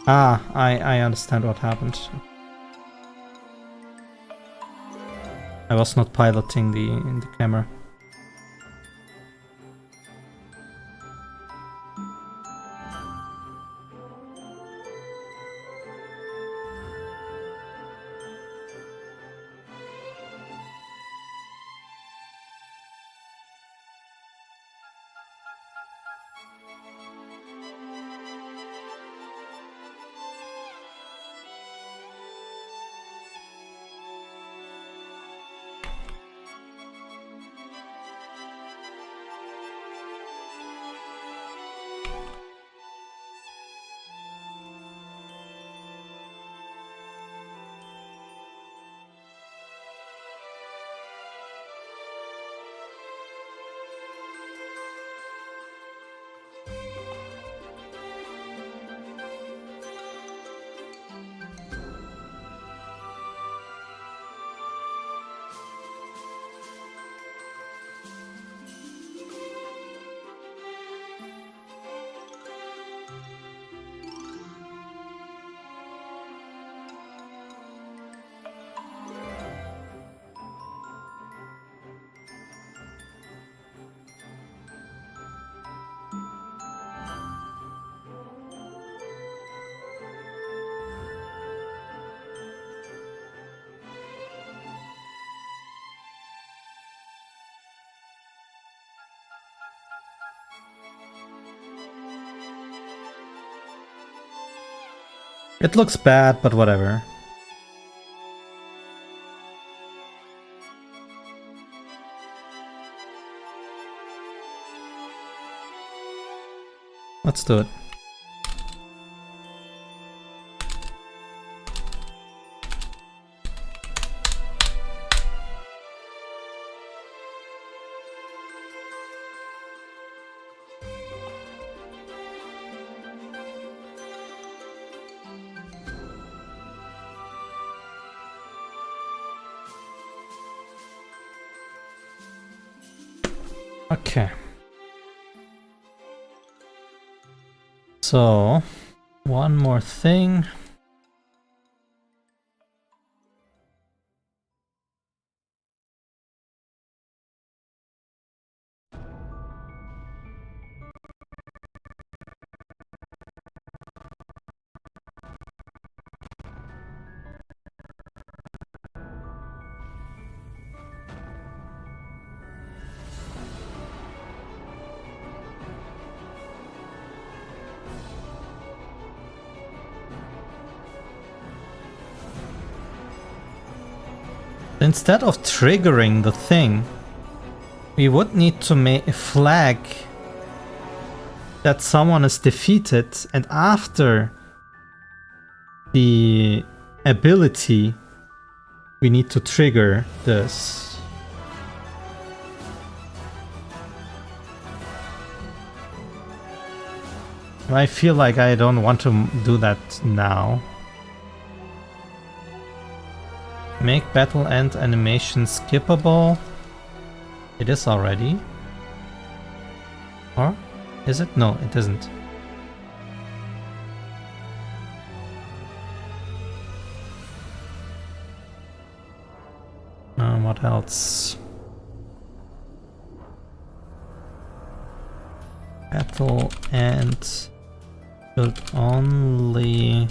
Ah, I understand what happened. I was not piloting the camera. It looks bad, but whatever. Let's do it. Okay. So, one more thing. Instead of triggering the thing, we would need to make a flag that someone is defeated, and after the ability, we need to trigger this. I feel like I don't want to do that now. Make battle end animation skippable. It is already. Or is it? No, it isn't. What else? Battle end should only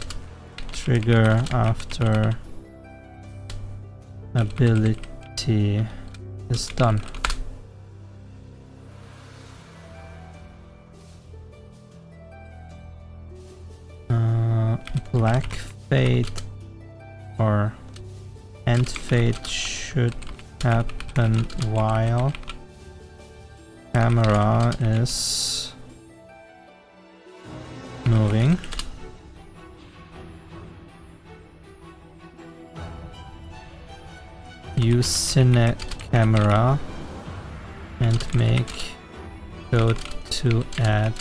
trigger after ability is done. Black fade or end fade should happen while camera is moving. Use Cine camera and make go to add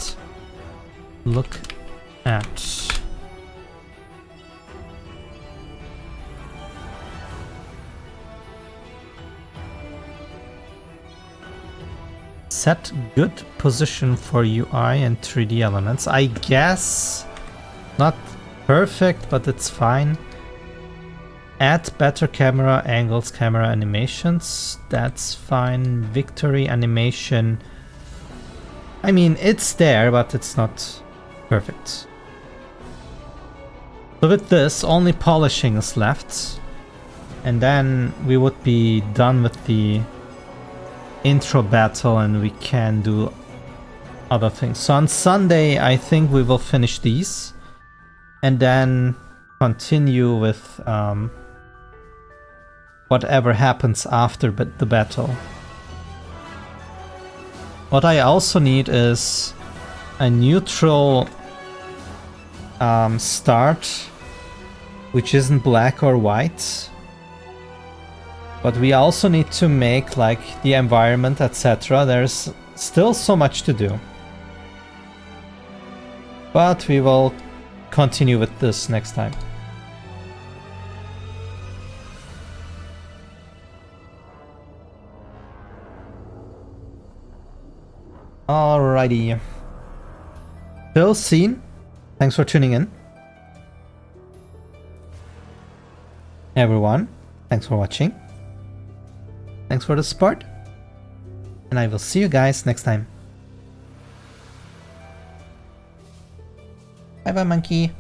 look at. Set good position for UI and 3D elements. I guess not perfect, but it's fine. Add better camera angles, camera animations. That's fine. Victory animation. I mean, it's there, but it's not perfect. So with this, only polishing is left. And then we would be done with the intro battle and we can do other things. So on Sunday, I think we will finish these. And then continue with whatever happens after the battle. What I also need is a neutral start, which isn't black or white. But we also need to make like the environment, etc. There's still so much to do. But we will continue with this next time. Alrighty. Phil, Scene, thanks for tuning in. Everyone, thanks for watching. Thanks for the support. And I will see you guys next time. Bye bye, monkey.